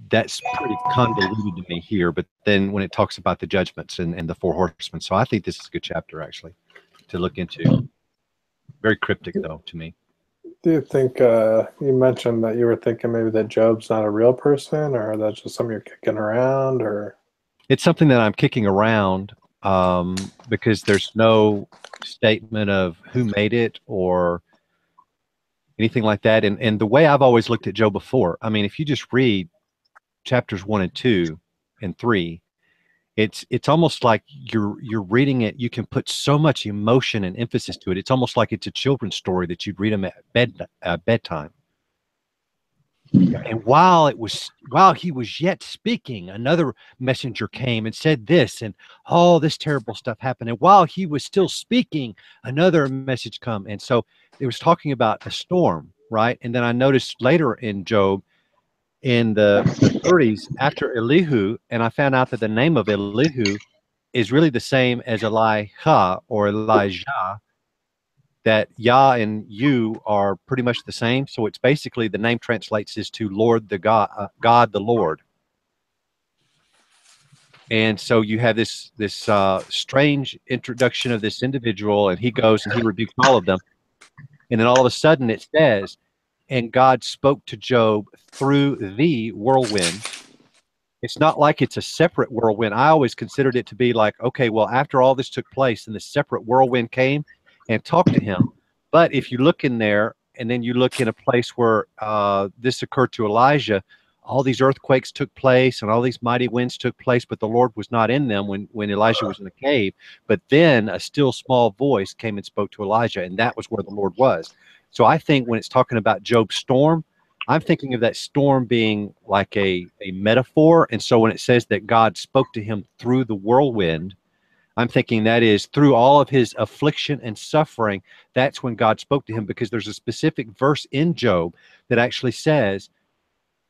that's pretty convoluted to me here. But then when it talks about the judgments and the four horsemen, so I think this is a good chapter actually to look into. Very cryptic though to me. Do you think you mentioned that you were thinking maybe that Job's not a real person, or that's just something you're kicking around, or? It's something that I'm kicking around because there's no statement of who made it or anything like that. And the way I've always looked at Job before, I mean, if you just read chapters 1 and 2 and 3, it's almost like you're reading it. You can put so much emotion and emphasis to it. It's almost like it's a children's story that you'd read them at bedtime. And while he was yet speaking, another messenger came and said this, and all this terrible stuff happened. And while he was still speaking, another message come. And so it was talking about a storm, right? And then I noticed later in Job, in the 30s, after Elihu, and I found out that the name of Elihu is really the same as Elijah or Elijah, that Yah and you are pretty much the same. So it's basically, the name translates as to Lord the God, God the Lord. And so you have this strange introduction of this individual, and he goes and he rebukes all of them. And then all of a sudden it says, and God spoke to Job through the whirlwind. It's not like it's a separate whirlwind. I always considered it to be like, okay, well, after all this took place, and the separate whirlwind came and talked to him. But if you look in there, and then you look in a place where this occurred to Elijah, all these earthquakes took place and all these mighty winds took place, but the Lord was not in them when Elijah was in the cave. But then a still small voice came and spoke to Elijah, and that was where the Lord was. So I think when it's talking about Job's storm, I'm thinking of that storm being like a metaphor. And so when it says that God spoke to him through the whirlwind, I'm thinking that is through all of his affliction and suffering, that's when God spoke to him, because there's a specific verse in Job that actually says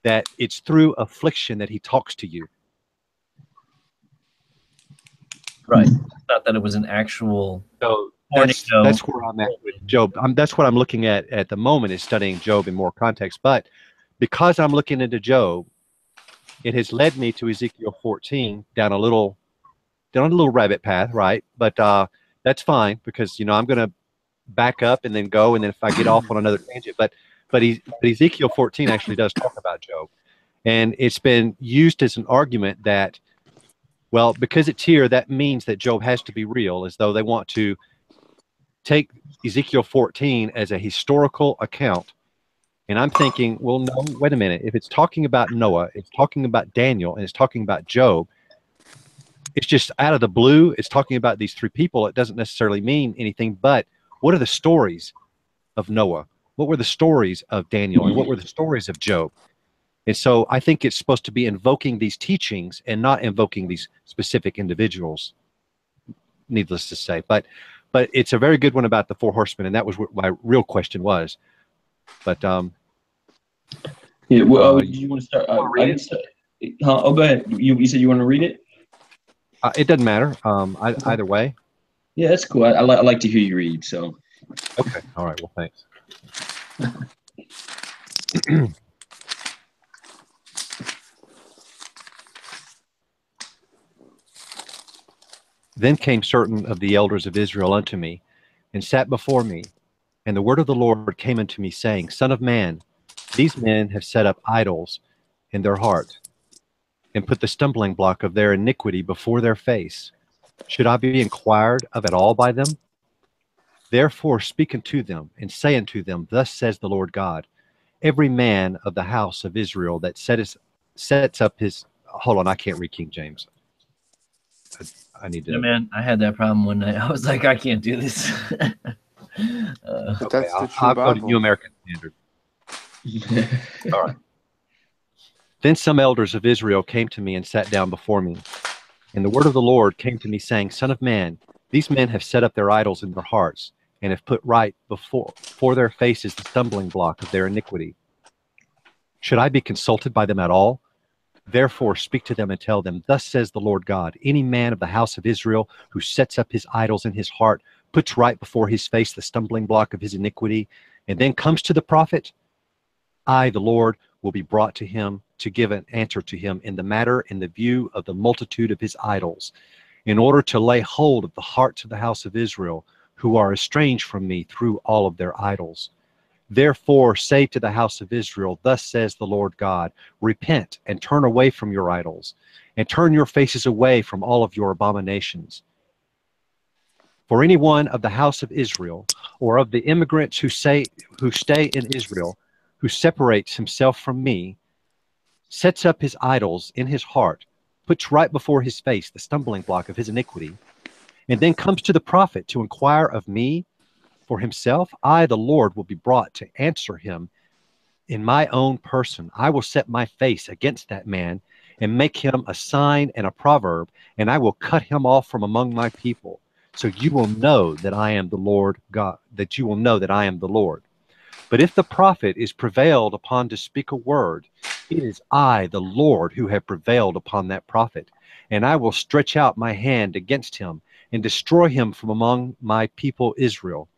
that it's through affliction that he talks to you. Right. Not that it was an actual... So that's where I'm at with Job. That's what I'm looking at the moment, is studying Job in more context. But because I'm looking into Job, it has led me to Ezekiel 14 down a little rabbit path, right? But that's fine, because I'm going to back up and then go, and then if I get off on another tangent. But Ezekiel 14 actually does talk about Job, and it's been used as an argument that, well, because it's here, that means that Job has to be real, as though they want to take Ezekiel 14 as a historical account. And I'm thinking, well, no, wait a minute. If it's talking about Noah, it's talking about Daniel, and it's talking about Job, it's just out of the blue. It's talking about these three people. It doesn't necessarily mean anything. But what are the stories of Noah? What were the stories of Daniel? And what were the stories of Job? And so I think it's supposed to be invoking these teachings and not invoking these specific individuals, needless to say. But it's a very good one about the four horsemen, and that was what my real question was. But yeah, well, you want to start? Oh, go ahead. You said you want to read it? It doesn't matter. Either way. Yeah, that's cool. I like to hear you read. So. Okay. All right. Well, thanks. Then came certain of the elders of Israel unto me, and sat before me. And the word of the Lord came unto me, saying, Son of man, these men have set up idols in their heart, and put the stumbling block of their iniquity before their face. Should I be inquired of at all by them? Therefore speak unto them, and say unto them, Thus says the Lord God, every man of the house of Israel that sets up his... Hold on, I can't read King James. I need to... Yeah, man, I had that problem one night. I was like, I can't do this. Okay, I'll go to New American Standard. All right. Then some elders of Israel came to me and sat down before me. And the word of the Lord came to me, saying, Son of man, these men have set up their idols in their hearts, and have put right before their faces the stumbling block of their iniquity. Should I be consulted by them at all? Therefore speak to them and tell them, Thus says the Lord God, any man of the house of Israel who sets up his idols in his heart, puts right before his face the stumbling block of his iniquity, and then comes to the prophet, I, the Lord, will be brought to him to give an answer to him in the matter in the view of the multitude of his idols, in order to lay hold of the hearts of the house of Israel, who are estranged from me through all of their idols. Therefore say to the house of Israel, thus says the Lord God, repent and turn away from your idols, and turn your faces away from all of your abominations. For any one of the house of Israel, or of the immigrants who stay in Israel, who separates himself from me, sets up his idols in his heart, puts right before his face the stumbling block of his iniquity, and then comes to the prophet to inquire of me for himself, I, the Lord, will be brought to answer him in my own person. I will set my face against that man and make him a sign and a proverb, and I will cut him off from among my people. So you will know that I am the Lord God, that you will know that I am the Lord. But if the prophet is prevailed upon to speak a word, it is I, the Lord, who have prevailed upon that prophet, and I will stretch out my hand against him and destroy him from among my people Israel.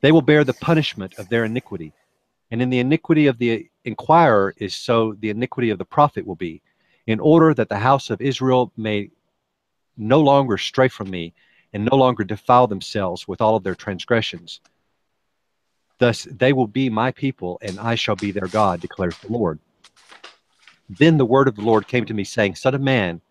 They will bear the punishment of their iniquity, and in the iniquity of the inquirer is so the iniquity of the prophet will be, in order that the house of Israel may no longer stray from me and no longer defile themselves with all of their transgressions. Thus they will be my people, and I shall be their God, declares the Lord. Then the word of the Lord came to me, saying, Son of man,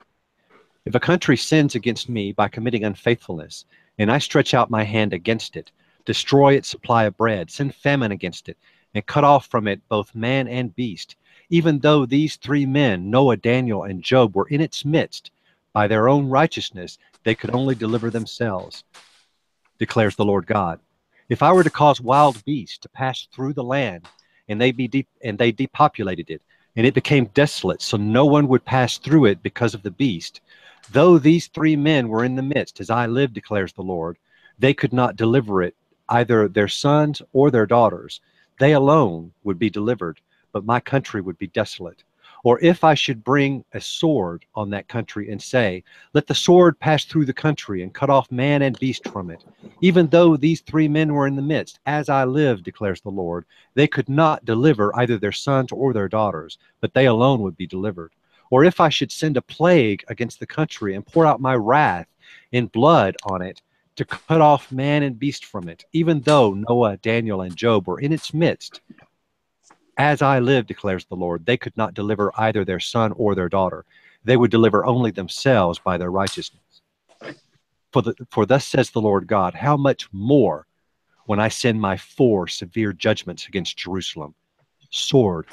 if a country sins against me by committing unfaithfulness, and I stretch out my hand against it, destroy its supply of bread, send famine against it, and cut off from it both man and beast, even though these three men, Noah, Daniel, and Job, were in its midst, by their own righteousness they could only deliver themselves, declares the Lord God. If I were to cause wild beasts to pass through the land, and they depopulated it, and it became desolate, so no one would pass through it because of the beast, though these three men were in the midst, as I live, declares the Lord, they could not deliver it, either their sons or their daughters. They alone would be delivered, but my country would be desolate. Or if I should bring a sword on that country and say, let the sword pass through the country and cut off man and beast from it, even though these three men were in the midst, as I live, declares the Lord, they could not deliver either their sons or their daughters, but they alone would be delivered. Or if I should send a plague against the country and pour out my wrath in blood on it, to cut off man and beast from it, even though Noah, Daniel, and Job were in its midst, as I live, declares the Lord, they could not deliver either their son or their daughter. They would deliver only themselves by their righteousness. For thus says the Lord God, how much more when I send my 4 severe judgments against Jerusalem, sword,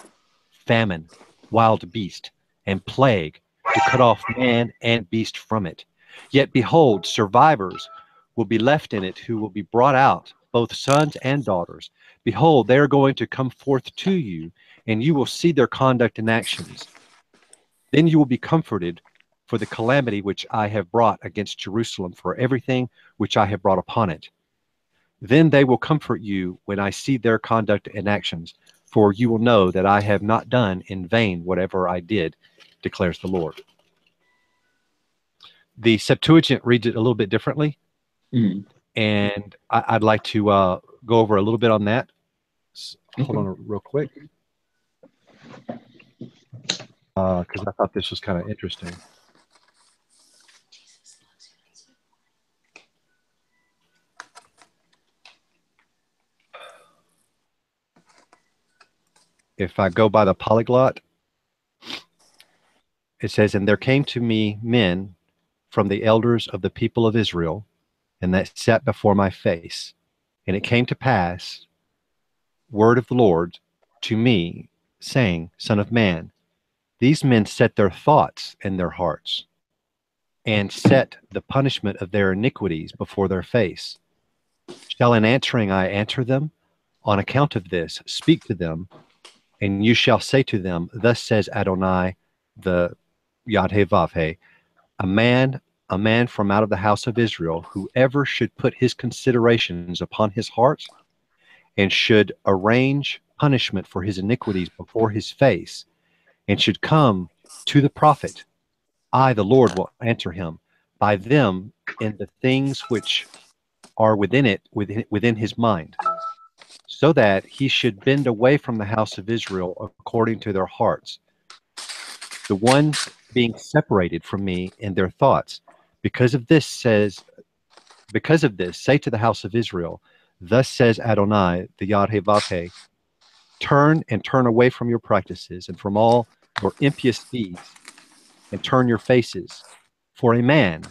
famine, wild beast, and plague, to cut off man and beast from it. Yet behold, survivors will be left in it, who will be brought out, both sons and daughters. Behold, they are going to come forth to you, and you will see their conduct and actions. Then you will be comforted for the calamity which I have brought against Jerusalem, for everything which I have brought upon it. Then they will comfort you when I see their conduct and actions, for you will know that I have not done in vain whatever I did, declares the Lord. The Septuagint reads it a little bit differently, and I'd like to go over a little bit on that. Hold on real quick, because I thought this was kind of interesting. If I go by the polyglot, it says, and there came to me men from the elders of the people of Israel, and that sat before my face. And it came to pass, word of the Lord to me, saying, Son of man, these men set their thoughts in their hearts, and set the punishment of their iniquities before their face. Shall in answering I answer them? On account of this, speak to them, and you shall say to them, thus says Adonai, the Yad-Heh-Vav-Heh, a man from out of the house of Israel, whoever should put his considerations upon his heart, and should arrange punishment for his iniquities before his face, and should come to the prophet, I, the Lord, will answer him by them in the things which are within his mind. so that he should bend away from the house of Israel according to their hearts, the ones being separated from me in their thoughts. Because of this, say to the house of Israel, thus says Adonai, the Yad-Heh-Vav-Heh, turn away from your practices and from all your impious deeds, and turn your faces. For a man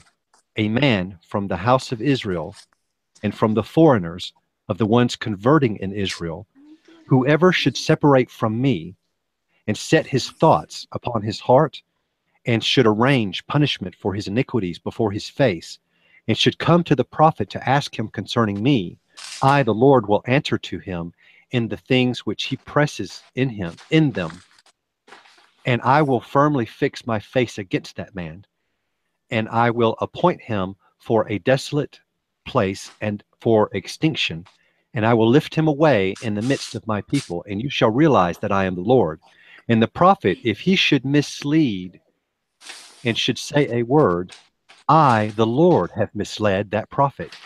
from the house of Israel, and from the foreigners of the ones converting in Israel, whoever should separate from me and set his thoughts upon his heart, and should arrange punishment for his iniquities before his face, and should come to the prophet to ask him concerning me, I, the Lord, will answer to him in the things which he presses in them, and I will firmly fix my face against that man, and I will appoint him for a desolate place and for extinction, and I will lift him away in the midst of my people, and you shall realize that I am the Lord. And the prophet, if he should mislead and should say a word, I, the Lord, have misled that prophet.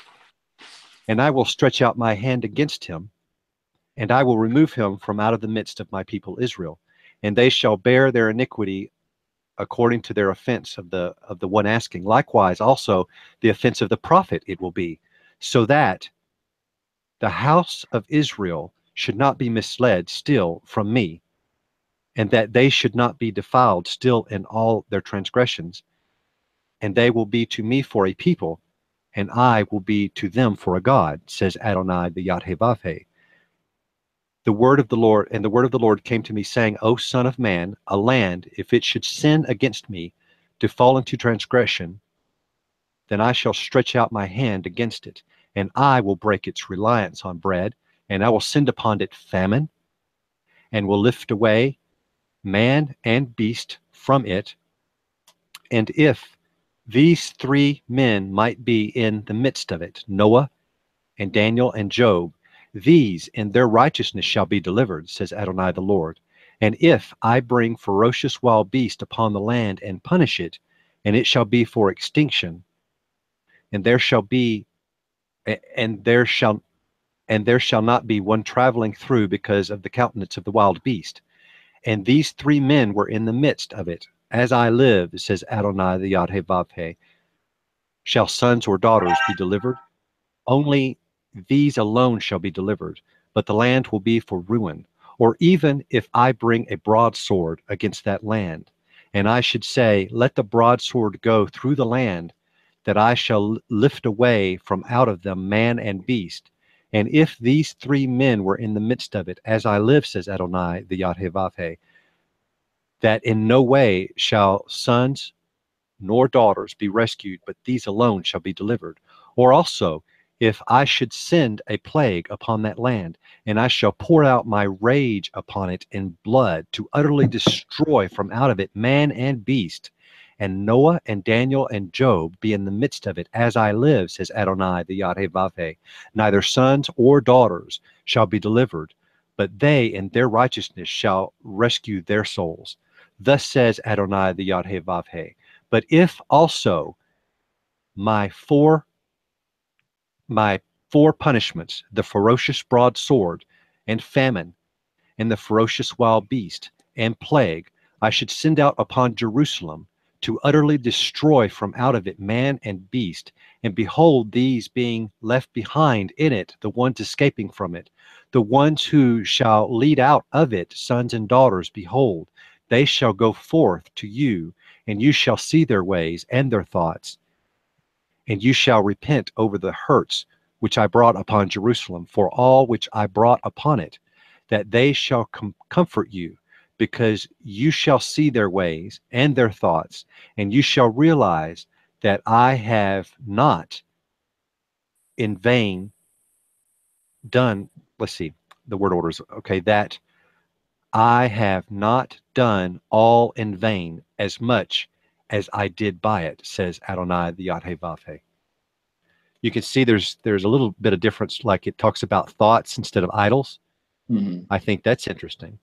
And I will stretch out my hand against him, and I will remove him from out of the midst of my people Israel. And they shall bear their iniquity according to their offense of the one asking. Likewise, also the offense of the prophet it will be, so that the house of Israel should not be misled still from me, and that they should not be defiled still in all their transgressions. And they will be to me for a people, and I will be to them for a God, says Adonai the Yad-Heh-Vav-Heh. The word of the Lord came to me, saying, O son of man, a land, if it should sin against me, to fall into transgression, then I shall stretch out my hand against it, and I will break its reliance on bread, and I will send upon it famine, and will lift away man and beast from it. And if these three men might be in the midst of it, Noah and Daniel and Job, these in their righteousness shall be delivered, says Adonai the Lord. And if I bring ferocious wild beast upon the land and punish it, and it shall be for extinction, and there shall not be one traveling through because of the countenance of the wild beast. And these three men were in the midst of it. As I live, says Adonai the Yad-Heh-Vav-Heh, shall sons or daughters be delivered? Only these alone shall be delivered, but the land will be for ruin. Or even if I bring a broadsword against that land, and I should say, let the broadsword go through the land, that I shall lift away from out of them man and beast. And if these three men were in the midst of it, as I live, says Adonai the Yad-Heh-Vav-Heh, that in no way shall sons nor daughters be rescued, but these alone shall be delivered. Or also, if I should send a plague upon that land, and I shall pour out my rage upon it in blood, to utterly destroy from out of it man and beast, and Noah and Daniel and Job be in the midst of it, as I live, says Adonai the Yad-Heh-Vav-Heh, neither sons or daughters shall be delivered, but they in their righteousness shall rescue their souls. Thus says Adonai the Yad-Heh-Vav-Heh. But if also my four punishments, the ferocious broadsword and famine, and the ferocious wild beast and plague, I should send out upon Jerusalem to utterly destroy from out of it man and beast, and behold, these being left behind in it, the ones escaping from it, the ones who shall lead out of it sons and daughters, behold, they shall go forth to you, and you shall see their ways and their thoughts, and you shall repent over the hurts which I brought upon Jerusalem, for all which I brought upon it, that they shall comfort you, because you shall see their ways and their thoughts, and you shall realize that I have not in vain done, let's see, the word orders, okay, that I have not done all in vain as much as I did by it, says Adonai the Yad-Heh-Vav-Heh. You can see there's a little bit of difference, like it talks about thoughts instead of idols. Mm-hmm. I think that's interesting.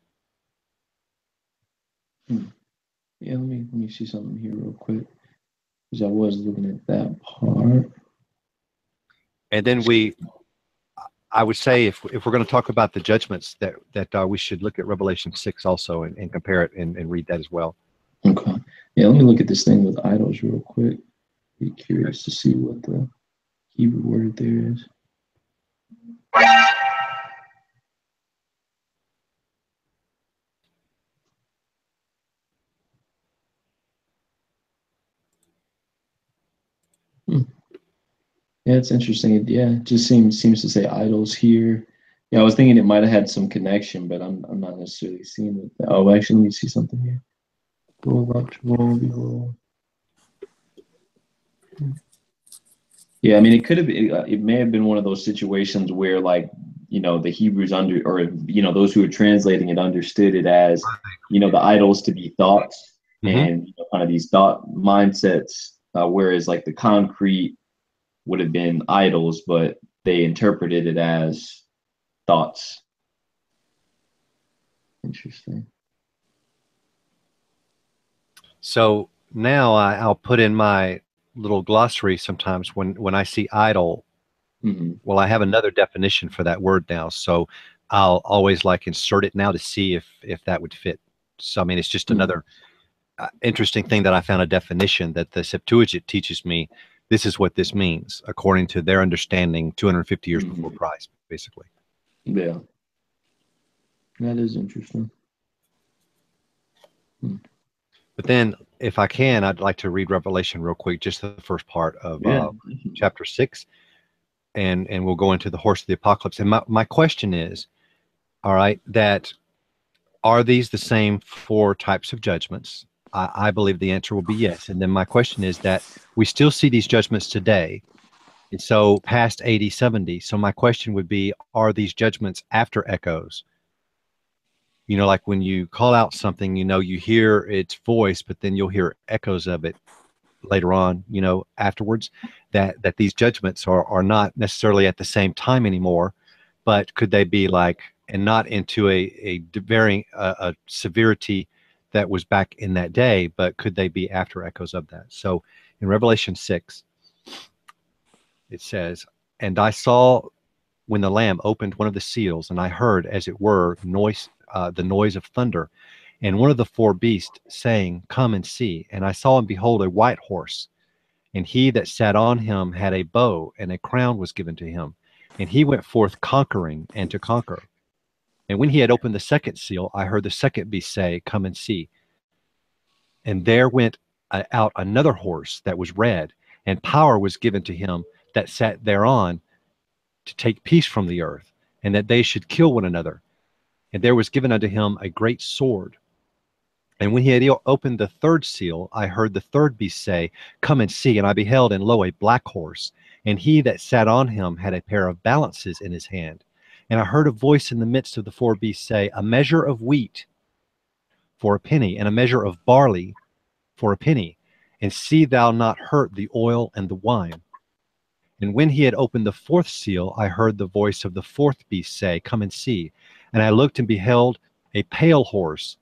Yeah, let me see something here real quick, because I was looking at that part. And then I would say if we're going to talk about the judgments, that we should look at Revelation 6 also and compare it and read that as well. Okay. Yeah, let me look at this thing with idols real quick. Be curious to see what the Hebrew word there is. Yeah, it's interesting. Yeah, it just seems to say idols here. Yeah, I was thinking it might have had some connection, but I'm not necessarily seeing it. Oh, actually, let me see something here. Roll up, roll. Yeah, I mean, it could have been, it may have been one of those situations where, like, the Hebrews those who were translating it understood it as, the idols to be thoughts and kind of these thought mindsets, whereas like the concrete would have been idols, but they interpreted it as thoughts. Interesting. So now I'll put in my little glossary sometimes when I see idol. Well, I have another definition for that word now, so I'll always like insert it now to see if that would fit. So I mean, it's just another interesting thing that I found a definition that the Septuagint teaches me. This is what this means according to their understanding 250 years before Christ, basically. Yeah, that is interesting. But then, if I can, I'd like to read Revelation real quick, just the first part of chapter 6. And we'll go into the horse of the apocalypse. And my question is, all right, that are these the same 4 types of judgments? I believe the answer will be yes. And then my question is that we still see these judgments today. And so past 80, 70. So my question would be, are these judgments after echoes? Like when you call out something, you hear its voice, but then you'll hear echoes of it later on, afterwards, that these judgments are not necessarily at the same time anymore, but could they be like, and not into a varying severity that was back in that day, but could they be after echoes of that? So in Revelation 6, it says, and I saw when the Lamb opened one of the seals, and I heard, as it were, the noise of thunder, and one of the 4 beasts saying, come and see. And I saw and behold a white horse, and he that sat on him had a bow, and a crown was given to him. And he went forth conquering and to conquer. And when he had opened the 2nd seal, I heard the 2nd beast say, come and see. And there went out another horse that was red, and power was given to him that sat thereon to take peace from the earth, and that they should kill one another. And there was given unto him a great sword. And when he had opened the 3rd seal, I heard the 3rd beast say, come and see. And I beheld, and lo, a black horse, and he that sat on him had a pair of balances in his hand. And I heard a voice in the midst of the 4 beasts say, a measure of wheat for a penny, and a measure of barley for a penny, and see thou not hurt the oil and the wine. And when he had opened the 4th seal, I heard the voice of the 4th beast say, come and see. And I looked and beheld a pale horse,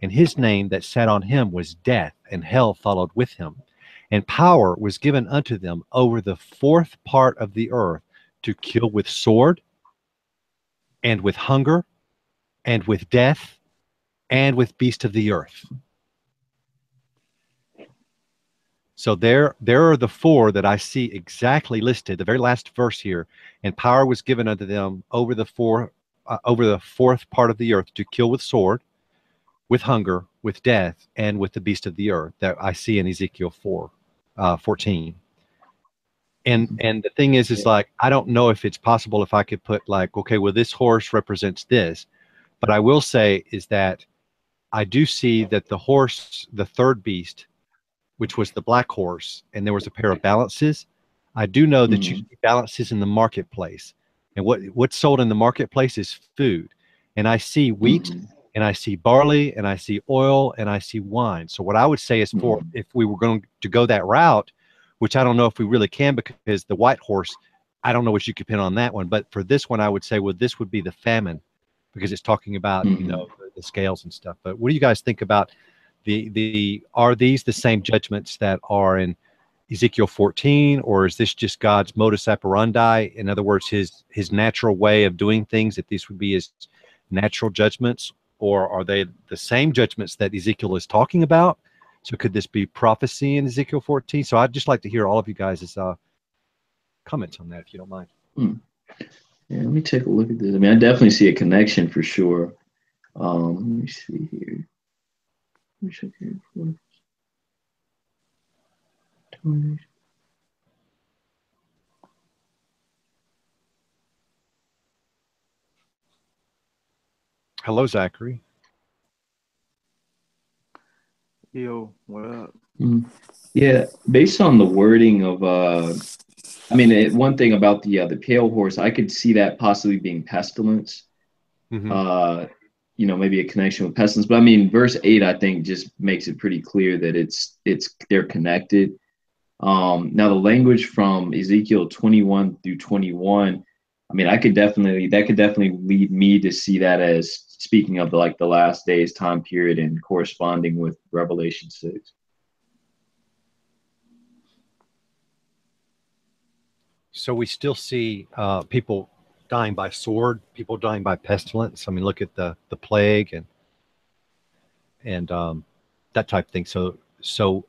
and his name that sat on him was Death, and hell followed with him. And power was given unto them over the 4th part of the earth to kill with sword, and with hunger, and with death, and with beast of the earth. So there are the 4 that I see exactly listed, the very last verse here. And power was given unto them over the 4th part of the earth to kill with sword, with hunger, with death, and with the beast of the earth, that I see in Ezekiel 4:14. And the thing is like, I don't know if it's possible if I could put like, okay, well, this horse represents this, but I will say is that I do see that the horse, the 3rd beast, which was the black horse, and there was a pair of balances. I do know that you see balances in the marketplace, and what's sold in the marketplace is food. And I see wheat, and I see barley, and I see oil, and I see wine. So what I would say is, if we were going to go that route, which I don't know if we really can, because the white horse, I don't know what you could pin on that one. But for this one, I would say, well, this would be the famine, because it's talking about the scales and stuff. But what do you guys think about are these the same judgments that are in Ezekiel 14, or is this just God's modus operandi? In other words, his natural way of doing things, that these would be his natural judgments, or are they the same judgments that Ezekiel is talking about? So could this be prophecy in Ezekiel 14? So I'd just like to hear all of you guys' comments on that, if you don't mind. Yeah, let me take a look at this. I mean, I definitely see a connection for sure. Let me see here. Hello, Zachary. Yo, what up? Yeah, based on the wording of, I mean, one thing about the pale horse, I could see that possibly being pestilence. Mm-hmm. You know, maybe a connection with pestilence. But I mean, verse 8, I think, just makes it pretty clear that they're connected. Now the language from Ezekiel 21 through 21, I mean, that could definitely lead me to see that as speaking of the last days time period and corresponding with Revelation 6. So we still see people dying by sword, people dying by pestilence. I mean, look at the plague and that type of thing. So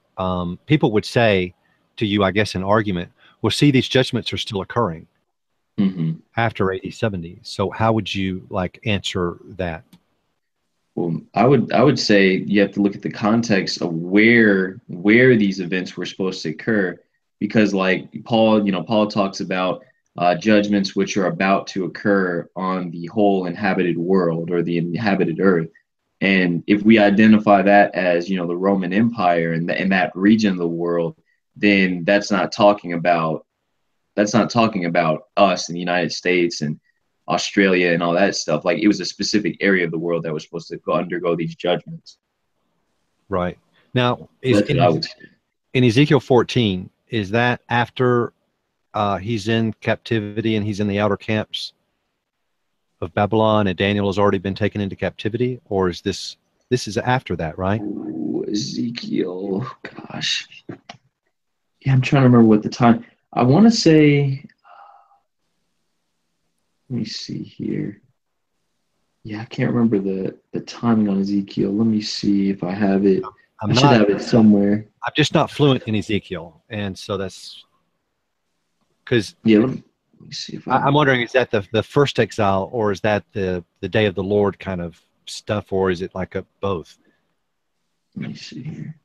people would say to you, I guess, an argument, well, see, these judgments are still occurring after AD 70. So how would you answer that? Well, I would say you have to look at the context of where these events were supposed to occur, because Paul talks about judgments which are about to occur on the whole inhabited world or the inhabited earth. And if we identify that as, the Roman Empire and that region of the world, then that's not talking about us in the United States and Australia and all that stuff. Like, it was a specific area of the world that was supposed to undergo these judgments. Right. Now, in Ezekiel 14, is that after he's in captivity and he's in the outer camps of Babylon and Daniel has already been taken into captivity, or is this is after that, right? Ooh, Ezekiel, gosh. Yeah, I'm trying to remember what the time. I want to say, let me see here. Yeah, I can't remember the timing on Ezekiel. Let me see if I have it. I should have it somewhere. I'm just not fluent in Ezekiel, and so that's because let me see if I'm wondering, is that the first exile, or is that the day of the Lord kind of stuff, or is it like both? Let me see here.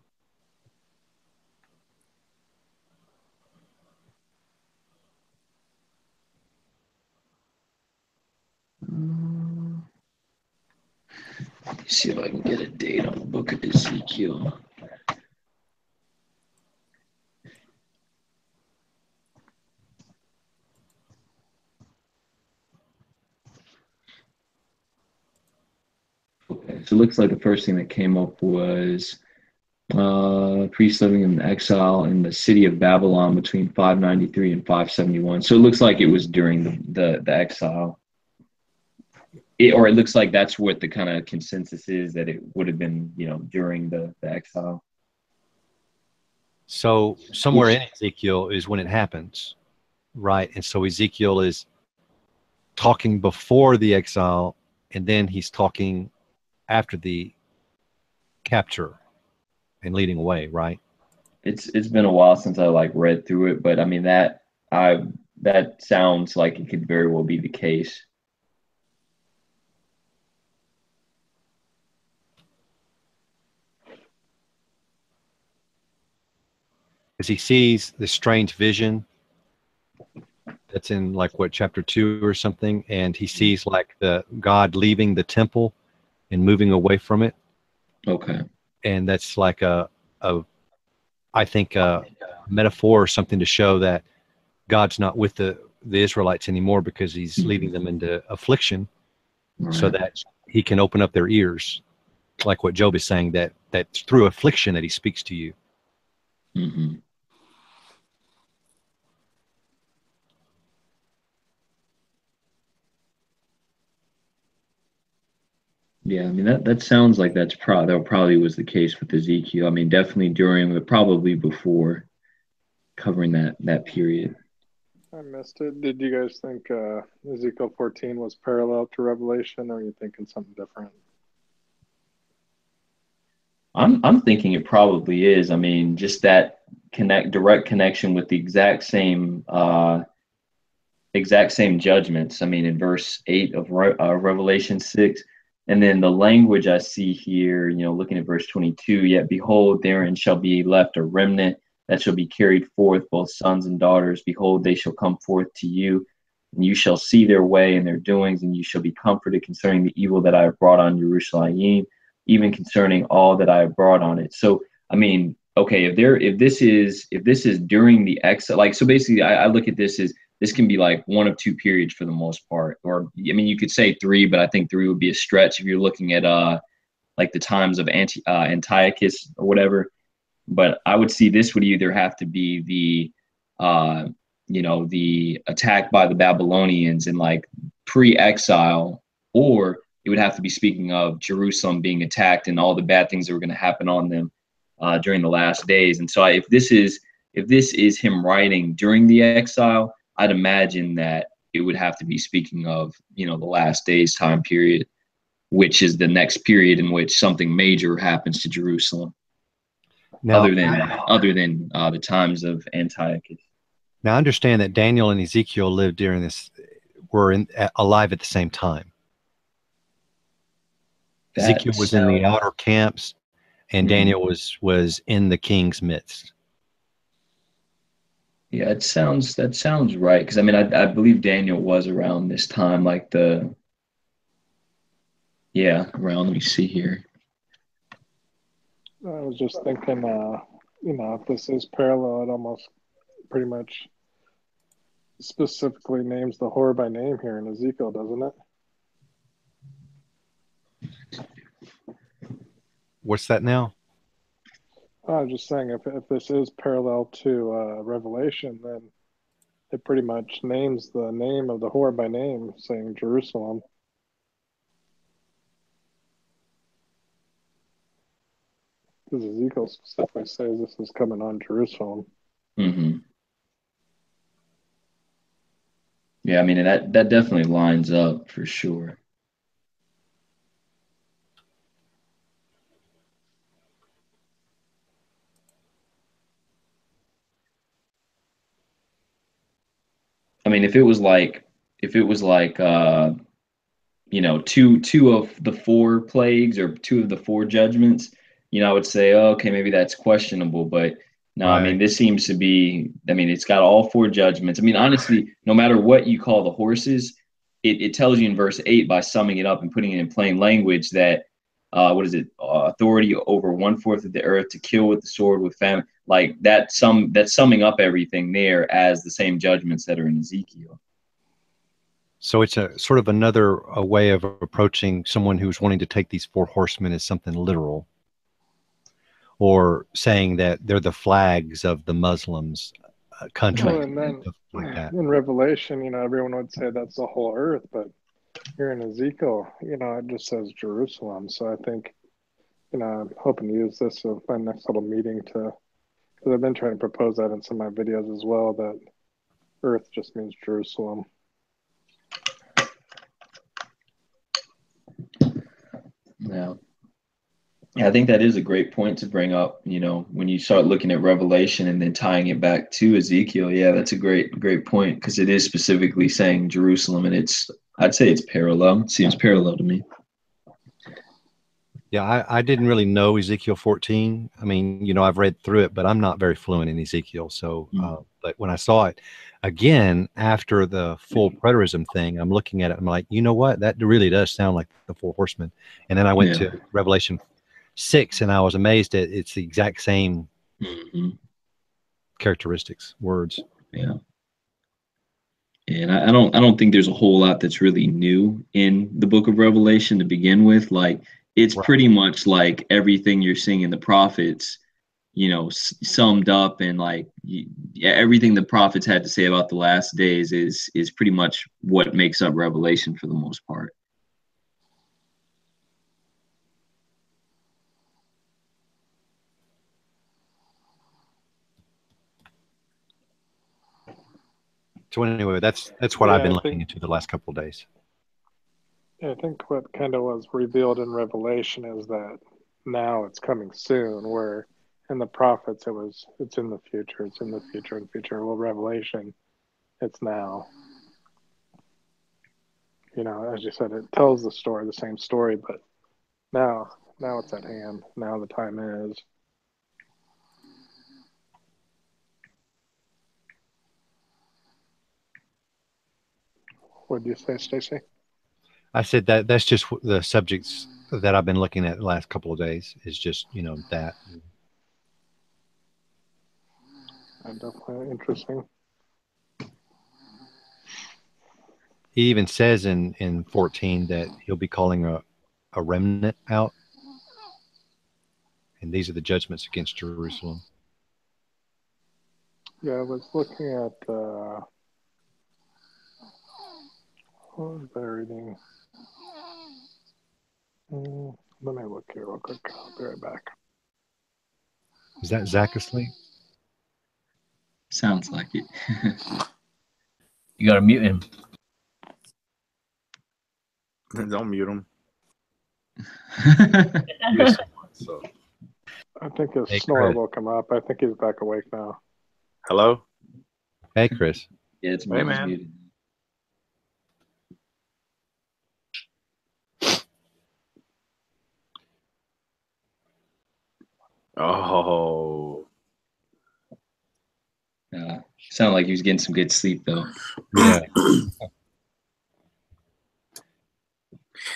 Let me see if I can get a date on the book of Ezekiel. Okay, so it looks like the first thing that came up was priests living in exile in the city of Babylon between 593 and 571. So it looks like it was during the exile. Or it looks like that's what the kind of consensus is, that it would have been, during the exile. So somewhere in Ezekiel is when it happens, right? And so Ezekiel is talking before the exile, and then he's talking after the capture and leading away, right? It's been a while since I read through it, but I mean that sounds like it could very well be the case. As he sees the strange vision that's in chapter 2 or something, and he sees the God leaving the temple and moving away from it. Okay. And that's I think a metaphor or something to show that God's not with the Israelites anymore, because he's leading them into affliction, so that he can open up their ears, like what Job is saying, that through affliction that he speaks to you. Mm-hmm. Yeah, I mean that sounds like that probably was the case with Ezekiel. I mean, definitely during, but probably before. covering that period. I missed it. Did you guys think Ezekiel 14 was parallel to Revelation, or are you thinking something different? I'm thinking it probably is. I mean, just that direct connection with the exact same judgments. I mean, in verse 8 of Revelation 6, and then the language I see here, looking at verse 22, yet behold, therein shall be left a remnant that shall be carried forth, both sons and daughters. Behold, they shall come forth to you, and you shall see their way and their doings, and you shall be comforted concerning the evil that I have brought on Jerusalem, even concerning all that I have brought on it. So, I mean, okay, if this is during the exile, like, so basically, I look at this as this can be like one of two periods for the most part, or I mean, you could say three, but I think three would be a stretch if you're looking at like the times of Antiochus or whatever. But I would see this would either have to be the attack by the Babylonians in like pre-exile, or it would have to be speaking of Jerusalem being attacked and all the bad things that were going to happen on them during the last days. And so if this is him writing during the exile, I'd imagine that it would have to be speaking of, the last days time period, which is the next period in which something major happens to Jerusalem. Now, other than the times of Antiochus. Now, I understand that Daniel and Ezekiel lived during this, alive at the same time. Ezekiel was in the outer camps, and Daniel was in the king's midst. Yeah, that sounds right. Because I mean, I believe Daniel was around this time, like around. Let me see here. I was just thinking, if this is parallel, it almost pretty much specifically names the whore by name here in Ezekiel, doesn't it? What's that now? I was just saying, if this is parallel to Revelation, then it pretty much names the name of the whore by name, saying Jerusalem. Because Ezekiel specifically says this is coming on Jerusalem. Mm-hmm. Yeah, I mean, that definitely lines up for sure. I mean, if it was like two of the four plagues or two of the four judgments, I would say, oh, okay, maybe that's questionable. But no, right. I mean, this seems to be, I mean, it's got all four judgments. I mean, honestly, no matter what you call the horses, it tells you in verse 8 by summing it up and putting it in plain language that, authority over 1/4 of the earth to kill with the sword, with famine, like that's summing up everything there as the same judgments that are in Ezekiel. So it's a sort of a way of approaching someone who's wanting to take these four horsemen as something literal, or saying that they're the flags of the Muslims country. Well, and then like that. In Revelation, everyone would say that's the whole earth, but here in Ezekiel, it just says Jerusalem. So I think, I'm hoping to use this as my next little meeting because I've been trying to propose that in some of my videos as well, that earth just means Jerusalem. Yeah. Yeah, I think that is a great point to bring up, when you start looking at Revelation and then tying it back to Ezekiel. Yeah, that's a great point, because it is specifically saying Jerusalem, and I'd say it's parallel. It seems parallel to me. Yeah, I didn't really know Ezekiel 14. I mean, I've read through it, but I'm not very fluent in Ezekiel. So, but when I saw it again after the full preterism thing, I'm looking at it. I'm like, you know what? That really does sound like the four horsemen. And then I went to Revelation 6, and I was amazed at it's the exact same characteristics, words. Yeah. And I don't think there's a whole lot that's really new in the book of Revelation to begin with. Like, it's pretty much like everything you're seeing in the prophets, summed up, and like everything the prophets had to say about the last days is pretty much what makes up Revelation for the most part. So anyway, that's what I've been I looking think, into the last couple of days. I think what kind of was revealed in Revelation is that now it's coming soon, where in the prophets it's in the future, it's in the future and future. Well, Revelation, it's now. You know, as you said, it tells the story, the same story, but now it's at hand. Now the time is. What did you say, Stacy? I said that's just the subjects that I've been looking at the last couple of days is just, that. Definitely interesting. He even says in 14 that he'll be calling a remnant out. And these are the judgments against Jerusalem. Yeah, I was looking at what was I reading? Let me look here real quick. I'll be right back. Is that Zach asleep? Sounds like it. You got to mute him. Don't mute him. So. I think his Hey, snore Chris. woke him up. I think he's back awake now. Hello? Hey, Chris. Yeah, it's Hey, man. muted. Oh. Sounded like he was getting some good sleep though. Yeah.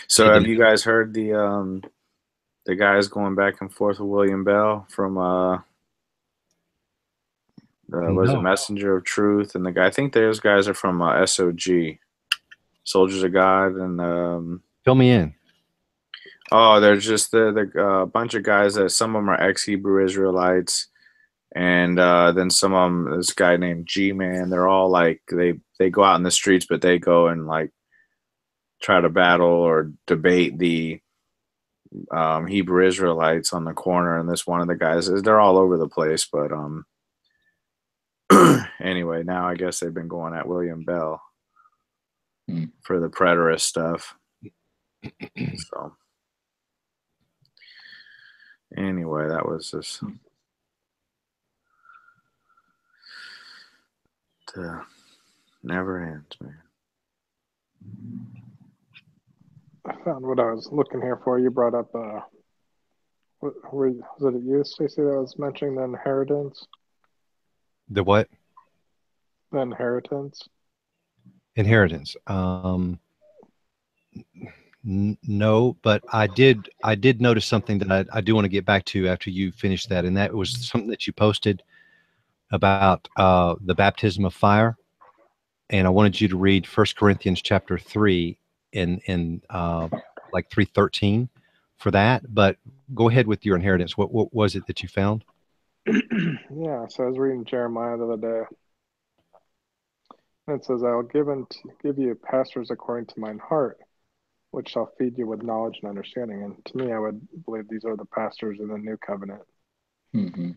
So have you guys heard the guys going back and forth with William Bell from was it Messenger of Truth and the guy? I think those guys are from SOG, Soldiers of God, and Fill me in. oh, they're just the bunch of guys that some of them are ex-Hebrew Israelites, and then some of them, this guy named G-Man. They're all like they go out in the streets, but they go and like try to battle or debate the Hebrew Israelites on the corner. And this one of the guys is they're all over the place, but anyway, now I guess they've been going at William Bell for the preterist stuff. So anyway, that was just never ends, man. I found what I was looking here for. You brought up, was it you, Stacey, that was mentioning the inheritance? The what? The inheritance. Inheritance. No, but I did notice something that I do want to get back to after you finish that, and that was something that you posted about the baptism of fire, and I wanted you to read 1 Corinthians chapter 3 in like 3:13 for that. But go ahead with your inheritance. What was it that you found? Yeah, so I was reading Jeremiah the other day. And it says, I will give you pastors according to mine heart, which shall feed you with knowledge and understanding. And to me, I would believe these are the pastors in the new covenant. Mm-hmm.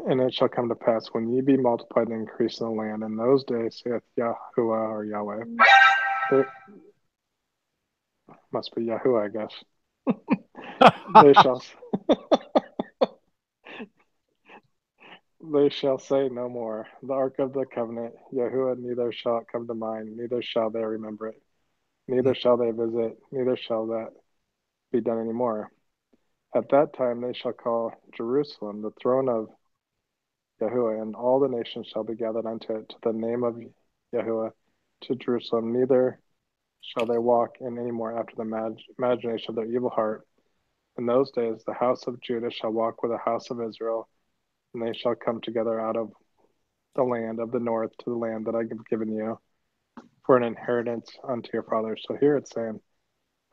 And it shall come to pass when ye be multiplied and increase in the land in those days, saith Yahuwah or Yahweh. It must be Yahuwah, I guess. They shall say no more, the ark of the covenant, Yahuwah, neither shall it come to mind, neither shall they remember it, neither shall they visit, neither shall that be done any more. At that time they shall call Jerusalem the throne of Yahuwah, and all the nations shall be gathered unto it, to the name of Yahuwah, to Jerusalem. Neither shall they walk in any more after the imagination of their evil heart. In those days the house of Judah shall walk with the house of Israel, and they shall come together out of the land of the north to the land that I have given you for an inheritance unto your fathers. So here it's saying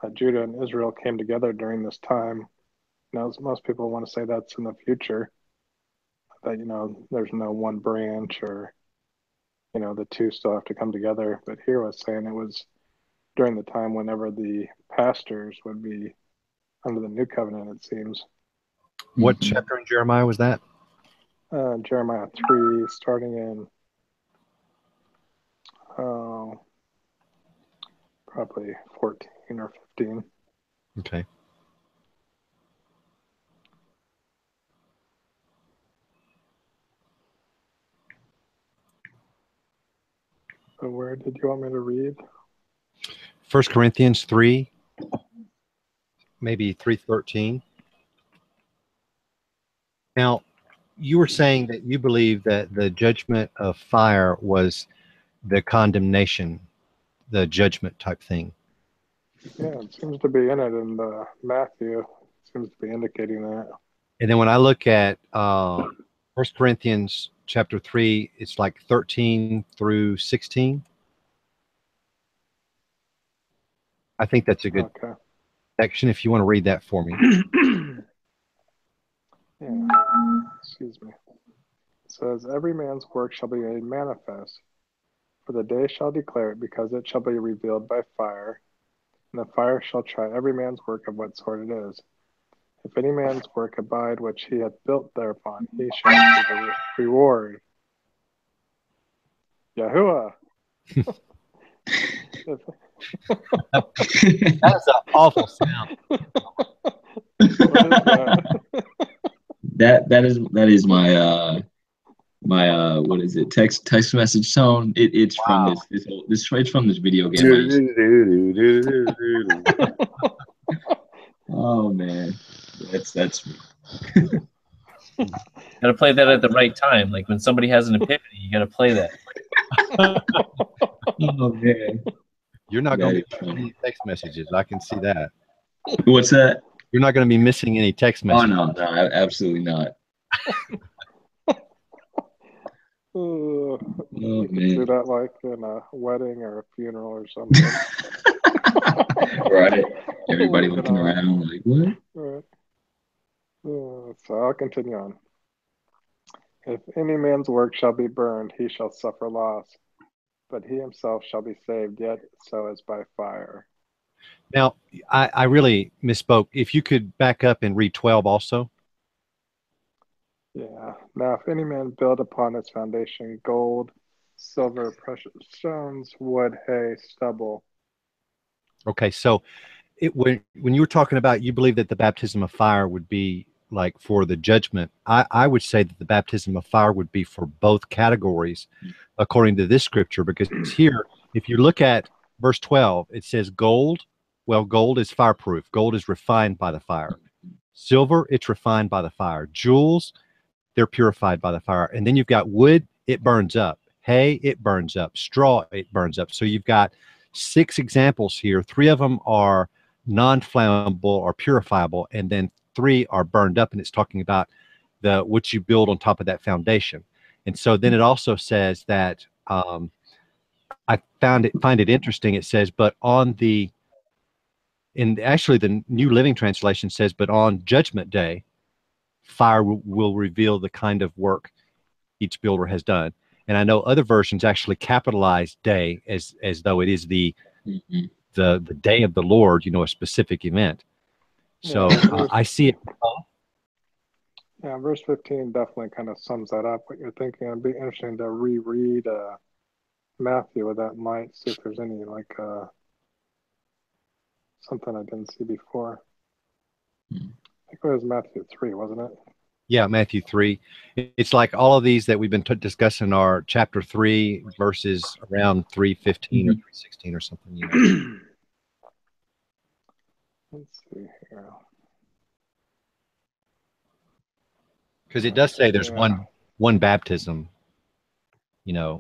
that Judah and Israel came together during this time. Now, most people want to say that's in the future, that, there's no one branch or, the two still have to come together. But here was saying it was during the time whenever the pastors would be under the new covenant, it seems. What chapter in Jeremiah was that? Jeremiah 3, starting in Oh, probably 14 or 15. Okay. So where did you want me to read? 1 Corinthians 3, maybe 3:13. Now, you were saying that you believe that the judgment of fire was the condemnation, the judgment type thing. Yeah, it seems to be in it in Matthew. It seems to be indicating that. And then when I look at 1 Corinthians chapter 3, it's like 13 through 16. I think that's a good section if you want to read that for me. Yeah. Excuse me. It says, every man's work shall be made manifest, for the day shall declare it, because it shall be revealed by fire, and the fire shall try every man's work of what sort it is. If any man's work abide which he hath built thereupon, he shall receive a reward. Yahuwah. That's an awful sound. What is that? that is my what is it, text message tone. It's from this it's from this video game. Oh man, that's me. Gotta play that at the right time. Like when somebody has an epiphany, you gotta play that. Oh man, you're not going to be missing any text messages. I can see that. What's that? You're not going to be missing any text messages. Oh no, absolutely not. You could do that like in a wedding or a funeral or something. Right. Everybody looking around like, what? Right. So I'll continue on. If any man's work shall be burned, he shall suffer loss, but he himself shall be saved, yet so as by fire. Now, I really misspoke. If you could back up and read 12 also. Yeah. Now, if any man build upon its foundation gold, silver, precious stones, wood, hay, stubble. Okay, so when you were talking about, you believe that the baptism of fire would be like for the judgment. I would say that the baptism of fire would be for both categories, according to this scripture, because here, if you look at verse 12, it says gold. Well, gold is fireproof. Gold is refined by the fire. Silver, it's refined by the fire. Jewels, they're purified by the fire. And then you've got wood, it burns up. Hay, it burns up. Straw, it burns up. So you've got 6 examples here. 3 of them are non-flammable or purifiable, and then 3 are burned up, and it's talking about what you build on top of that foundation. And so then it also says that I find it interesting. It says, but actually the New Living Translation says, but on Judgment Day, fire will reveal the kind of work each builder has done. And I know other versions actually capitalize day as though it is the day of the Lord, a specific event. So I see it. Yeah, verse 15 definitely kind of sums that up, what you're thinking. It'd be interesting to reread Matthew with that in mind, see if there's any something I didn't see before. I think it was Matthew 3, wasn't it? Yeah, Matthew 3. It's like all of these that we've been discussing are chapter 3 verses around 3:15 or 3:16 or something. Let's see here. Because it does say there's one baptism, Yeah,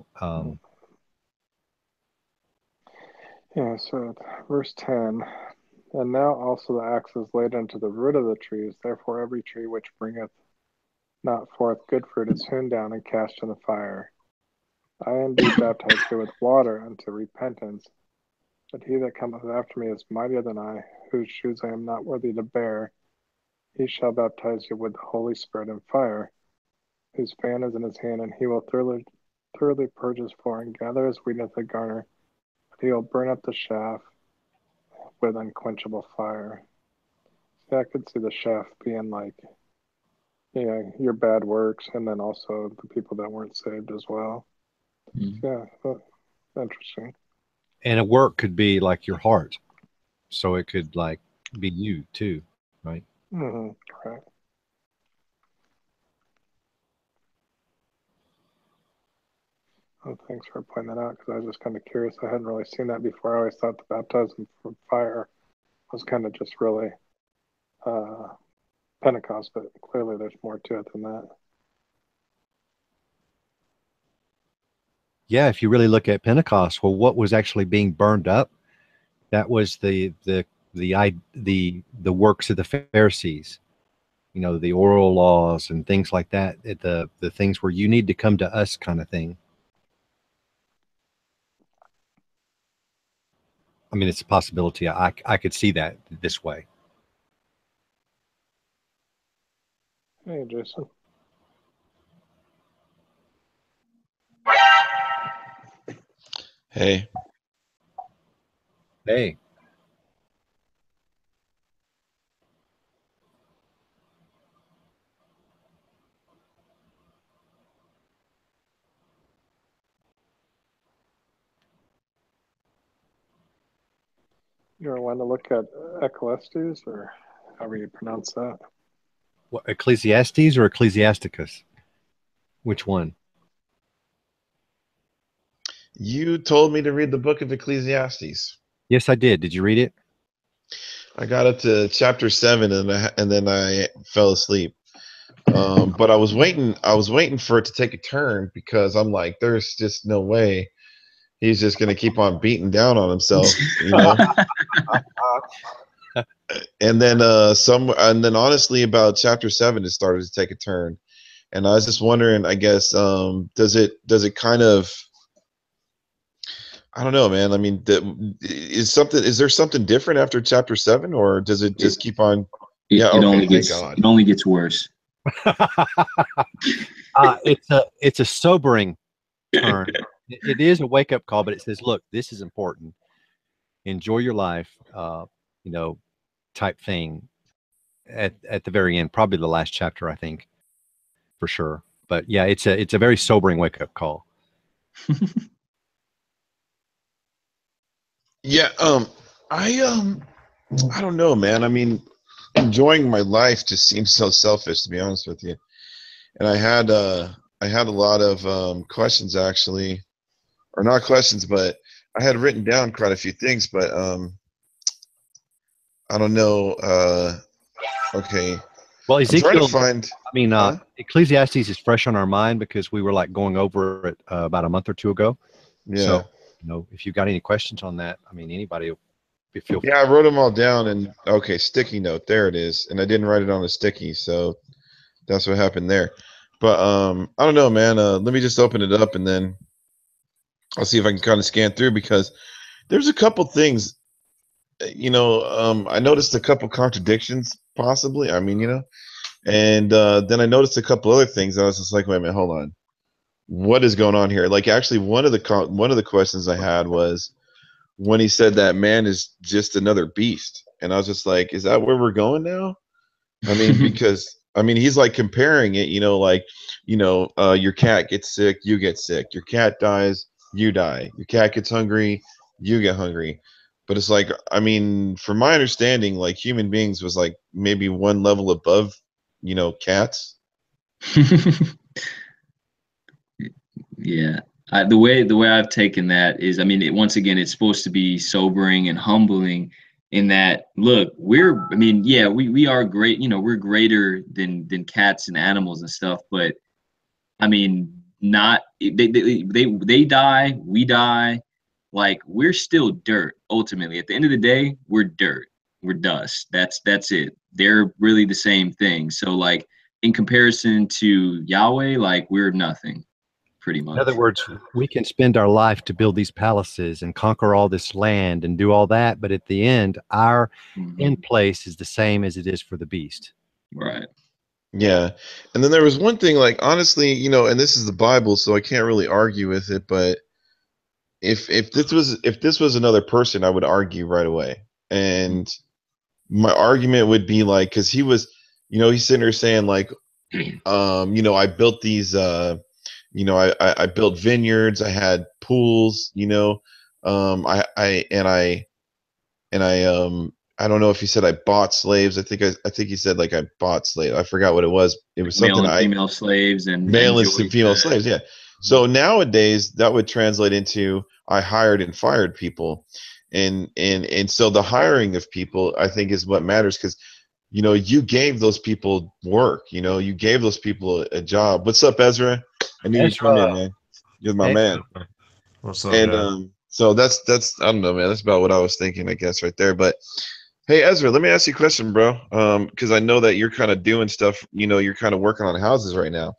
so verse 10. And now also the axe is laid unto the root of the trees. Therefore every tree which bringeth not forth good fruit is hewn down and cast in the fire. I indeed baptize you with water unto repentance, but he that cometh after me is mightier than I, whose shoes I am not worthy to bear. He shall baptize you with the Holy Spirit and fire, whose fan is in his hand, and he will thoroughly purge his floor and gather his wheat into the garner, but he will burn up the chaff with unquenchable fire. See, I could see the chaff being like, your bad works, and then also the people that weren't saved as well. Yeah, Interesting. And a work could be like your heart. So it could like be you too, right? Mm-hmm. Right. Oh, thanks for pointing that out, because I was just kind of curious. I hadn't really seen that before. I always thought the baptism from fire was kind of just really Pentecost, but clearly there's more to it than that. Yeah, if you really look at Pentecost, well, what was actually being burned up? That was the works of the Pharisees. You know, the oral laws and things like that. The things where you need to come to us, kind of thing. I mean, it's a possibility. I could see that this way. Hey, Jason. Hey. Hey. You want to look at Ecclesiastes, or however you pronounce that? What, Ecclesiastes or Ecclesiasticus? Which one? You told me to read the book of Ecclesiastes. Yes, I did. Did you read it? I got up to chapter 7 and then I fell asleep. But I was waiting for it to take a turn, because I'm like, there's just no way he's just going to keep on beating down on himself, you know? And then honestly, about chapter 7 it started to take a turn. And I was just wondering, I guess, does it kind of, I don't know, man. I mean, is there something different after chapter 7, or does it just keep on? It only gets worse. It's a sobering turn. It is a wake up call, but it says, look, this is important. Enjoy your life, you know, type thing. At the very end, probably the last chapter, I think, for sure. But yeah, it's a very sobering wake up call. Yeah, I don't know, man. I mean, enjoying my life just seems so selfish, to be honest with you. And I had a lot of questions, actually, or not questions, but I had written down quite a few things, but I don't know. Okay. Well, Ezekiel, Huh? Ecclesiastes is fresh on our mind because we were like going over it about a month or two ago. Yeah. So, you know, if you've got any questions on that, I mean, anybody feel free. Yeah, I wrote them all down, and okay, sticky note, there it is. And I didn't write it on a sticky, so that's what happened there. But I don't know, man. Let me just open it up, and then I'll see if I can kind of scan through, because there's a couple things, you know, I noticed a couple contradictions, possibly. I mean, you know, and then I noticed a couple other things. And I was just like, wait a minute, hold on, what is going on here? Like, actually, one of the questions I had was when he said that man is just another beast, and I was just like, is that where we're going now? I mean, because I mean, he's like comparing it, you know, like, you know, your cat gets sick, you get sick. Your cat dies, you die. Your cat gets hungry, you get hungry. But it's like, I mean, from my understanding, like human beings was like maybe one level above, you know, cats. Yeah. The way I've taken that is, I mean, once again, it's supposed to be sobering and humbling in that, look, we are great, you know, we're greater than cats and animals and stuff, but I mean, not they die, we die, like we're still dirt. Ultimately, at the end of the day, we're dirt, we're dust. That's it. They're really the same thing. So like in comparison to Yahweh, like we're nothing. Pretty much. In other words, we can spend our life to build these palaces and conquer all this land and do all that, but at the end, our end place is the same as it is for the beast. Right. Yeah. And then there was one thing, like, honestly, you know, and this is the Bible, so I can't really argue with it, but if this was another person, I would argue right away. And my argument would be like, because he was, you know, he's sitting there saying like, you know, I built these you know, I built vineyards. I had pools. You know, I don't know if he said I bought slaves. I think he said like I bought slaves. I forgot what it was. It was something male and female slaves and male and female slaves. Yeah. So nowadays that would translate into I hired and fired people, and so the hiring of people I think is what matters, because you know you gave those people work. You know, you gave those people a job. What's up, Ezra? I knew you'd come in, man. You're my man. What's up, And guy? so that's I don't know, man. That's about what I was thinking, I guess, right there. But hey, Ezra, let me ask you a question, bro. Because I know that you're kind of doing stuff. You know, you're kind of working on houses right now.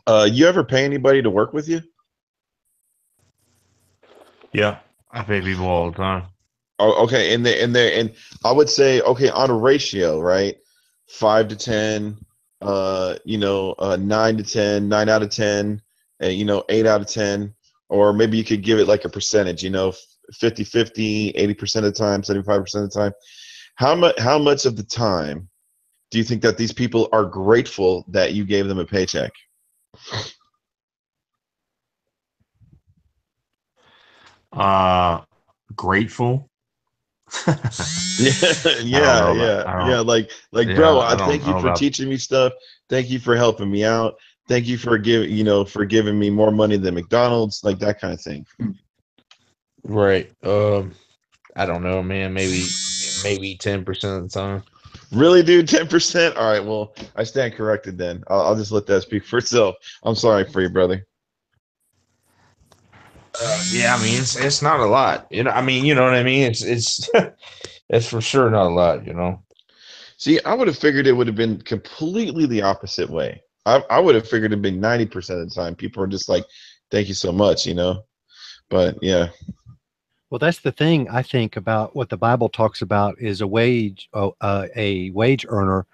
You ever pay anybody to work with you? Yeah, I pay people all the time. Oh, okay. And I would say, okay, on a ratio, right? 5 to 10, 9 to 10, 9 out of 10, 8 out of 10, or maybe you could give it like a percentage, 50-50, 80% of the time, 75% of the time. How much of the time do you think that these people are grateful that you gave them a paycheck? Grateful. Yeah. Like, bro, I thank you for about teaching me stuff. Thank you for helping me out. Thank you for giving me more money than McDonald's, like that kind of thing. right. I don't know, man. Maybe 10% of the time. Really, dude? 10%? All right. Well, I stand corrected then. I'll just let that speak for itself. I'm sorry for you, brother. Yeah, I mean it's not a lot. You know, I mean, you know what I mean? It's it's for sure not a lot, you know. See, I would have figured it would have been completely the opposite way. I would have figured it'd been 90% of the time. People are just like, thank you so much, But yeah. Well, that's the thing I think about what the Bible talks about is a wage earner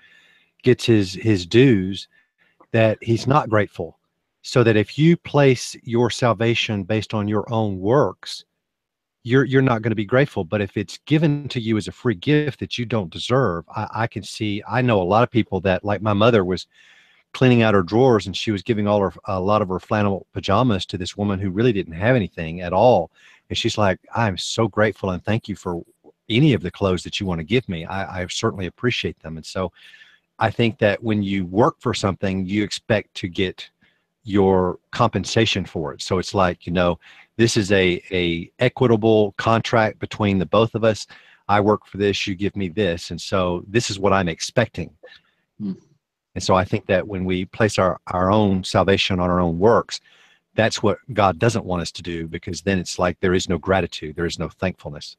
gets his dues, that he's not grateful. So that if you place your salvation based on your own works, you're not going to be grateful. But if it's given to you as a free gift that you don't deserve, I know a lot of people that, like my mother was cleaning out her drawers and she was giving a lot of her flannel pajamas to this woman who really didn't have anything at all. And she's like, I'm so grateful and thank you for any of the clothes that you want to give me. I certainly appreciate them. And so I think that when you work for something, you expect to get your compensation for it. So it's like, this is a equitable contract between the both of us. I work for this, you give me this. And so this is what I'm expecting. And so I think that when we place our own salvation on our own works, that's what God doesn't want us to do, because then it's like there is no gratitude, there is no thankfulness.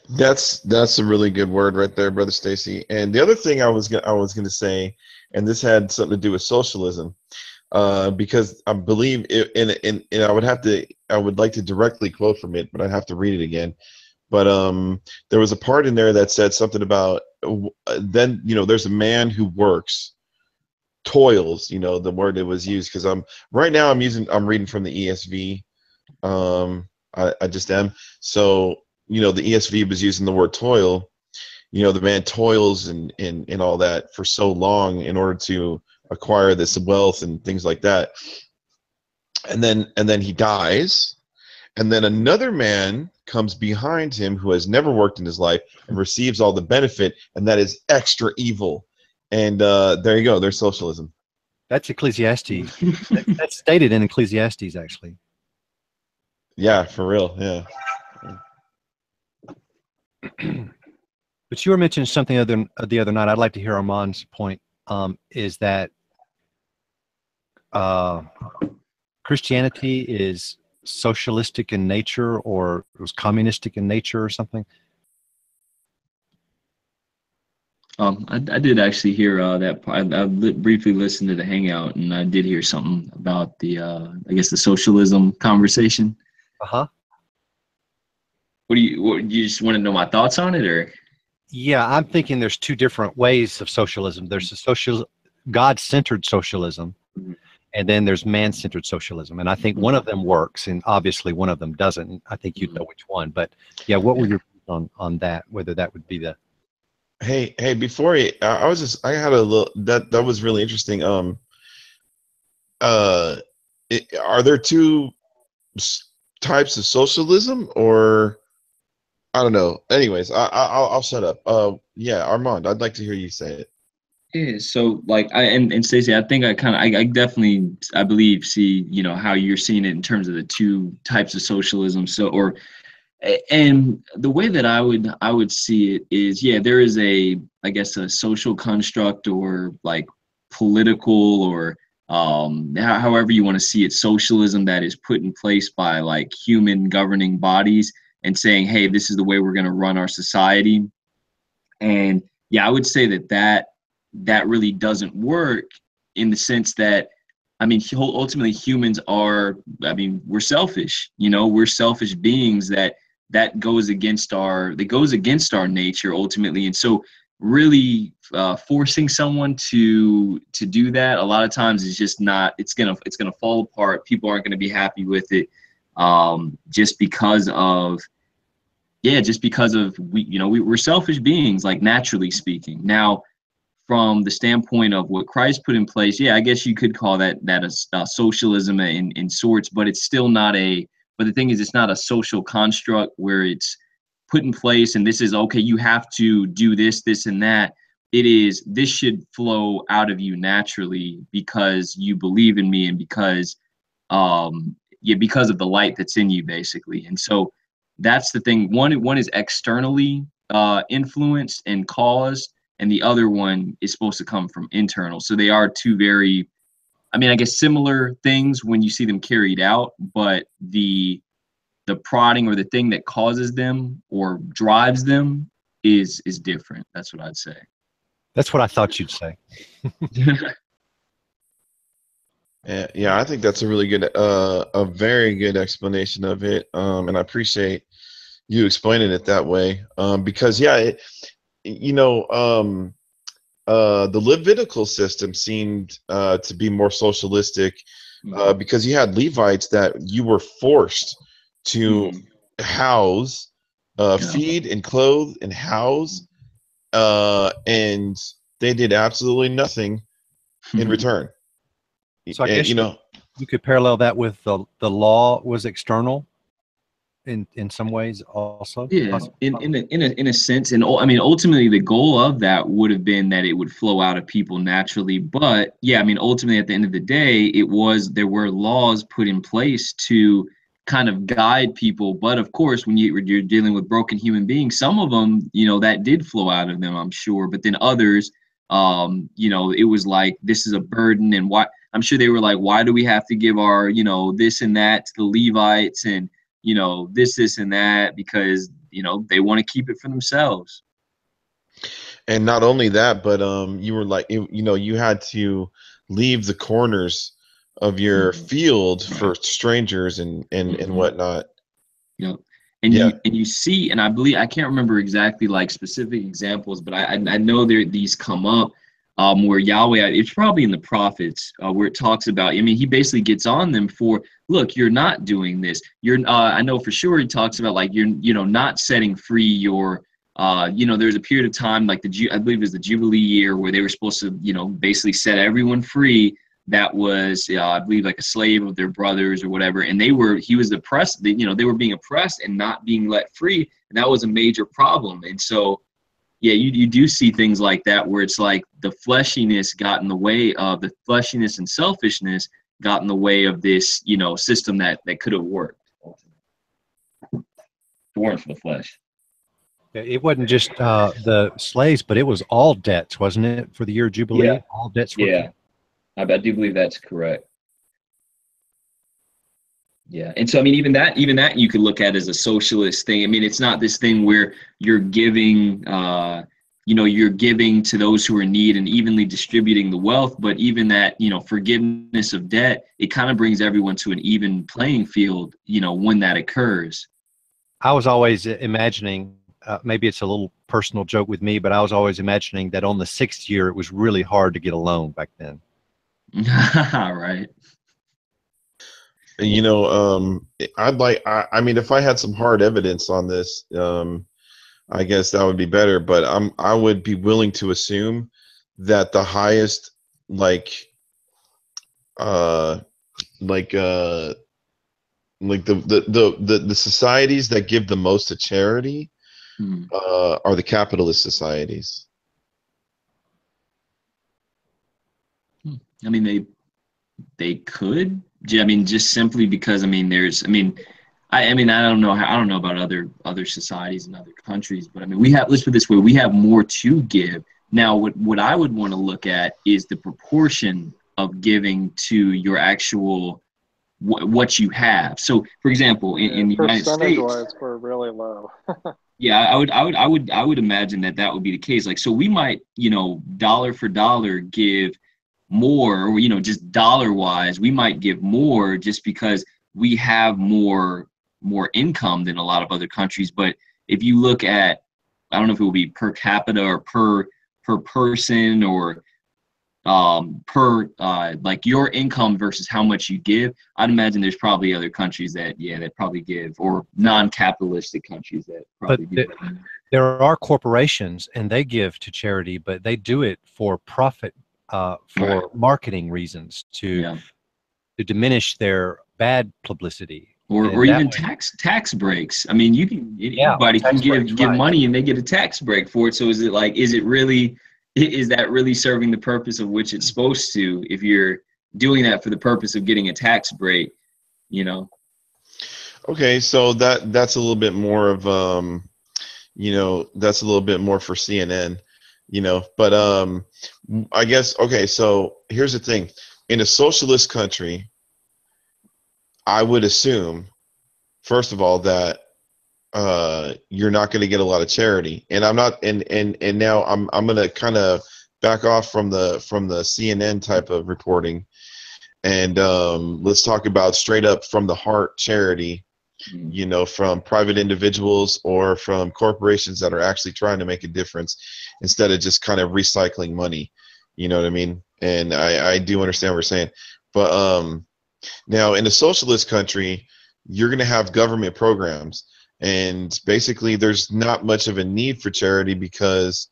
That's a really good word right there, Brother Stacy. And the other thing I was gonna say, and this had something to do with socialism, because I believe and I would like to directly quote from it, but I'd have to read it again. But there was a part in there that said something about then there's a man who works, toils, the word that was used, because I'm reading from the ESV. I just am. So the ESV was using the word toil. The man toils and all that for so long in order to acquire this wealth and things like that. And then he dies, and then another man comes behind him who has never worked in his life and receives all the benefit, and that is extra evil. And there you go. There's socialism. That's Ecclesiastes. That's stated in Ecclesiastes, actually. Yeah, for real. Yeah. But you were mentioning something the other night. I'd like to hear Armand's point. Is that Christianity is socialistic in nature, or it was communistic in nature, or something? I did actually hear that part. I briefly listened to the hangout, and I did hear something about the I guess the socialism conversation. What do you just want to know my thoughts on it, or? Yeah, I'm thinking there's two different ways of socialism. There's a God-centered socialism, and then there's man-centered socialism. And I think one of them works, and obviously one of them doesn't. I think you'd know which one. But yeah, what were your views on that? Whether that would be the Hey, before I had a little that was really interesting. are there two types of socialism, or I don't know. Anyways, I'll shut up. Yeah, Armand, I'd like to hear you say it. Yeah, so like and Stacey, I think I definitely I believe see, you know, how you're seeing it in terms of the two types of socialism. So and the way that I would see it is, yeah, there is I guess a social construct, or like political, or however you want to see it, socialism that is put in place by like human governing bodies and saying, hey, this is the way we're going to run our society. And yeah, I would say that really doesn't work, in the sense that, I mean, ultimately humans are, I mean, we're selfish, you know, we're selfish beings that goes against our nature ultimately. And so really forcing someone to do that a lot of times is just not, it's gonna fall apart. People aren't gonna be happy with it, just because of we're selfish beings, like naturally speaking. Now, from the standpoint of what Christ put in place, yeah, I guess you could call that a socialism in sorts, but it's still not a. But the thing is, it's not a social construct where it's put in place and this is okay. You have to do this, this, and that. It is, this should flow out of you naturally because you believe in me, and because because of the light that's in you, basically. And so that's the thing. One is externally influenced and caused, and the other one is supposed to come from internal. So they are two very, I mean, I guess similar things when you see them carried out, but the prodding or the thing that causes them or drives them is different. That's what I'd say. That's what I thought you'd say. Yeah, I think that's a really good, a very good explanation of it, and I appreciate you explaining it that way, because yeah, the Levitical system seemed to be more socialistic, because you had Levites that you were forced to house, feed and clothe and house, and they did absolutely nothing in return. So I guess you could parallel that with the law was external in some ways also. Yeah, in a sense, and I mean, ultimately, the goal of that would have been that it would flow out of people naturally. But yeah, I mean, ultimately, at the end of the day, there were laws put in place to kind of guide people. But of course, when you're dealing with broken human beings, some of them, you know, that did flow out of them, I'm sure. But then others, it was like, this is a burden, and why? I'm sure they were like, why do we have to give our, this and that to the Levites, and this and that, because they want to keep it for themselves. And not only that, but you were like, you had to leave the corners of your field for strangers and whatnot. Yeah. You see, and I believe, I can't remember exactly like specific examples, but I know these come up where Yahweh, it's probably in the prophets, where it talks about, I mean, he basically gets on them for, look, you're not doing this. I know for sure he talks about like, you're not setting free your, there's a period of time like I believe it was the Jubilee year where they were supposed to, basically set everyone free that was, I believe, like a slave of their brothers or whatever. And he was oppressed, they were being oppressed and not being let free. And that was a major problem. And so, yeah, you do see things like that where it's like the fleshiness got in the way of the fleshiness, and selfishness got in the way of this, system that could have worked. It weren't for the flesh. It wasn't just the slaves, but it was all debts, wasn't it, for the year of Jubilee? Yeah. All debts were. Yeah, I do believe that's correct. Yeah, and so I mean, even that you could look at as a socialist thing. I mean, it's not this thing where you're giving, you're giving to those who are in need and evenly distributing the wealth, but even that, forgiveness of debt, it kind of brings everyone to an even playing field, when that occurs. I was always imagining, maybe it's a little personal joke with me, but I was always imagining that on the 6th year, it was really hard to get a loan back then. Right. I mean, if I had some hard evidence on this, I guess that would be better, but I would be willing to assume that the highest, like, uh, like the societies that give the most to charity are the capitalist societies. I mean, they could. I mean, just simply because I mean, there's. I mean, I don't know. I don't know about other societies in other countries, but I mean, we have. Let's put it this way: we have more to give. Now, what I would want to look at is the proportion of giving to your actual what you have. So, for example, in the United States, percentage-wise, we're really low. yeah, I would imagine that would be the case. Like, so we might, dollar for dollar give more, or just dollar-wise, we might give more just because we have more income than a lot of other countries. But if you look at, I don't know if it will be per capita or per person or per like your income versus how much you give, I'd imagine there's probably other countries that probably give, or non-capitalistic countries that probably do. There are corporations and they give to charity, but they do it for profit, for marketing reasons, to diminish their bad publicity. Or even tax breaks. I mean, anybody can give money and they get a tax break for it. So is that really serving the purpose of which it's supposed to, if you're doing that for the purpose of getting a tax break, Okay, so that's a little bit more of that's a little bit more for CNN, but I guess, okay, so here's the thing. In a socialist country, I would assume, first of all, that you're not going to get a lot of charity, and I'm not, and now I'm going to kind of back off from the CNN type of reporting, and let's talk about straight up from the heart charity, from private individuals or from corporations that are actually trying to make a difference instead of just kind of recycling money. You know what I mean? And I do understand what we're saying, but now in a socialist country, you're going to have government programs. And basically, there's not much of a need for charity, because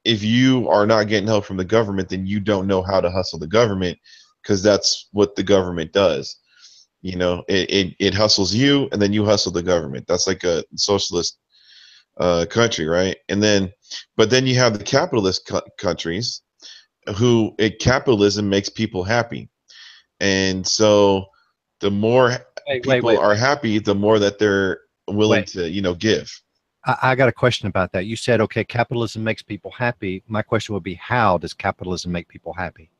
if you are not getting help from the government, then you don't know how to hustle the government, because that's what the government does. It hustles you, and then you hustle the government. That's like a socialist country, right? But then you have the capitalist countries, who capitalism makes people happy, and so the more people are happy, the more that they're willing to give. I got a question about that. You said, okay, capitalism makes people happy. My question would be, how does capitalism make people happy?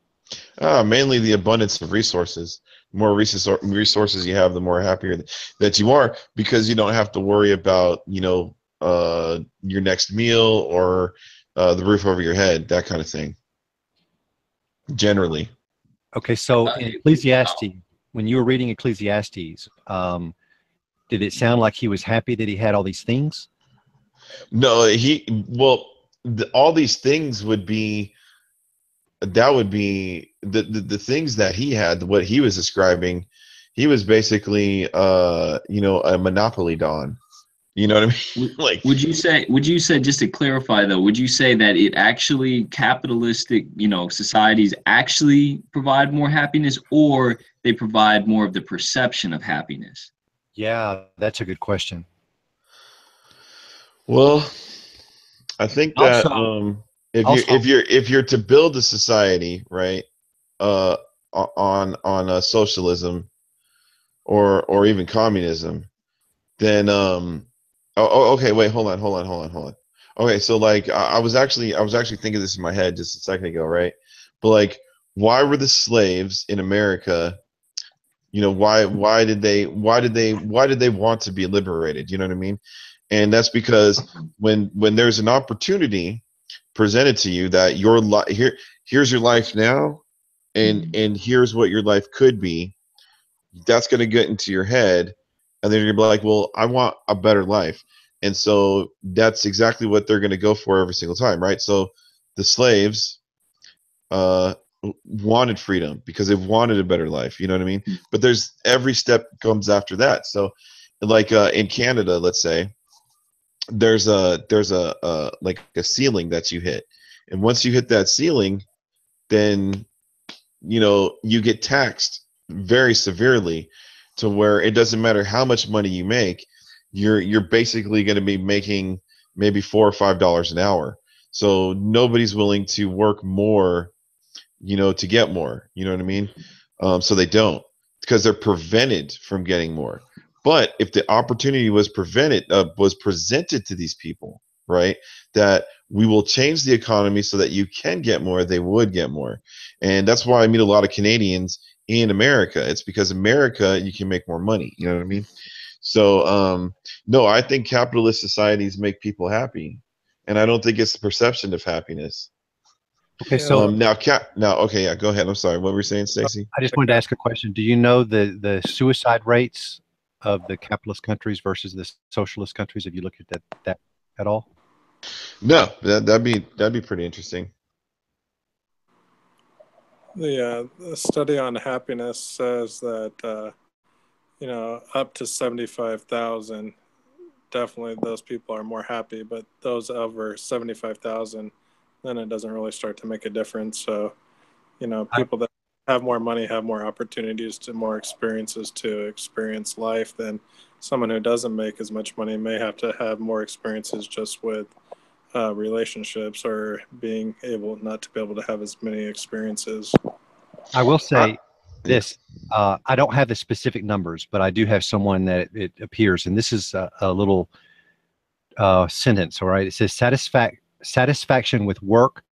Mainly the abundance of resources. The more resources you have, the more happier that you are, because you don't have to worry about your next meal or the roof over your head, that kind of thing, generally. Okay, so in Ecclesiastes, when you were reading Ecclesiastes, did it sound like he was happy that he had all these things? No, all these things would be the things that he had. What he was describing, he was basically a monopoly don. You know what I mean? Like, would you say, just to clarify though, would you say that it actually, capitalistic, societies actually provide more happiness, or they provide more of the perception of happiness? Yeah, that's a good question. Well, I think that if you're to build a society, right, on socialism or even communism, then okay, wait, hold on. Okay, so like I was actually thinking this in my head just a second ago, right? But like, why were the slaves in America? Why did they want to be liberated? You know what I mean? And that's because when there's an opportunity presented to you that your here's your life now, and here's what your life could be, that's going to get into your head, and then you're gonna be like, well, I want a better life. And so that's exactly what they're going to go for every single time, right? So the slaves wanted freedom because they wanted a better life, you know what I mean? But there's every step comes after that. So like in Canada, let's say, there's a like a ceiling that you hit, and once you hit that ceiling, then you get taxed very severely to where it doesn't matter how much money you make, you're basically going to be making maybe $4 or $5 an hour. So nobody's willing to work more, to get more. You know what I mean? So they don't, because they're prevented from getting more. But if the opportunity was presented to these people, right, that we will change the economy so that you can get more, they would get more. And that's why I meet a lot of Canadians in America. It's because America, you can make more money. You know what I mean? So, no, I think capitalist societies make people happy, and I don't think it's the perception of happiness. Okay, so okay, yeah, go ahead. I'm sorry. What were you saying, Stacey? I just wanted to ask a question. Do you know the suicide rates of the capitalist countries versus the socialist countries? Have you looked at that at all? No, that'd be pretty interesting. The study on happiness says that up to 75,000, definitely those people are more happy. But those over 75,000, then it doesn't really start to make a difference. So, people that have more money have more opportunities to more experiences to experience life than someone who doesn't make as much money may have to have more experiences just with relationships or being able not to be able to have as many experiences. I will say this. I don't have the specific numbers, but I do have someone that it appears, and this is a little sentence, all right? It says satisfaction with work,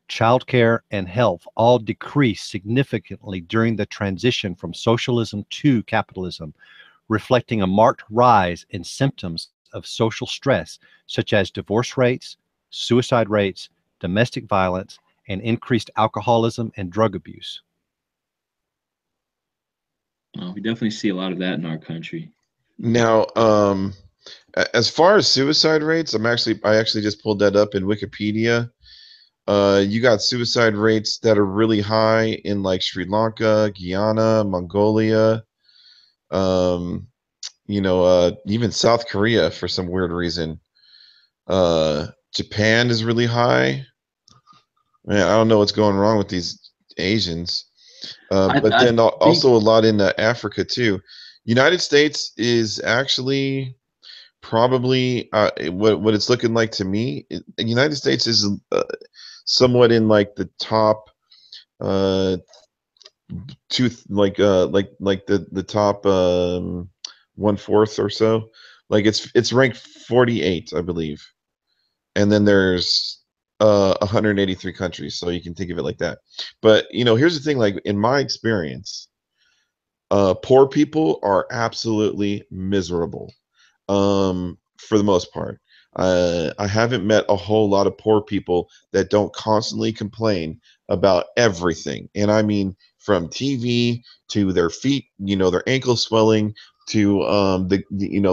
childcare, and health all decreased significantly during the transition from socialism to capitalism, reflecting a marked rise in symptoms of social stress, such as divorce rates, suicide rates, domestic violence, and increased alcoholism and drug abuse. We definitely see a lot of that in our country. Now, as far as suicide rates, I actually just pulled that up in Wikipedia. You got suicide rates that are really high in like Sri Lanka, Guyana, Mongolia, even South Korea for some weird reason. Japan is really high. Man, I don't know what's going wrong with these Asians. Then also a lot in Africa too. United States is actually probably what it's looking like to me. The United States is somewhat in like the top the top 1/4 or so. Like it's ranked 48, I believe, and then there's 183 countries, so you can think of it like that. But here's the thing: like in my experience, poor people are absolutely miserable. For the most part, I haven't met a whole lot of poor people that don't constantly complain about everything, and I mean from TV to their feet, their ankle swelling, to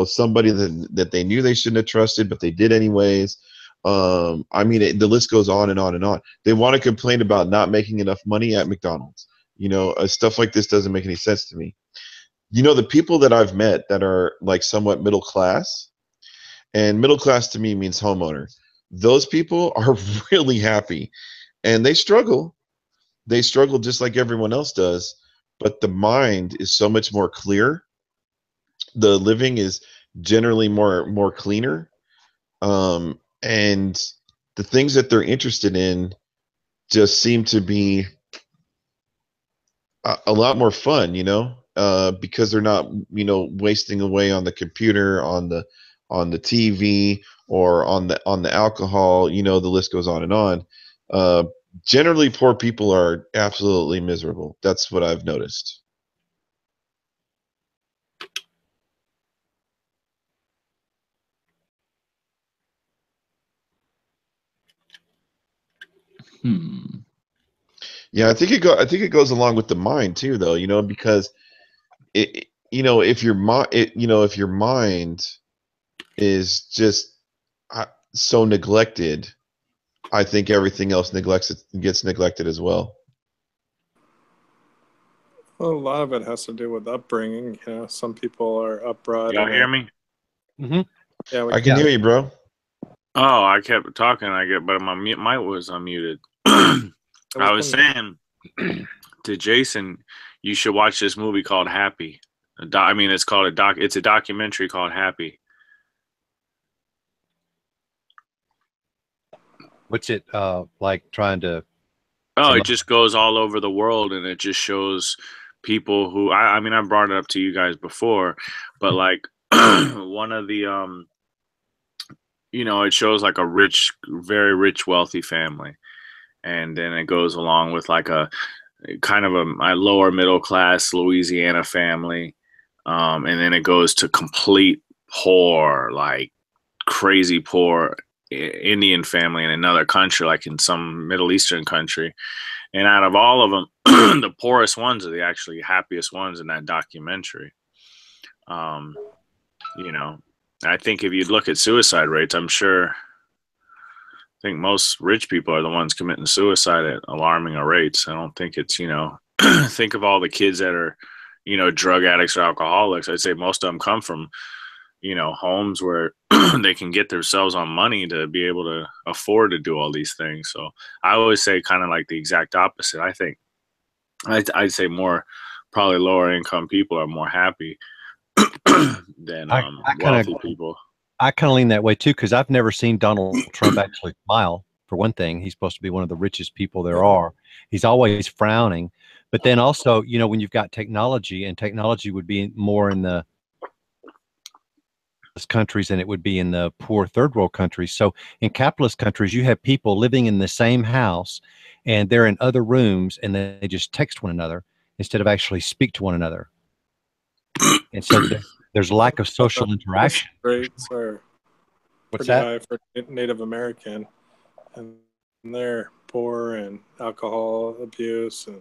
somebody that they knew they shouldn't have trusted, but they did anyways. I mean, the list goes on and on and on. They want to complain about not making enough money at McDonald's. Stuff like this doesn't make any sense to me. The people that I've met that are like somewhat middle class, and middle class to me means homeowner. Those people are really happy, and they struggle. They struggle just like everyone else does, but the mind is so much more clear. The living is generally more cleaner. And the things that they're interested in just seem to be a lot more fun, because they're not, wasting away on the computer, on the TV, or on the alcohol. The list goes on and on. Generally, poor people are absolutely miserable. That's what I've noticed. Yeah, I think it goes along with the mind too, though. Because if your mind is just so neglected, I think everything else gets neglected as well. Well, a lot of it has to do with upbringing. Some people are upbrought. Y'all hear me? Mm-hmm. Yeah, I can hear you, bro. Oh, I kept talking, but my mic was unmuted. I was saying, to Jason, you should watch this movie called Happy. I mean, it's called it's a documentary called Happy. What's it like trying to? Oh, it just goes all over the world, and it just shows people who I mean, I brought it up to you guys before, but like one of the you know, it shows like a rich, very rich, wealthy family, and then it goes along with like a kind of a lower middle class Louisiana family, and then it goes to complete poor, like crazy poor Indian family in another country, like in some Middle Eastern country. And out of all of them, the poorest ones are the actually happiest ones in that documentary. You know, I think if you look at suicide rates, I think most rich people are the ones committing suicide at alarming rates. I don't think it's, you know, think of all the kids that are, you know, drug addicts or alcoholics. I'd say most of them come from, you know, homes where they can get themselves on money to be able to afford to do all these things. So I always say kind of like the exact opposite. I think I'd say more probably lower income people are more happy than wealthy people. I kind of lean that way too, because I've never seen Donald Trump actually smile. For one thing, he's supposed to be one of the richest people there are. He's always frowning. But then also, you know, when you've got technology, and technology would be more in the countries than it would be in the poor third world countries. So in capitalist countries, you have people living in the same house and they're in other rooms and they just text one another instead of actually speak to one another. And so there's lack of social interaction. Rates are What's pretty that? high for Native American, and they're poor and alcohol abuse and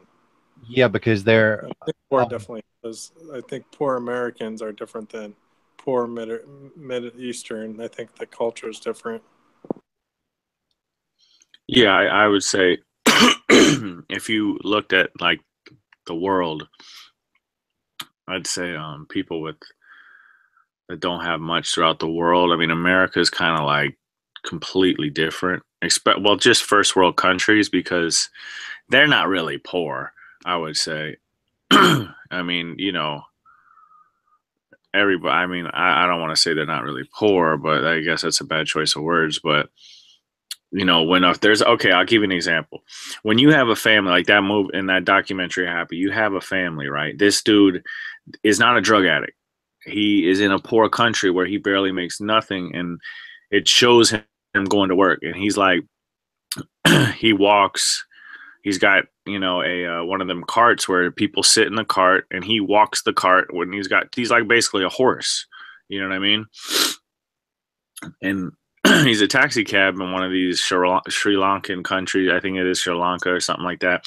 yeah, because they're I think poor definitely is. I think poor Americans are different than poor Mid Eastern. I think the culture is different. Yeah, I would say if you looked at like the world, I'd say people that don't have much throughout the world. I mean, America is kind of like completely different. Well, just first world countries because they're not really poor, I would say. I mean, you know, everybody, I mean, I don't want to say they're not really poor, but I guess that's a bad choice of words. But, you know, if there's, okay, I'll give you an example. When you have a family like that move in that documentary, Happy, you have a family, right? This dude is not a drug addict. He is in a poor country where he barely makes nothing. And it shows him going to work. And he's like, he walks, he's got, you know, a one of them carts where people sit in the cart and he walks the cart when he's like basically a horse. You know what I mean? And he's a taxi cab in one of these Sri Lankan countries. I think it is Sri Lanka or something like that.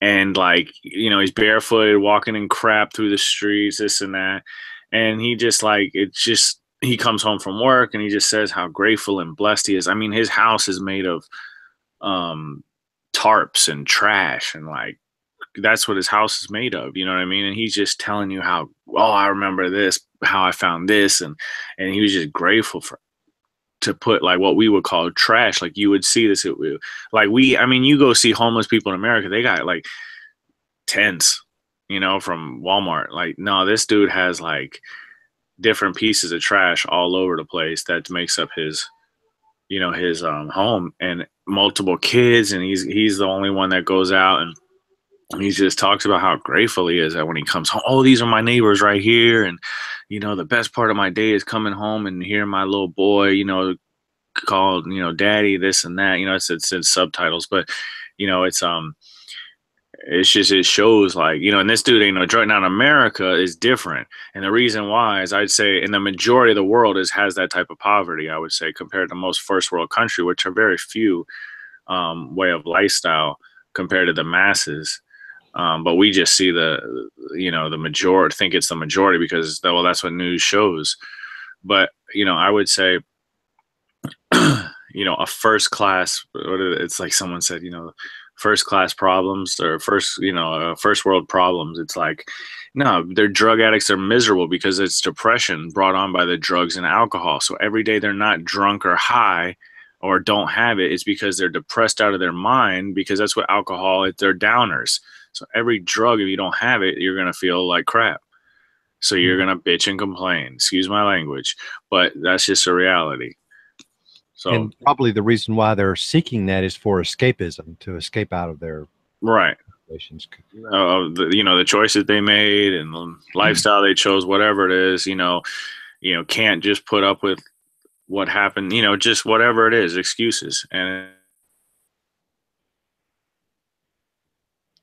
And like, you know, he's barefooted, walking in crap through the streets, this and that. And he just like, he comes home from work and he just says how grateful and blessed he is. I mean, his house is made of tarps and trash, and like that's what his house is made of, you know what I mean? And he's just telling you how, oh, I remember this, how I found this, and he was just grateful to put like what we would call trash. Like you would see this, I mean, you go see homeless people in America, they got like tents, you know, from Walmart. Like, no, this dude has like different pieces of trash all over the place that makes up his, you know, his home, and multiple kids, and he's the only one that goes out, and he just talks about how grateful he is that when he comes home, oh, these are my neighbors right here, and you know, the best part of my day is coming home and hearing my little boy, you know, called, you know, daddy, this and that, you know, it's in subtitles, but you know, it's just, it shows like, you know, and this dude ain't no drug. Now in America is different. And the reason why is I'd say in the majority of the world has that type of poverty, I would say, compared to most first world country, which are very few way of lifestyle compared to the masses. But we just see you know, the majority, think it's the majority because, well, that's what news shows. But, you know, I would say, you know, a first class, it's like someone said, you know, first class problems or first world problems. It's like, no, they're drug addicts. They're miserable because it's depression brought on by the drugs and alcohol. So every day they're not drunk or high or don't have it. It's because they're depressed out of their mind, because that's what alcohol is. They're downers. So every drug, if you don't have it, you're going to feel like crap. So you're going to bitch and complain. Excuse my language, but that's just a reality. So, and probably the reason why they're seeking that is for escapism, to escape out of their right. situations. The choices they made and the lifestyle they chose, whatever it is, can't just put up with what happened, just whatever it is, excuses. And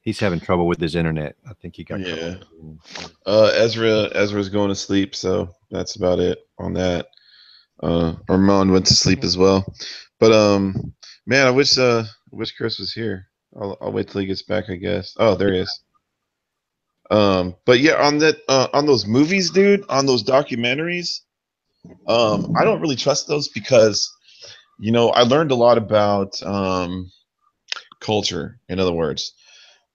He's having trouble with his internet. I think he got trouble. Ezra's going to sleep, so that's about it on that. Armand went to sleep as well. But man, I wish Chris was here. I'll wait till he gets back, I guess. Oh, there he is. But yeah, on those movies, dude, on those documentaries, I don't really trust those because, I learned a lot about culture, in other words.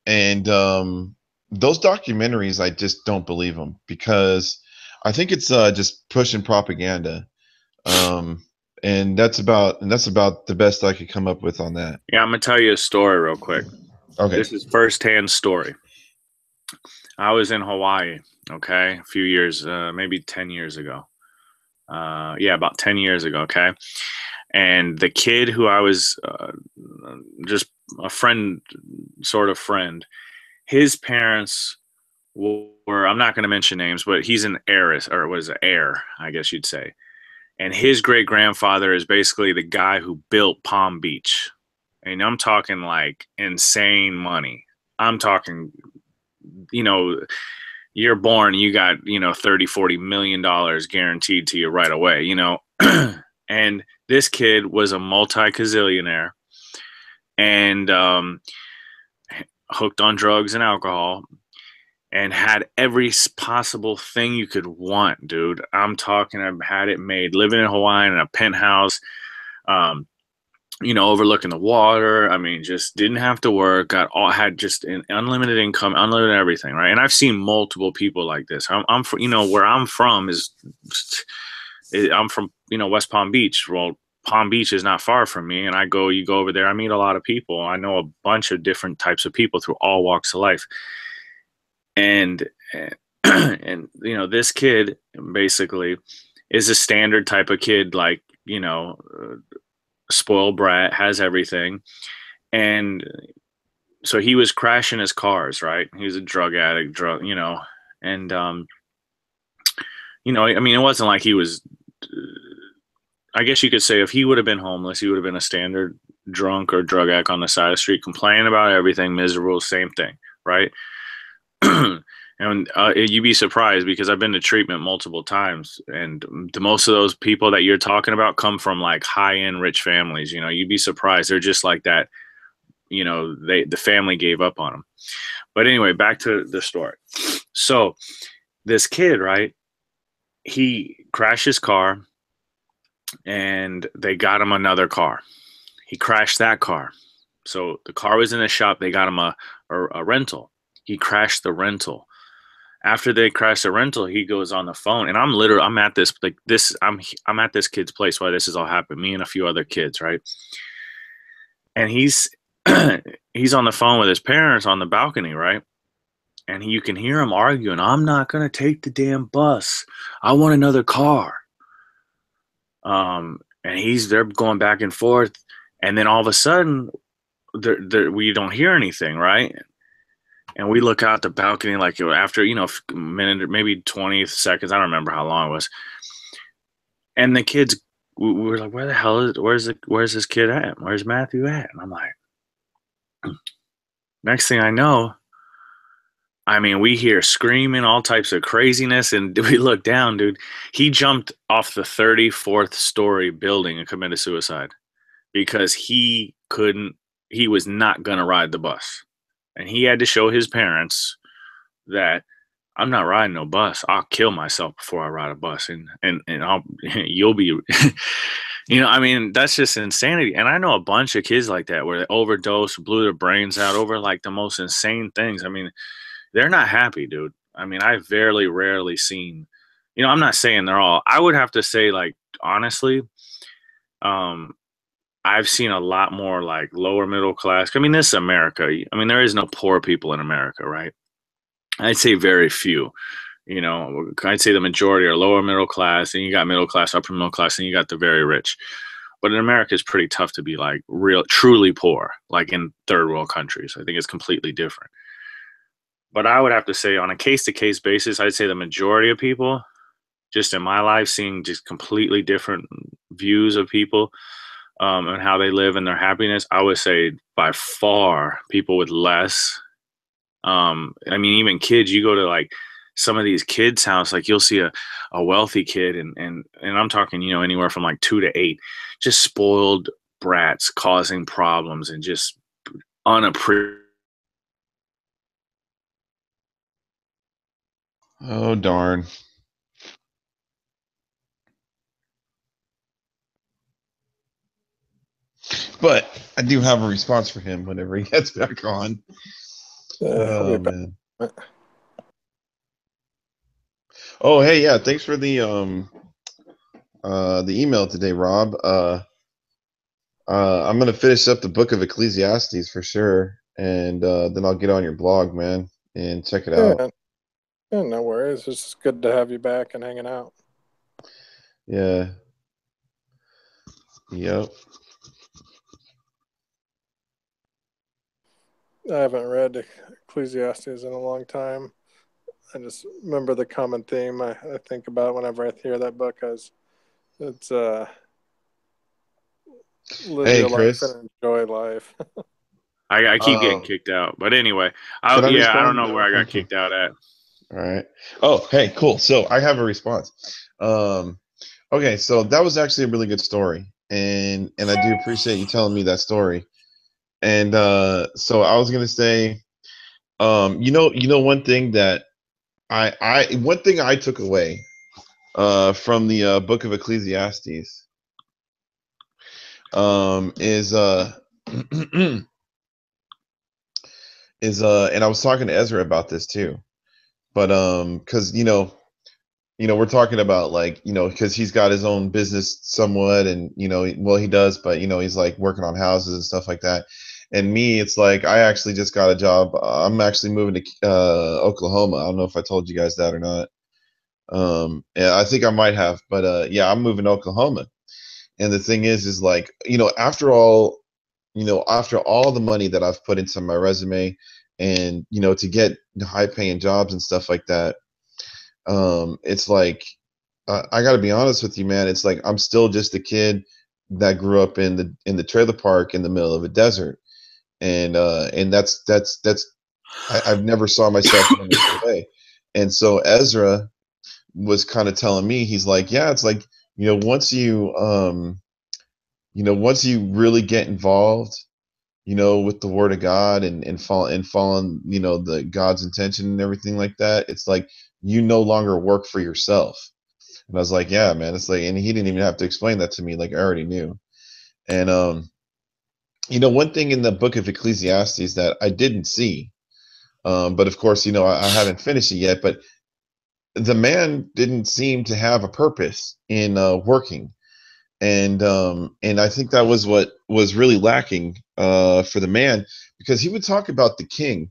And those documentaries, I just don't believe them because I think it's just pushing propaganda. And that's about the best I could come up with on that. Yeah, I'm gonna tell you a story real quick. Okay. This is firsthand story. I was in Hawaii, okay, a few years, maybe 10 years ago. About 10 years ago, okay? And the kid who I was just a friend, sort of friend, his parents were, I'm not going to mention names, but he's an heiress, or was an heir, I guess you'd say. And his great-grandfather is basically the guy who built Palm Beach. And I'm talking like insane money. I'm talking, you're born, you got, 30, $40 million guaranteed to you right away, And this kid was a multi-gazillionaire and hooked on drugs and alcohol and had every possible thing you could want, dude. I'm talking, I've had it made, living in Hawaii in a penthouse, overlooking the water. I mean, just didn't have to work, had just an unlimited income, unlimited everything, right? And I've seen multiple people like this. I'm from, where I'm from I'm from, West Palm Beach. Well, Palm Beach is not far from me, and you go over there, I meet a lot of people. I know a bunch of different types of people through all walks of life. And this kid basically is a standard type of kid, like, spoiled brat, has everything. And so he was crashing his cars, right? He was a drug addict, and I mean, it wasn't like he was, I guess you could say if he would have been homeless, he would have been a standard drunk or drug addict on the side of the street, complaining about everything, miserable, same thing, right? And you'd be surprised because I've been to treatment multiple times, and most of those people that you're talking about come from like high-end rich families. You'd be surprised. They're just like that. The family gave up on them. But anyway, back to the story. So this kid, right? He crashed his car, and they got him another car. He crashed that car. So the car was in the shop. They got him a rental. He crashed the rental. After they crashed the rental, he goes on the phone, and I'm at this I'm at this kid's place while this is all happening. Me and a few other kids, right? And he's he's on the phone with his parents on the balcony, right? And you can hear him arguing. I'm not gonna take the damn bus. I want another car. And they're going back and forth, and then all of a sudden, we don't hear anything, right? And we look out the balcony like after, a minute, maybe 20 seconds. I don't remember how long it was. And the kids, we were like, where's this kid at? Where's Matthew at? And I'm like, next thing I know, I mean, we hear screaming, all types of craziness. And we look down, dude. He jumped off the 34th story building and committed suicide because he was not going to ride the bus. And he had to show his parents that I'm not riding no bus. I'll kill myself before I ride a bus, and you'll be, I mean, that's just insanity. And I know a bunch of kids like that where they overdosed, blew their brains out over like the most insane things. I mean, they're not happy, dude. I mean, I've rarely seen, I'm not saying they're all. I would have to say, like, honestly, I've seen a lot more like lower middle class. I mean, this is America. I mean, there is no poor people in America, right? I'd say very few. You know, I'd say the majority are lower middle class, and you got middle class, upper middle class, and you got the very rich. But in America, it's pretty tough to be like real, truly poor, like in third world countries. I think it's completely different. But I would have to say, on a case to case basis, I'd say the majority of people, just in my life, seeing just completely different views of people and how they live and their happiness, I would say by far people with less. I mean, even kids, you go to like some of these kids' house, like you'll see a wealthy kid, and I'm talking, you know, anywhere from like 2 to 8, just spoiled brats causing problems and just unappreciated. Oh darn. But I do have a response for him whenever he gets back on. I'll be back. Man. Oh hey, yeah, thanks for the email today, Rob. I'm gonna finish up the book of Ecclesiastes for sure, and then I'll get on your blog, man, and check it out. Yeah, no worries. It's just good to have you back and hanging out. Yeah. Yep. I haven't read Ecclesiastes in a long time. I just remember the common theme I think about whenever I hear that book is it's live Hey, your life Chris. and enjoy life. I keep getting kicked out, but anyway, I don't know where I got kicked out at. All right. Oh, hey, cool. So I have a response. Okay, so that was actually a really good story, and I do appreciate you telling me that story. And so I was gonna say, one thing that one thing I took away from the book of Ecclesiastes is and I was talking to Ezra about this too, but because we're talking about like because he's got his own business somewhat, and well he does, but he's like working on houses and stuff like that. And me, it's like I actually just got a job. I'm actually moving to Oklahoma. I don't know if I told you guys that or not. Yeah, I think I might have, but yeah, I'm moving to Oklahoma. And the thing is like after all the money that I've put into my resume, and to get high paying jobs and stuff like that, it's like I got to be honest with you, man. It's like I'm still just a kid that grew up in the trailer park in the middle of a desert, and I've never saw myself in this way. And so Ezra was kind of telling me, he's like, yeah, it's like once you really get involved, with the Word of God, and following the God's intention and everything like that, it's like you no longer work for yourself. And I was like, yeah, man. It's like, and he didn't even have to explain that to me. Like I already knew. And one thing in the book of Ecclesiastes that I didn't see, but of course, I haven't finished it yet. But the man didn't seem to have a purpose in working, and I think that was what was really lacking for the man, because he would talk about the king,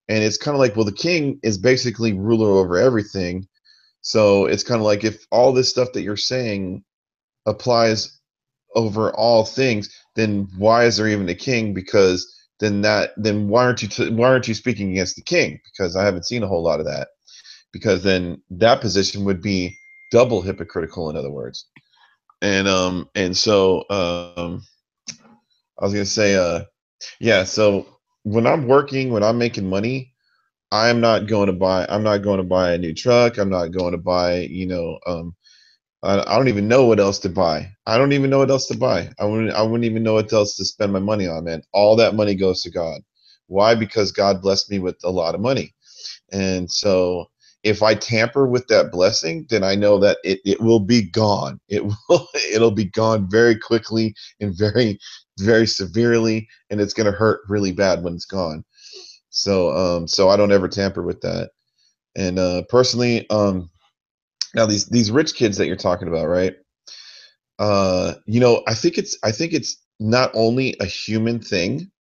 and it's kind of like, well, the king is basically ruler over everything. So it's kind of like, if all this stuff that you're saying applies over all things, then why is there even a king? Because then why aren't you speaking against the king? Because I haven't seen a whole lot of that. Because then that position would be double hypocritical, in other words. And so I was gonna say, yeah. So when I'm working, when I'm making money, I'm not going to buy a new truck. I'm not going to buy, I don't even know what else to buy. I don't even know what else to buy. I wouldn't even know what else to spend my money on, man. All that money goes to God. Why? Because God blessed me with a lot of money. And so if I tamper with that blessing, then I know that it will be gone. It'll be gone very quickly and very, very severely, and it's gonna hurt really bad when it's gone. So I don't ever tamper with that. And personally, now these rich kids that you're talking about, right? I think it's not only a human thing.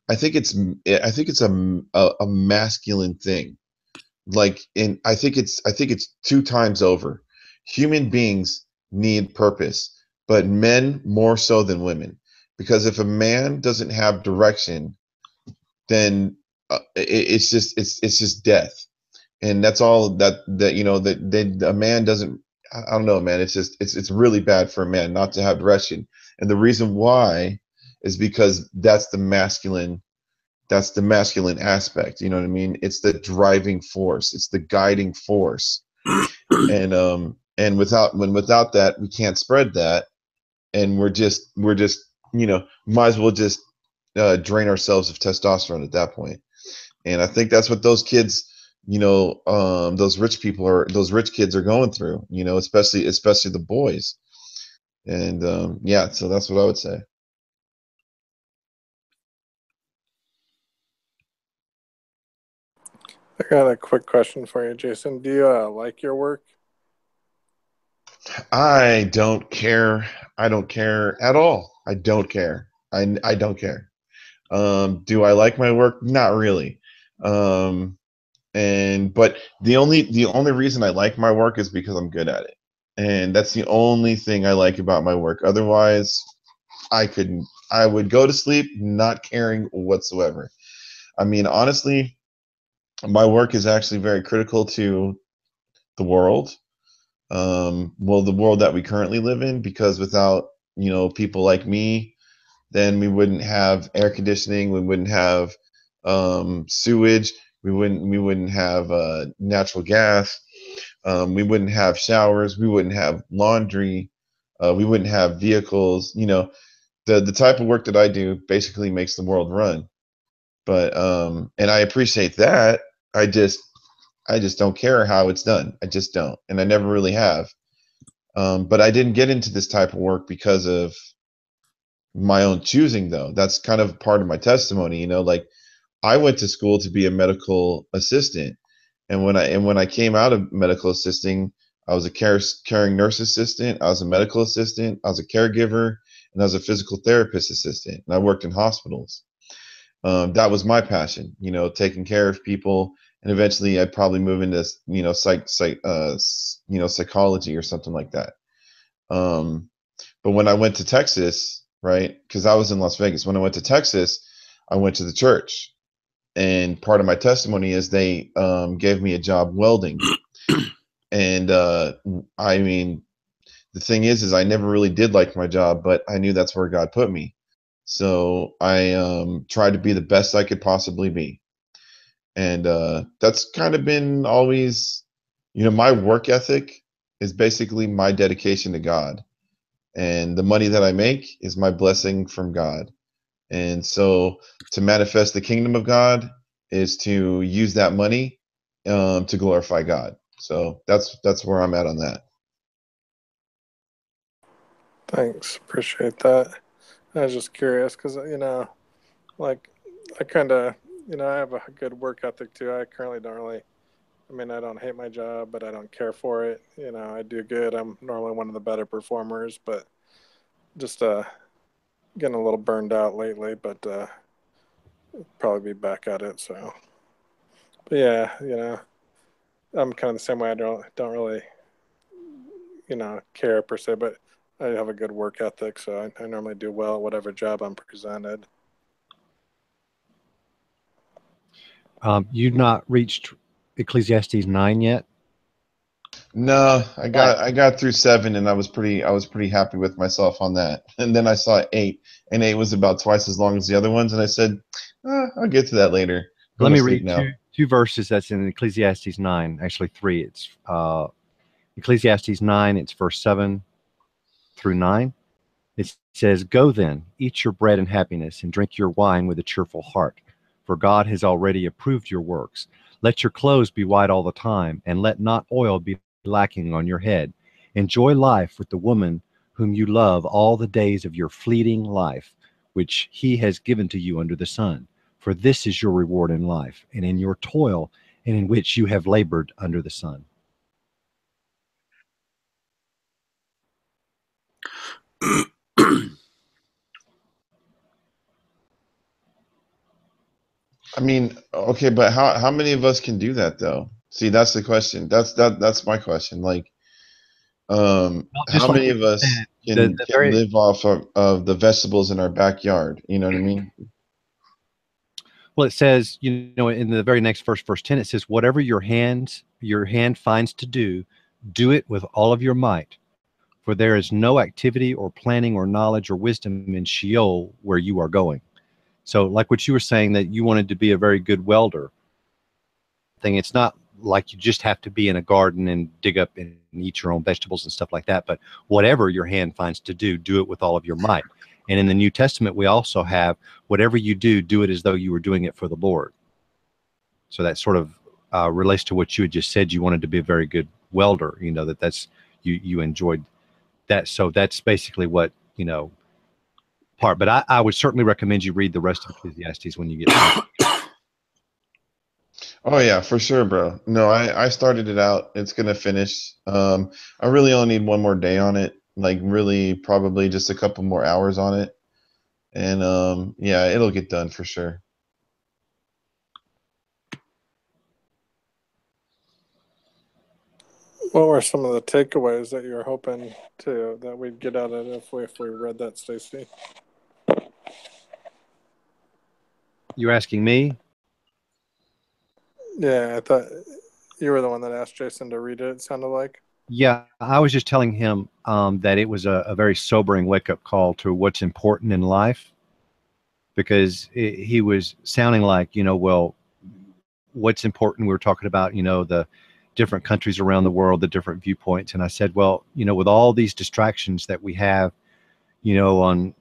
I think it's a masculine thing. Like, I think it's two times over. Human beings need purpose, but men more so than women. Because if a man doesn't have direction, then it's just death, and that's all that that a man doesn't. I don't know, man. It's just it's really bad for a man not to have direction, and the reason why is because that's the masculine aspect. You know what I mean? It's the driving force. It's the guiding force. And without that, we can't spread that, and we're just might as well just drain ourselves of testosterone at that point. And I think that's what those kids, those rich kids are going through. Especially the boys. And yeah, so that's what I would say. I got a quick question for you, Jason. Do you like your work? I don't care. I don't care at all. I don't care. I don't care. Do I like my work? Not really. But the only reason I like my work is because I'm good at it. And that's the only thing I like about my work. Otherwise, I would go to sleep not caring whatsoever. I mean, honestly, my work is actually very critical to the world. Well, the world that we currently live in, because without, people like me, then we wouldn't have air conditioning, we wouldn't have sewage, we wouldn't have natural gas, we wouldn't have showers, we wouldn't have laundry, we wouldn't have vehicles. The type of work that I do basically makes the world run. But and I appreciate that. I just don't care how it's done. I just don't, and I never really have. But I didn't get into this type of work because of my own choosing, though. That's kind of part of my testimony. Like, I went to school to be a medical assistant, and when I came out of medical assisting, I was a caring nurse assistant, I was a medical assistant, I was a caregiver, and I was a physical therapist assistant, and I worked in hospitals. That was my passion, taking care of people, and eventually I'd probably move into psychology or something like that. But when I went to Texas, right, because I was in Las Vegas, when I went to Texas, I went to the church, and part of my testimony is they gave me a job welding. And I mean, the thing is I never really did like my job, but I knew that's where God put me. So I tried to be the best I could possibly be. And that's kind of been always, my work ethic is basically my dedication to God. And the money that I make is my blessing from God. And so to manifest the kingdom of God is to use that money to glorify God. So that's where I'm at on that. Thanks. Appreciate that. I was just curious because, like, I kind of, I have a good work ethic too. I currently don't really, I don't hate my job, but I don't care for it. I do good. I'm normally one of the better performers, but just getting a little burned out lately, but probably be back at it. So, but yeah, I'm kind of the same way. I don't really, care per se, but I have a good work ethic, so I normally do well at whatever job I'm presented. You've not reached Ecclesiastes 9 yet? No, I got through 7, and I was pretty happy with myself on that. And then I saw 8, and 8 was about twice as long as the other ones, and I said, I'll get to that later. Let me read two verses that's in Ecclesiastes 9, actually 3. It's Ecclesiastes 9, it's verse 7 through 9. It says, "Go then, eat your bread in happiness, and drink your wine with a cheerful heart, for God has already approved your works. Let your clothes be white all the time, and let not oil be lacking on your head. Enjoy life with the woman whom you love all the days of your fleeting life, which he has given to you under the sun. For this is your reward in life, and in your toil, and in which you have labored under the sun." I mean, okay, but how many of us can do that though? See, that's the question. That's my question. Like, Just how like many what of you us said, can the can very live off of the vegetables in our backyard? You know what I mean? well, it says, in the very next verse 10, it says, "Whatever your hand finds to do, do it with all of your might. For there is no activity or planning or knowledge or wisdom in Sheol where you are going." So, like what you were saying, that you wanted to be a very good welder thing. It's not like you just have to be in a garden and dig up and eat your own vegetables and stuff like that. But whatever your hand finds to do it with all of your might. And in the New Testament, we also have whatever you do it as though you were doing it for the Lord. So that sort of relates to what you had just said. You wanted to be a very good welder. That's you enjoyed that. So that's basically what part. But I would certainly recommend you read the rest of Ecclesiastes when you get time. Oh yeah, for sure, bro. No, I started it out. It's gonna finish. I really only need one more day on it. Like really, probably just a couple more hours on it, and yeah, it'll get done for sure. What were some of the takeaways that you were hoping that we'd get out of it if we read that, Stacy? You're asking me? Yeah, I thought you were the one that asked Jason to read it. It sounded like. Yeah, I was just telling him that it was a very sobering wake-up call to what's important in life, because he was sounding like, well, what's important? We were talking about, the different countries around the world, the different viewpoints. And I said, well, with all these distractions that we have, on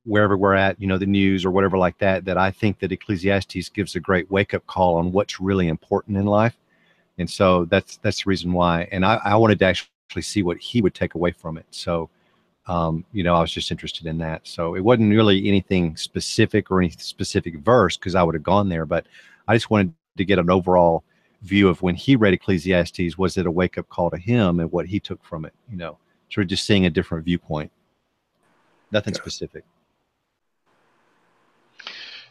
wherever we're at, the news or whatever like that, that I think that Ecclesiastes gives a great wake-up call on what's really important in life. And so that's the reason why. And I wanted to actually see what he would take away from it. So, I was just interested in that. So it wasn't really anything specific or any specific verse, because I would have gone there. But I just wanted to get an overall view of when he read Ecclesiastes, was it a wake up call to him and what he took from it? Sort of just seeing a different viewpoint. Nothing specific.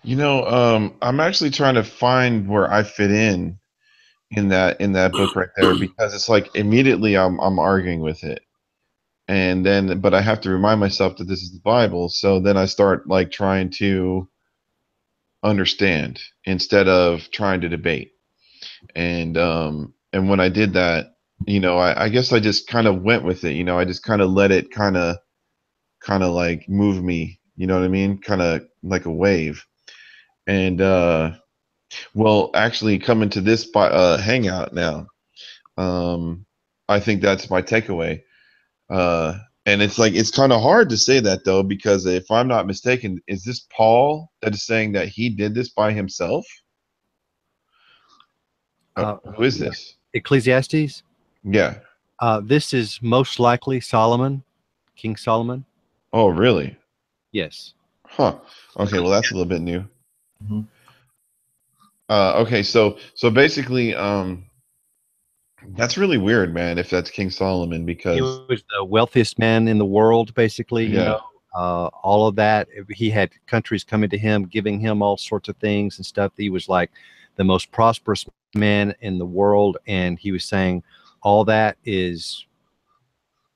I'm actually trying to find where I fit in that book right there, because it's like immediately I'm arguing with it, and then but I have to remind myself that this is the Bible, so then I start like trying to understand instead of trying to debate. And when I did that, I guess I just kind of went with it. I just kind of let it kind of like move me, you know what I mean, kind of like a wave. And well, actually coming to this hangout now, I think that's my takeaway. And it's like it's kind of hard to say that though, because if I'm not mistaken, is this Paul that is saying that he did this by himself? Who is this? Ecclesiastes? Yeah. This is most likely Solomon, King Solomon. Oh, really? Yes. Huh. Okay, well that's a little bit new. Mm-hmm. Okay, so basically, that's really weird, man. If that's King Solomon, because he was the wealthiest man in the world, basically. yeah, All of that. He had countries coming to him, giving him all sorts of things and stuff. He was like the most prosperous man in the world, and he was saying all that is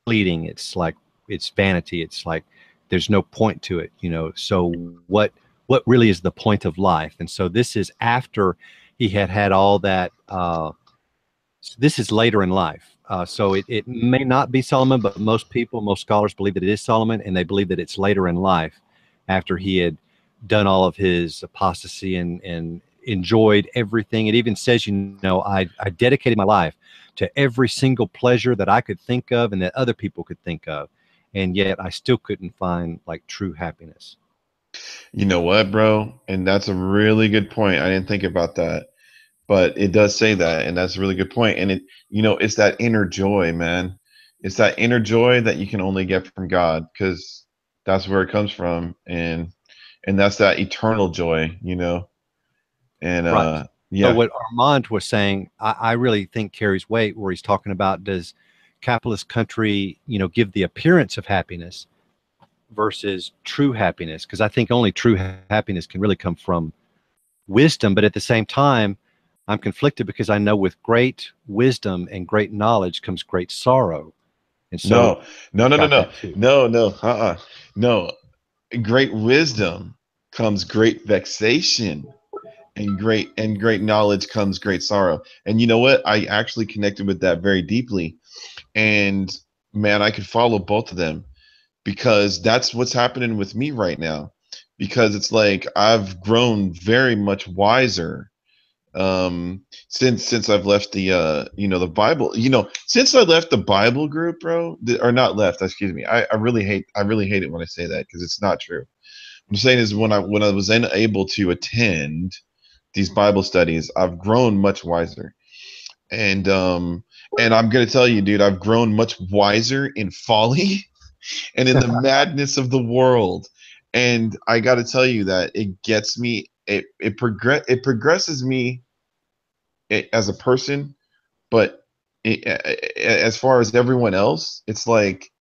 fleeting. It's like it's vanity. It's like there's no point to it. So what really is the point of life? And so this is after he had all that. This is later in life. So it may not be Solomon, but most scholars believe that it is Solomon, and they believe that it's later in life after he had done all of his apostasy and enjoyed everything. It even says, I dedicated my life to every single pleasure that I could think of and that other people could think of. And yet I still couldn't find like true happiness. you know what, bro? And that's a really good point. I didn't think about that. But it does say that, and that's a really good point. And it's that inner joy, man. It's that inner joy that you can only get from God, because that's where it comes from, and that's that eternal joy, And Right. So yeah, what Armand was saying, I really think carries weight, where he's talking about, does capitalist country, give the appearance of happiness versus true happiness? Because I think only true happiness can really come from wisdom, but at the same time, I'm conflicted because I know with great wisdom and great knowledge comes great sorrow. And so no. Great wisdom comes great vexation, and great knowledge comes great sorrow. And you know what? I actually connected with that very deeply. And man, I could follow both of them, because that's what's happening with me right now. Because it's like I've grown very much wiser since I've left the the Bible, since I left the Bible group, bro, or not left, excuse me. I really hate it when I say that, because it's not true. What I'm saying is when I was unable to attend these Bible studies, I've grown much wiser. And I'm gonna tell you, dude, I've grown much wiser in folly and in the madness of the world. And I got to tell you that it gets me, it progresses me as a person, but as far as everyone else, it's like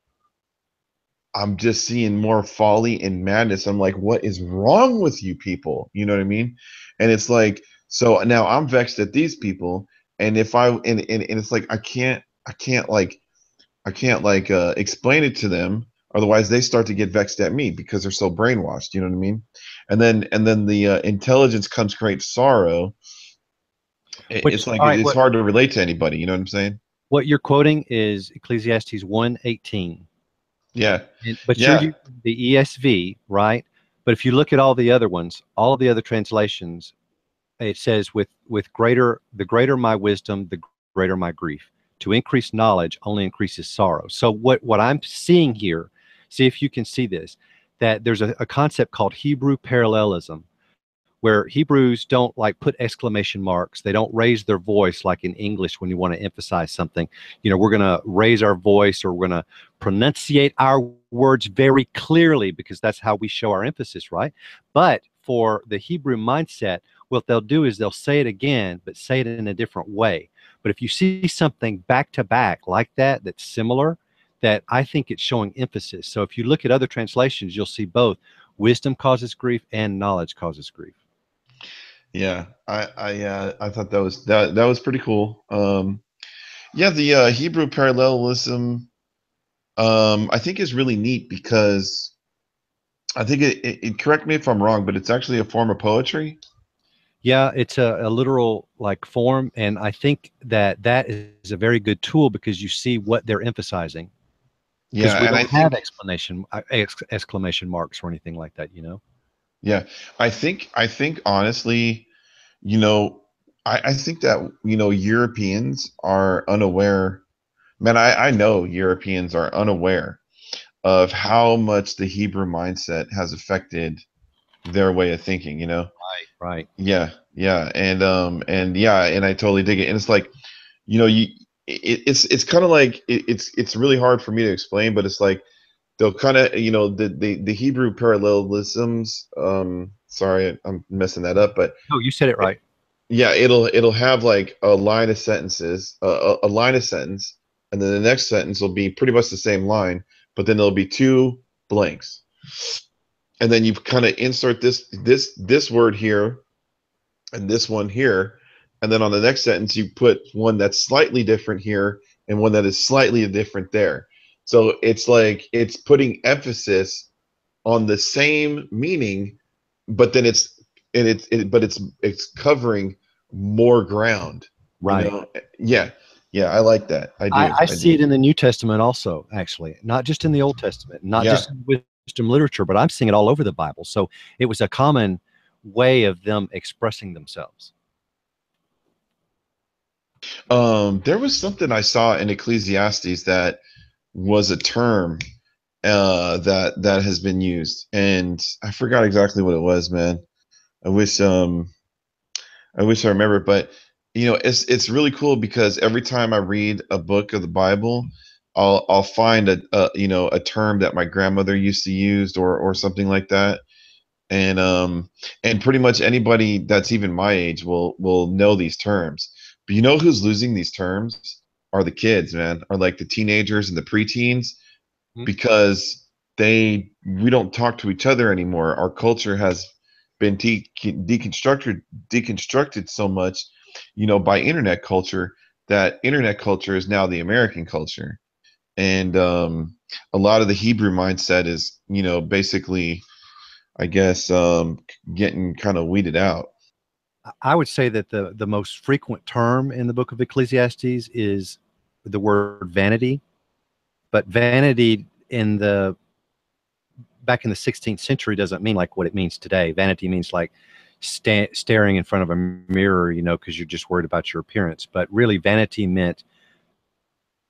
I'm just seeing more folly and madness. I'm like, what is wrong with you people? You know what I mean? And it's like, so now I'm vexed at these people, and if I and it's like I can't explain it to them, otherwise they start to get vexed at me because they're so brainwashed. You know what I mean? And then the intelligence comes great sorrow. It's like it's hard to relate to anybody. You know what I'm saying? What you're quoting is Ecclesiastes 1:18. Yeah. But you're using the ESV, right? But if you look at all the other ones, all of the other translations, it says the greater my wisdom, the greater my grief. To increase knowledge only increases sorrow. So what I'm seeing here, see if you can see this, that there's a concept called Hebrew parallelism, where Hebrews don't like put exclamation marks. They don't raise their voice like in English when you want to emphasize something. We're going to raise our voice, or we're going to pronunciate our words very clearly, because that's how we show our emphasis, right? But for the Hebrew mindset, what they'll do is they'll say it again, but say it in a different way. But if you see something back to back like that, that's similar, that I think it's showing emphasis. So if you look at other translations, you'll see both wisdom causes grief and knowledge causes grief. Yeah, I thought that was pretty cool. Yeah, the Hebrew parallelism, I think is really neat, because I think it correct me if I'm wrong, but it's actually a form of poetry. Yeah, it's a literal like form, and I think that is a very good tool, because you see what they're emphasizing. Because Yeah, we and don't have exclamation marks or anything like that, Yeah, I think honestly, I think that Europeans are unaware. Man, I know Europeans are unaware of how much the Hebrew mindset has affected their way of thinking. Right. Yeah, and I totally dig it. And it's like, it's kind of like it's really hard for me to explain, but it's like they'll kind of, the Hebrew parallelisms. Sorry, I'm messing that up, but no, you said it right. Yeah, it'll have like a line of sentences, a line of sentence, and then the next sentence will be pretty much the same line, but then there'll be two blanks, and then you kind of insert this word here and this one here, and then on the next sentence you put one that's slightly different here and one that is slightly different there. So it's like it's putting emphasis on the same meaning, but then it's covering more ground. Right. Yeah. I like that. I do. I see it in the New Testament also, actually, not just in the Old Testament, not just in wisdom literature, but I'm seeing it all over the Bible. So it was a common way of them expressing themselves. There was something I saw in Ecclesiastes that was a term that has been used, and I forgot exactly what it was, man. I wish I remember, but it's really cool, because every time I read a book of the Bible, I'll find a term that my grandmother used to use, or something like that. And pretty much anybody that's even my age will know these terms. But you know who's losing these terms are the kids, man, are like the teenagers and the preteens, because we don't talk to each other anymore. Our culture has been deconstructed so much, by internet culture, that internet culture is now the American culture. And a lot of the Hebrew mindset is, basically, I guess, getting kind of weeded out. I would say that the most frequent term in the book of Ecclesiastes is the word vanity, but vanity back in the 16th century doesn't mean like what it means today. Vanity means like staring in front of a mirror, because you're just worried about your appearance. But really, vanity meant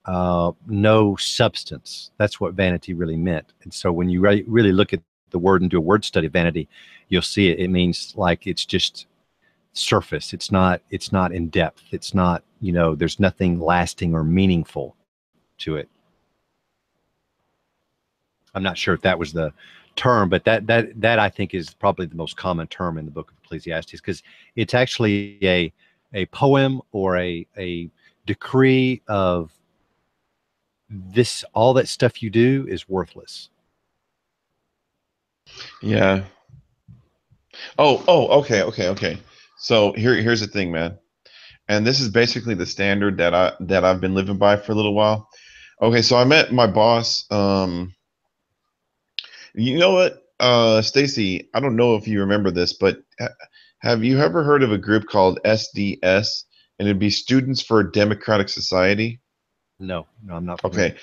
no substance. That's what vanity really meant. And so when you really look at the word and do a word study of vanity, you'll see it. It means like it's just surface. It's not in depth. It's not, there's nothing lasting or meaningful to it. I'm not sure if that was the term, but that I think is probably the most common term in the book of Ecclesiastes, because it's actually a poem or a decree of this, all that stuff you do is worthless. Yeah. Oh, okay. So here's the thing, man. And this is basically the standard that I've been living by for a little while. Okay, so I met my boss. You know what, Stacy? I don't know if you remember this, but have you ever heard of a group called SDS? And it'd be Students for a Democratic Society. No, I'm not familiar.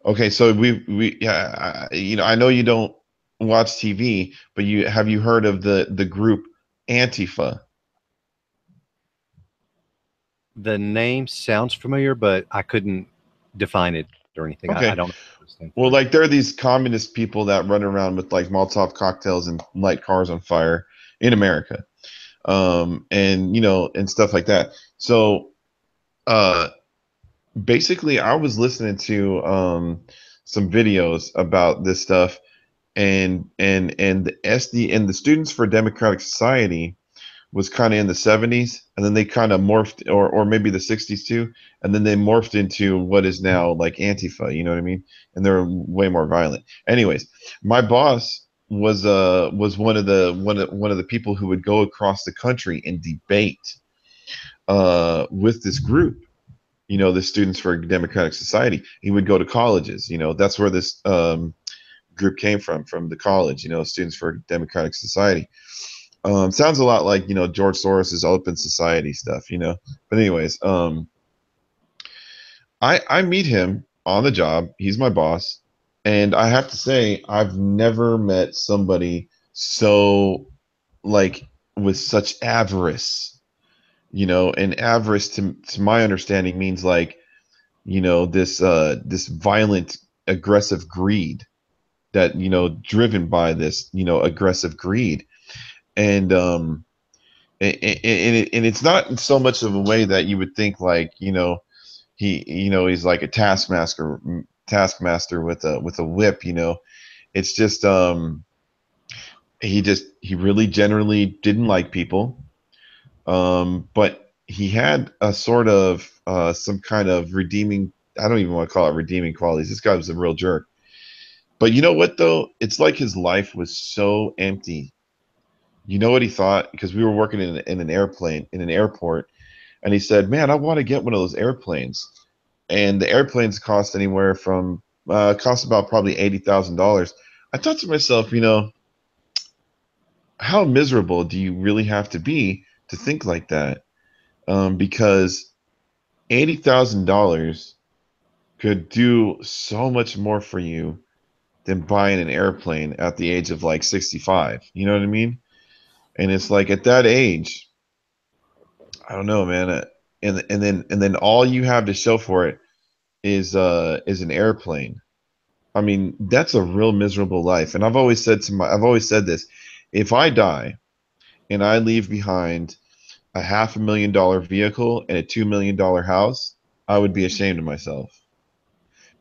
Okay. So yeah, I know you don't watch TV, but have you heard of the group Antifa? The name sounds familiar, but I couldn't define it or anything. Okay. I don't know. Well, like there are these communist people that run around with like Molotov cocktails and light cars on fire in America, and and stuff like that. So, basically, I was listening to some videos about this stuff, and the SD and the Students for Democratic Society was kind of in the 70s, and then they kind of morphed, or maybe the 60s too, and then they morphed into what is now like Antifa, you know what I mean? And they're way more violent. Anyways, my boss was one of the people who would go across the country and debate with this group, the Students for Democratic Society. He would go to colleges, that's where this group came from the college, Students for Democratic Society. Sounds a lot like, George Soros's open society stuff, but anyways, I meet him on the job. He's my boss. And I have to say, I've never met somebody so like with such avarice, and avarice to my understanding means like, this violent, aggressive greed that, driven by this, aggressive greed. And it's not so much of a way that you would think like, he's like a taskmaster with a whip, it's just he really generally didn't like people, but he had a sort of some kind of redeeming, I don't even want to call it redeeming qualities. This guy was a real jerk. But you know what though, it's like his life was so empty. You know what he thought? Because we were working in an airplane, in an airport, and he said, man, I want to get one of those airplanes. And the airplanes cost anywhere from, cost about probably $80,000. I thought to myself, how miserable do you really have to be to think like that? Because $80,000 could do so much more for you than buying an airplane at the age of like 65. You know what I mean? And it's like at that age, I don't know, man. And then all you have to show for it is an airplane. I mean, that's a real miserable life. And I've always said this: if I die and I leave behind a $500,000 vehicle and a $2 million house, I would be ashamed of myself.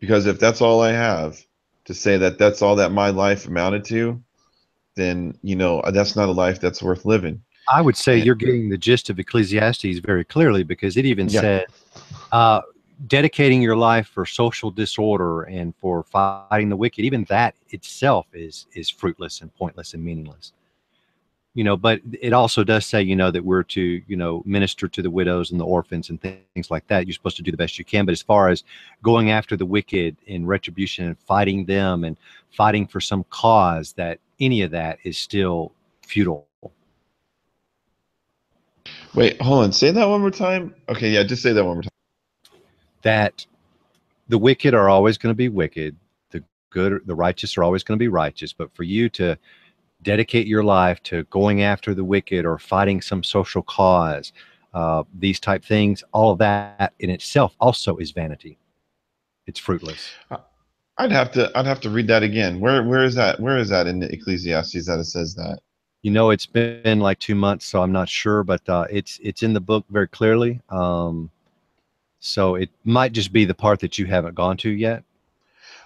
Because if that's all I have to say that that's all that my life amounted to, then that's not a life that's worth living. I would say you're getting the gist of Ecclesiastes very clearly, because it even said, dedicating your life for social disorder and for fighting the wicked, even that itself is fruitless and pointless and meaningless. but it also does say, that we're to, minister to the widows and the orphans and things like that. You're supposed to do the best you can. But as far as going after the wicked in retribution and fighting them and fighting for some cause, that any of that is still futile. Wait, hold on. Say that one more time. Okay, yeah, just say that one more time. That the wicked are always going to be wicked. The righteous are always going to be righteous. But for you to dedicate your life to going after the wicked or fighting some social cause, these type things, all of that in itself also is vanity. It's fruitless. I'd have to read that again. Where is that? Where is that in the Ecclesiastes that it says that? It's been like 2 months, so I'm not sure, but it's in the book very clearly. So it might just be the part that you haven't gone to yet.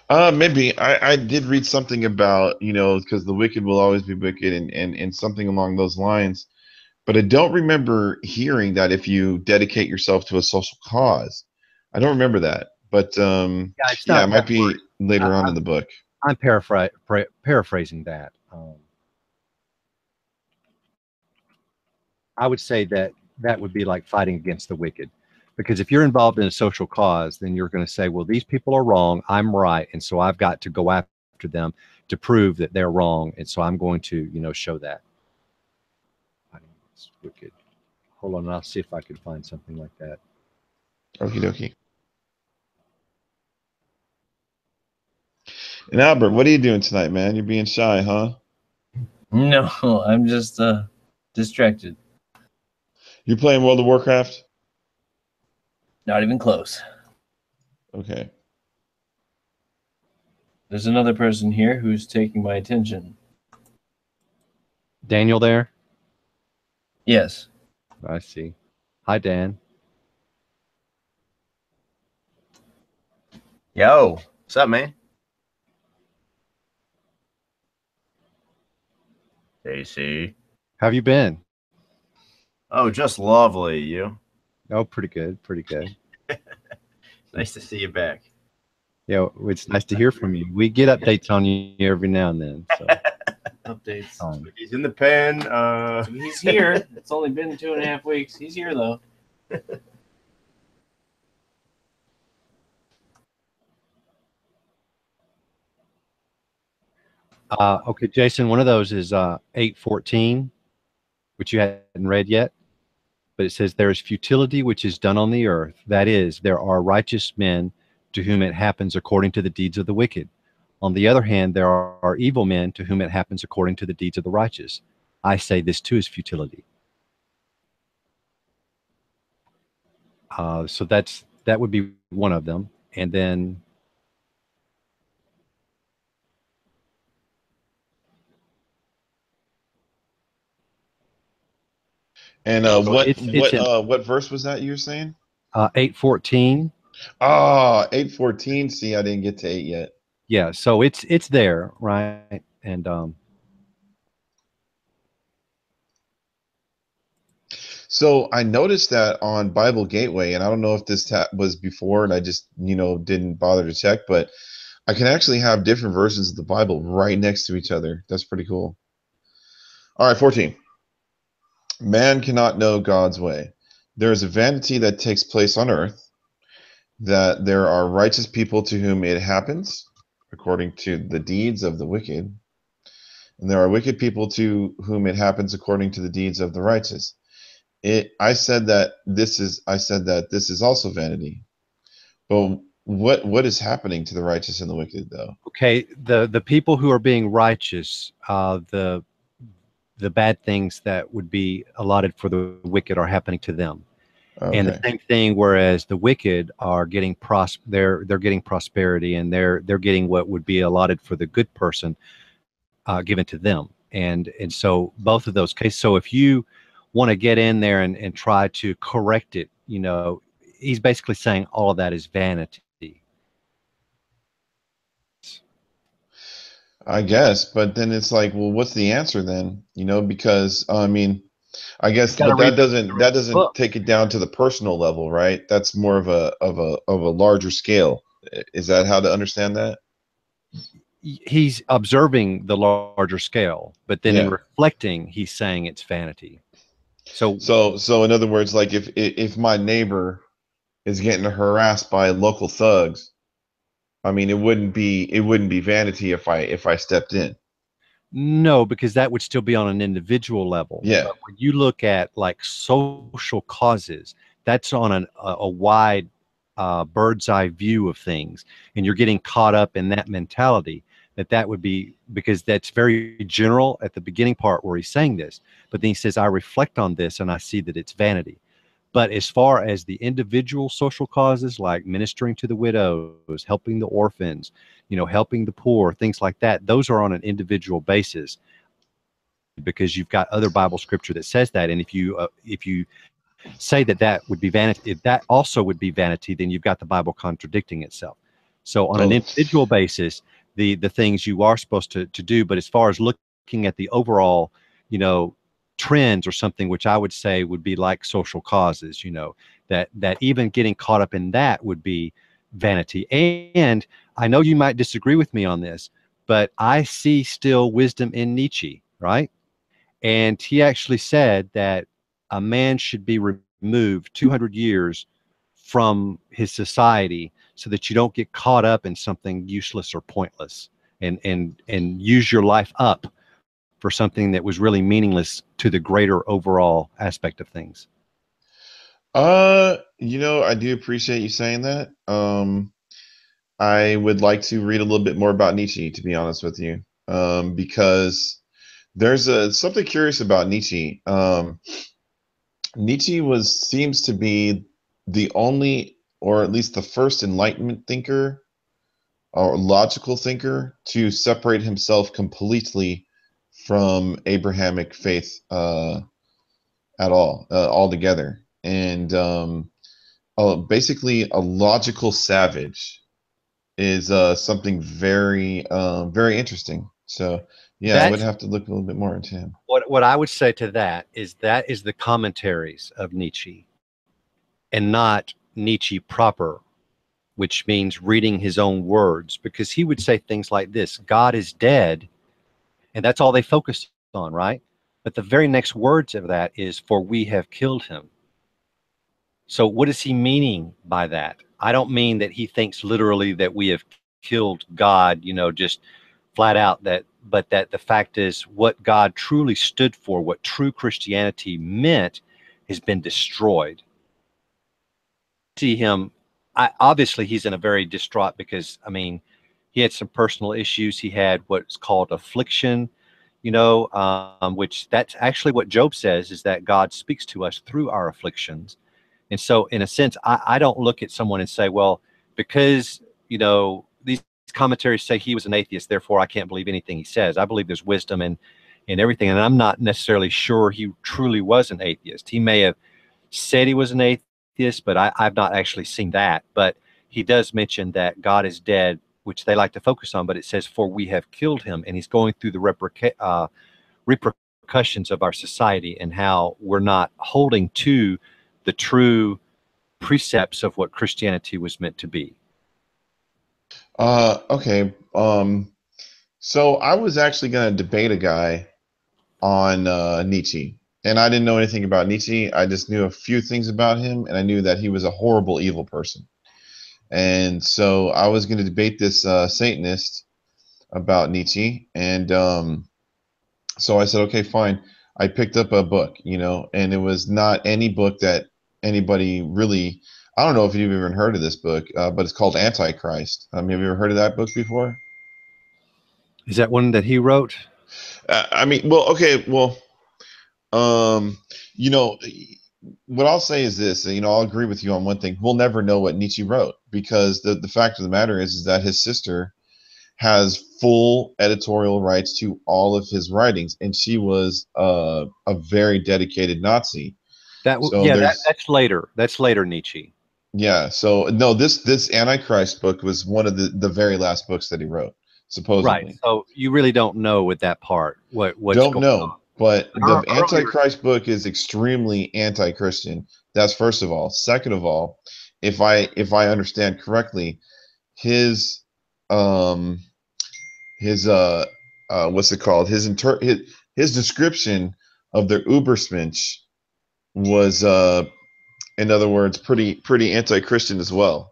Maybe I did read something about, because the wicked will always be wicked and something along those lines. But I don't remember hearing that if you dedicate yourself to a social cause. I don't remember that. But it might be later on in the book. I'm paraphrasing that. I would say that would be like fighting against the wicked. Because if you're involved in a social cause, then you're going to say, well, these people are wrong, I'm right, and so I've got to go after them to prove that they're wrong, and so I'm going to, show that. It's wicked. Hold on, I'll see if I can find something like that. Okie dokie. And Albert, what are you doing tonight, man? You're being shy, huh? No, I'm just distracted. You playing World of Warcraft? Not even close. Okay. There's another person here who's taking my attention. Daniel there? Yes. I see. Hi, Dan. Yo, what's up, man? AC. How have you been? Oh, just lovely. You? Oh, pretty good. Pretty good. Nice to see you back. Yeah, it's nice to hear from you. We get updates on you every now and then. So. Updates. He's in the pen. He's here. It's only been 2.5 weeks. He's here, though. Okay, Jason, one of those is 8:14, which you hadn't read yet. But it says, there is futility which is done on the earth. That is, there are righteous men to whom it happens according to the deeds of the wicked. On the other hand, there are evil men to whom it happens according to the deeds of the righteous. I say this too is futility. So that would be one of them. And then and what verse was that you were saying? 8:14. Oh, 8:14. See, I didn't get to 8 yet. Yeah, so it's there, right? And so I noticed that on Bible Gateway, and I don't know if this was before, and I just didn't bother to check, but I can actually have different versions of the Bible right next to each other. That's pretty cool. All right, 14. Man cannot know God's way. There is a vanity that takes place on earth, that there are righteous people to whom it happens, according to the deeds of the wicked, and there are wicked people to whom it happens according to the deeds of the righteous. I said that this is also vanity. But what is happening to the righteous and the wicked, though? Okay, the people who are being righteous, the bad things that would be allotted for the wicked are happening to them. Okay. And the same thing, whereas the wicked are getting they're getting prosperity, and they're getting what would be allotted for the good person given to them. And so both of those cases. So if you want to get in there and try to correct it, he's basically saying all of that is vanity. I guess, but then it's like, well, what's the answer then? Because I mean, I guess, but that doesn't take it down to the personal level, right? That's more of a larger scale. Is that how to understand that? he's observing the larger scale, but then in reflecting, he's saying it's vanity. So in other words, like if my neighbor is getting harassed by local thugs, I mean, it wouldn't be vanity if I stepped in. no, because that would still be on an individual level. Yeah. But when you look at like social causes, that's on a wide bird's eye view of things, and you're getting caught up in that mentality. That would be, because that's very general at the beginning part where he's saying this, but then he says, I reflect on this and I see that it's vanity. But as far as the individual social causes, like ministering to the widows, helping the orphans, helping the poor, things like that, those are on an individual basis, because you've got other Bible scripture that says that. And if you say that would be vanity, if that also would be vanity, then you've got the Bible contradicting itself. So on an individual basis, the things you are supposed to do, but as far as looking at the overall, trends or something, which I would say would be like social causes, that even getting caught up in that would be vanity. And I know you might disagree with me on this, but I see still wisdom in Nietzsche, right? And he actually said that a man should be removed 200 years from his society so that you don't get caught up in something useless or pointless, and use your life up for something that was really meaningless to the greater overall aspect of things. I do appreciate you saying that. I would like to read a little bit more about Nietzsche, to be honest with you, because there's something curious about Nietzsche. Nietzsche seems to be the only, or at least the first Enlightenment thinker or logical thinker to separate himself completely from Abrahamic faith at all, altogether. And basically, a logical savage is something very, very interesting. So, yeah, I would have to look a little bit more into him. What I would say to that is the commentaries of Nietzsche, and not Nietzsche proper, which means reading his own words, because he would say things like this: God is dead, and that's all they focus on, right? But the very next words of that is, for we have killed him. So what is he meaning by that? I don't mean that he thinks literally that we have killed God, just flat out, but that the fact is what God truly stood for, what true Christianity meant, has been destroyed. See him, obviously he's in a very distraught, because he had some personal issues. He had what's called affliction, which that's actually what Job says, is that God speaks to us through our afflictions. And so in a sense, I don't look at someone and say, well, because, these commentaries say he was an atheist, therefore I can't believe anything he says. I believe there's wisdom in everything. And I'm not necessarily sure he truly was an atheist. He may have said he was an atheist, but I've not actually seen that. But he does mention that God is dead, which they like to focus on, but it says, for we have killed him. And he's going through the repercussions of our society, and how we're not holding to the true precepts of what Christianity was meant to be. Okay. So I was actually going to debate a guy on Nietzsche, and I didn't know anything about Nietzsche. I just knew a few things about him, and I knew that he was a horrible, evil person. And so I was going to debate this Satanist about Nietzsche, and so I said, okay, fine. I picked up a book, and it was not any book that anybody really. I don't know if you've even heard of this book, but it's called Antichrist. Have you ever heard of that book before? Is that one that he wrote? What I'll say is this. I'll agree with you on one thing. We'll never know what Nietzsche wrote, because the fact of the matter is that his sister has full editorial rights to all of his writings, and she was a very dedicated Nazi. That's later. That's later Nietzsche. Yeah. So no, this Antichrist book was one of the very last books that he wrote, supposedly. Right. So you really don't know with that part what's don't going know. on. But the Antichrist book is extremely anti-Christian. That's first of all. Second of all, if I understand correctly, his his what's it called? His description of the Ubermensch was in other words pretty anti-Christian as well.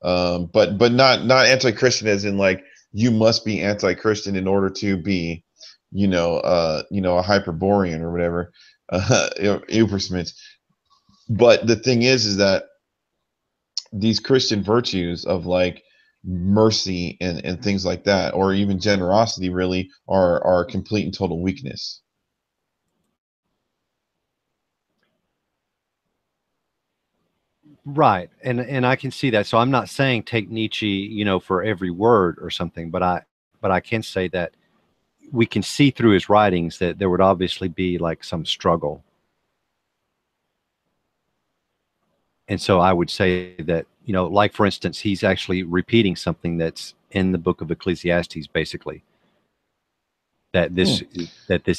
But not anti-Christian as in like you must be anti-Christian in order to be, a Hyperborean or whatever, Ubermensch. But the thing is that these Christian virtues of like mercy and things like that, or even generosity, really are complete and total weakness. Right. And I can see that. So I'm not saying take Nietzsche, for every word or something, but I can say that we can see through his writings that there would obviously be like some struggle. And so I would say that, like for instance, he's actually repeating something that's in the book of Ecclesiastes, basically, that this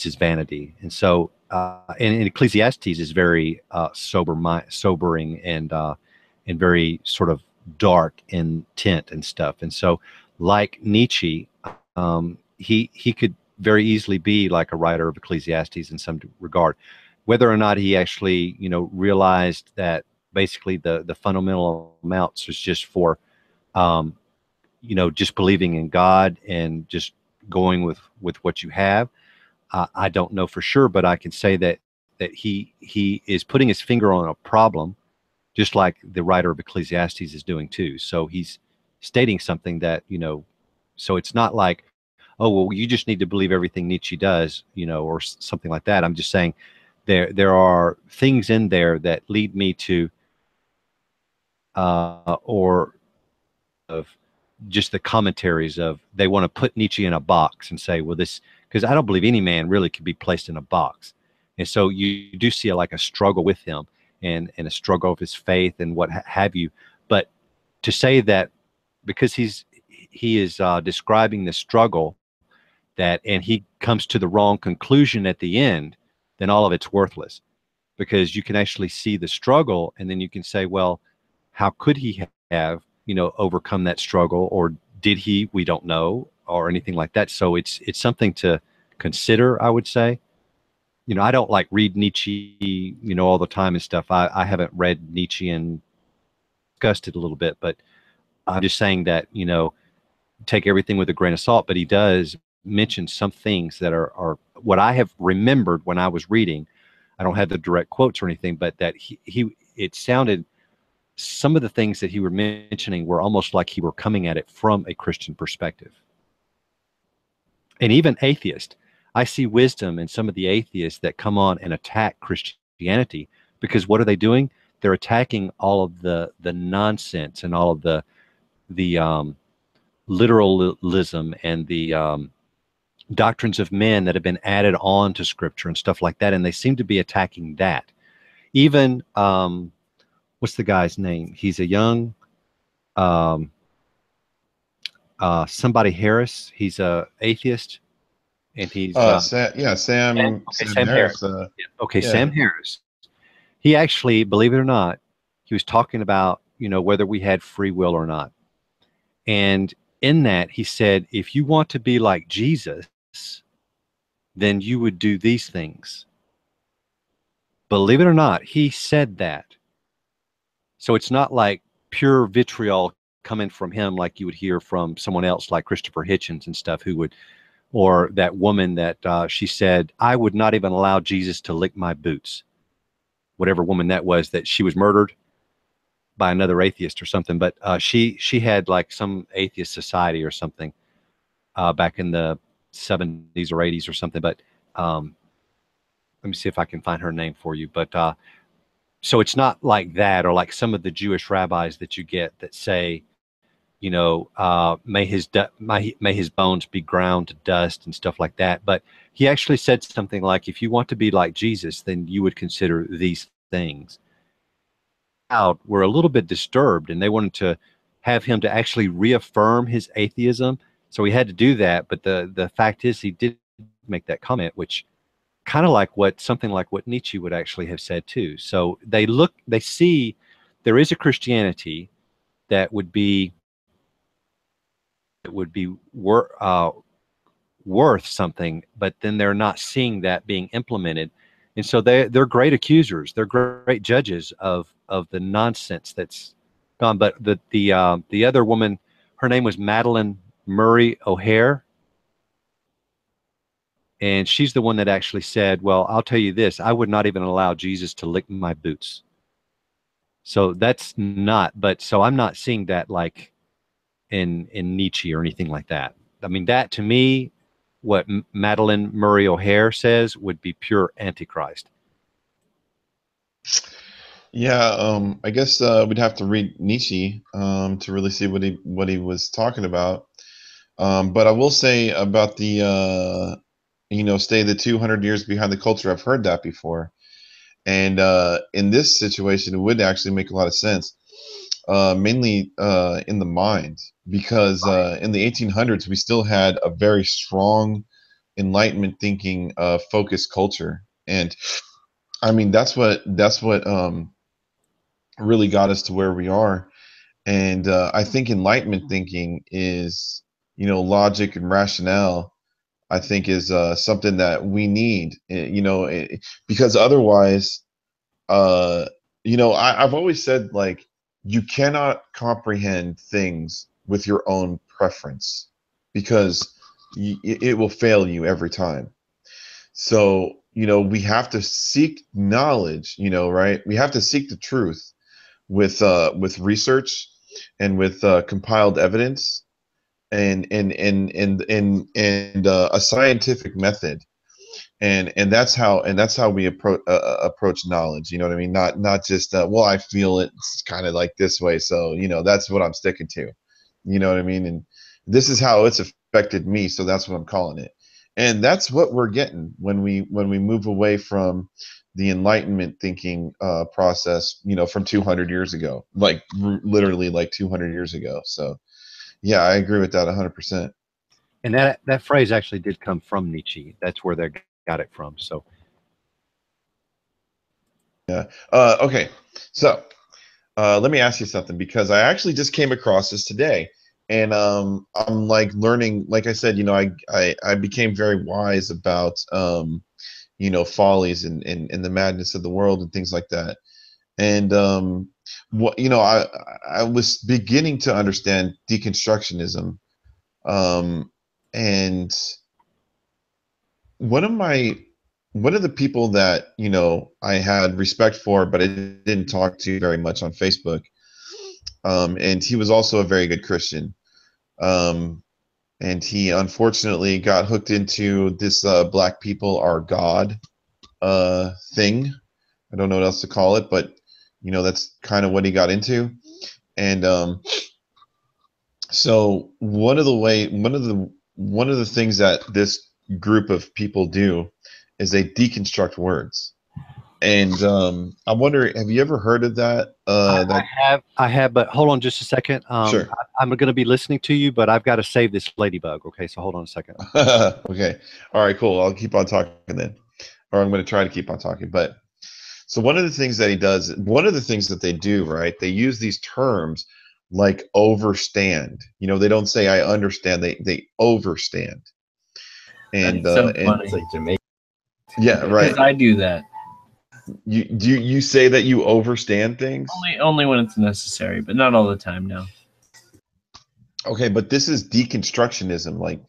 is vanity. And so, and Ecclesiastes is very sobering and very sort of dark in tint and stuff. And so, like Nietzsche, he could very easily be like a writer of Ecclesiastes in some regard, whether or not he actually, realized that basically the fundamental amounts was just for, just believing in God and just going with what you have. I don't know for sure, but I can say that he is putting his finger on a problem, just like the writer of Ecclesiastes is doing too. So he's stating something that, so it's not like, oh, well, you just need to believe everything Nietzsche does, or something like that. I'm just saying there are things in there that lead me to, or of just the commentaries of, they want to put Nietzsche in a box and say, well, this, because I don't believe any man really could be placed in a box. And so you do see like a struggle with him and a struggle of his faith and what have you. But to say that because he is describing the struggle, that, and he comes to the wrong conclusion at the end, then all of it's worthless, because you can actually see the struggle and then you can say, well, how could he have, overcome that struggle, or did he? We don't know, or anything like that. So it's something to consider, I would say. I don't like read Nietzsche, all the time and stuff. I haven't read Nietzsche and discussed it a little bit, but I'm just saying that, take everything with a grain of salt. But he does mention some things that are what I have remembered when I was reading. I don't have the direct quotes or anything, but that it sounded, some of the things that he were mentioning were almost like he were coming at it from a Christian perspective. And even atheists, I see wisdom in some of the atheists that come on and attack Christianity, because what are they doing? They're attacking all of the nonsense and all of the literalism and the doctrines of men that have been added on to Scripture and stuff like that. And they seem to be attacking that. Even what's the guy's name? He's a young somebody Harris. He's a atheist, and he's Sam Harris. Harris. Sam Harris. He actually, believe it or not, he was talking about, whether we had free will or not. And in that, he said, if you want to be like Jesus, then you would do these things. Believe it or not, he said that. So it's not like pure vitriol coming from him like you would hear from someone else like Christopher Hitchens and stuff, who would, or that woman that she said, I would not even allow Jesus to lick my boots. Whatever woman that was, that she was murdered by another atheist or something. But she had like some atheist society or something back in the 70s or 80s or something. But let me see if I can find her name for you. But so it's not like that, or like some of the Jewish rabbis that you get that say, may his bones be ground to dust and stuff like that. But he actually said something like, if you want to be like Jesus, then you would consider these things. Out were a little bit disturbed, and they wanted to have him to actually reaffirm his atheism. So he had to do that. But the fact is, he did make that comment, which kind of like something like what Nietzsche would actually have said too. So they see there is a Christianity that would be worth something, but then they're not seeing that being implemented. And so they're great accusers. They're great judges of the nonsense that's gone. But the other woman, her name was Madeline Murray O'Hare, and she's the one that actually said, "Well, I'll tell you this: I would not even allow Jesus to lick my boots." So that's not. But so I'm not seeing that like in Nietzsche or anything like that. I mean, that to me, what Madeline Murray O'Hare says would be pure antichrist. Yeah, I guess we'd have to read Nietzsche to really see what he was talking about. But I will say about the stay the 200 years behind the culture. I've heard that before, and in this situation, it would actually make a lot of sense, mainly in the mind, because in the 1800s we still had a very strong Enlightenment thinking, focused culture, and I mean that's what really got us to where we are. And I think Enlightenment thinking is, logic and rationale. I think is something that we need, because otherwise, uh, I've always said, like, you cannot comprehend things with your own preference, because it will fail you every time. So, we have to seek knowledge, right? We have to seek the truth with research and with compiled evidence and a scientific method, and that's how we approach knowledge. You know what I mean? Not just well, I feel it's kind of like this way, so that's what I'm sticking to. You know what I mean? And this is how it's affected me, so that's what I'm calling it. And that's what we're getting when we move away from the Enlightenment thinking process, from 200 years ago, like literally like 200 years ago. So yeah, I agree with that 100%. And that phrase actually did come from Nietzsche. That's where they got it from. So Yeah. Okay. So let me ask you something, because I actually just came across this today, and I'm like learning. Like I said, I became very wise about follies and the madness of the world and things like that. And I was beginning to understand deconstructionism, and one of my one of the people that I had respect for, but I didn't talk to very much on Facebook, and he was also a very good Christian, and he unfortunately got hooked into this black people are God thing. I don't know what else to call it, but that's kind of what he got into. And so one of the things that this group of people do is they deconstruct words. And I wonder, have you ever heard of that? I have, but hold on just a second. Sure. I'm going to be listening to you, but I've got to save this ladybug. Okay, so hold on a second. Okay. All right, cool. I'll keep on talking then, or I'm going to try to keep on talking. But so one of the things that he does, one of the things that they do, right? They use these terms like overstand. They don't say I understand. They overstand. And That's so and funny. It's like Jamaican. yeah, right. 'Cause I do that You say that you overstand things? only when it's necessary, but not all the time. No. Okay, but this is deconstructionism, like,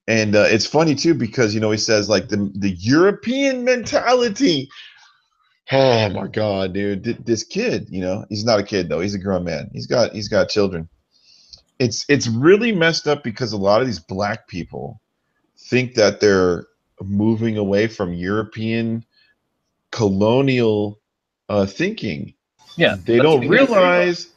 and it's funny too, because he says like the European mentality. Oh my God, dude! This kid, he's not a kid though. He's a grown man. He's got children. It's really messed up, because a lot of these black people think that they're moving away from European colonial thinking. Yeah. They don't realize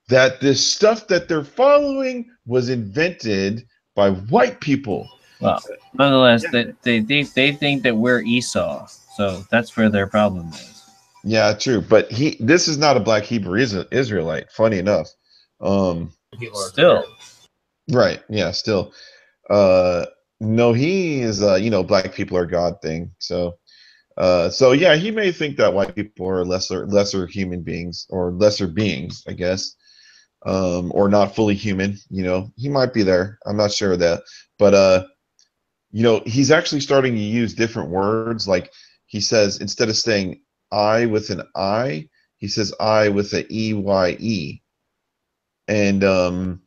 that this stuff that they're following was invented by white people. Well, nonetheless, that they think that we're Esau, so that's where their problem is. Yeah, true. But this is not a black Hebrew Israelite. Funny enough. Still, Right. Yeah. Still. No, he is. Black people are God thing. So. So yeah, he may think that white people are lesser human beings, or lesser beings, I guess, or not fully human. He might be there. I'm not sure of that, but he's actually starting to use different words. Like he says, instead of saying I with an I, he says I with a EYE. And, and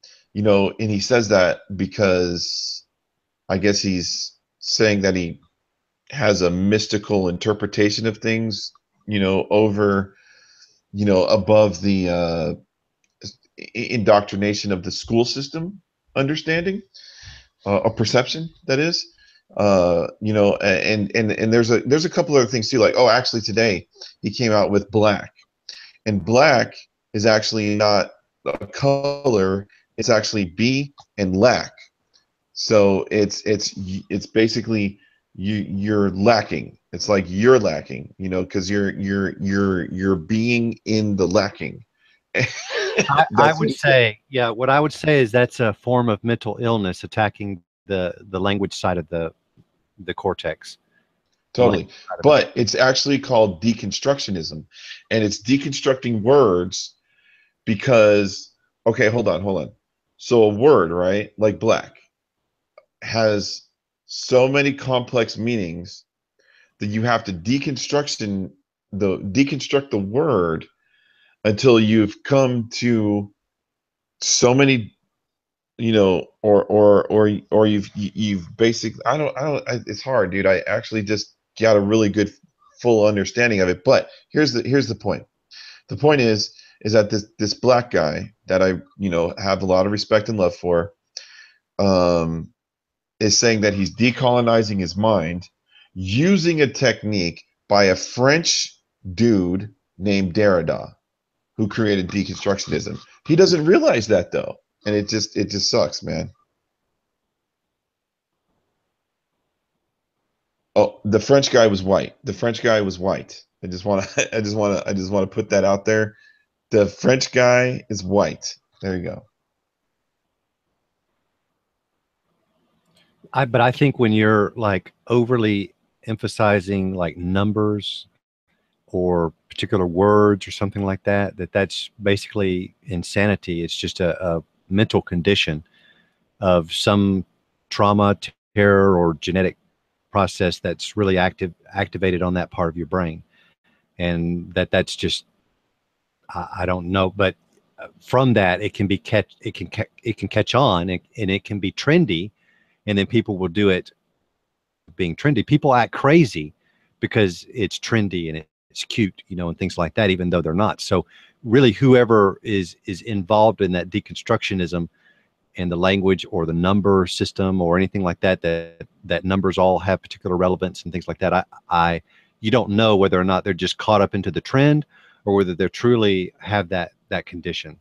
he says that because I guess he's saying that he has a mystical interpretation of things, over, above the indoctrination of the school system understanding, a perception that is, and there's a couple other things too, like, oh, actually today he came out with black, and black is actually not a color, it's actually B and lack. So it's basically you're lacking. It's like you're lacking, because you're being in the lacking. I would say, yeah, what I would say is that's a form of mental illness attacking the language side of the cortex. Totally. But it's actually called deconstructionism, and it's deconstructing words because, okay, hold on. So a word, right, like black, has so many complex meanings that you have to deconstruct the word until you've come to so many, or you've basically, it's hard, dude. I actually just got a really good full understanding of it. But here's the point. The point is that this black guy that I have a lot of respect and love for, is saying that he's decolonizing his mind using a technique by a French dude named Derrida, who created deconstructionism. He doesn't realize that though, and it just sucks, man. Oh, the French guy was white. The French guy was white. I just want to put that out there. The French guy is white. There you go. But I think when you're like overly emphasizing like numbers or particular words or something like that, that's basically insanity. It's just a mental condition of some trauma, terror, or genetic process that's really activated on that part of your brain, and that's just I don't know, but from that it can catch on, and it can be trendy, and then people will do it being trendy. People act crazy because it's trendy and it's cute, and things like that, even though they're not. So really, whoever is involved in that deconstructionism and the language or the number system or anything like that, that numbers all have particular relevance and things like that, you don't know whether or not they're just caught up into the trend or whether they truly have that condition.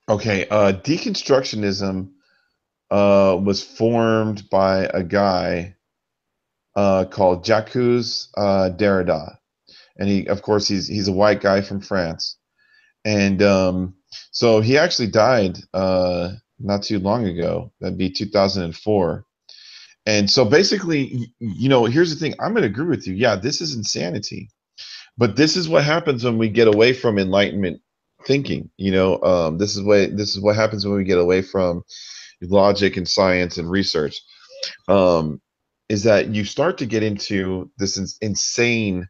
Okay, deconstructionism was formed by a guy called Jacques Derrida, and he's a white guy from France, and so he actually died not too long ago. That'd be 2004. And so basically, here's the thing. I'm going to agree with you. Yeah, this is insanity, but this is what happens when we get away from Enlightenment thinking. This is what happens when we get away from logic and science and research. Is that you start to get into this insanity.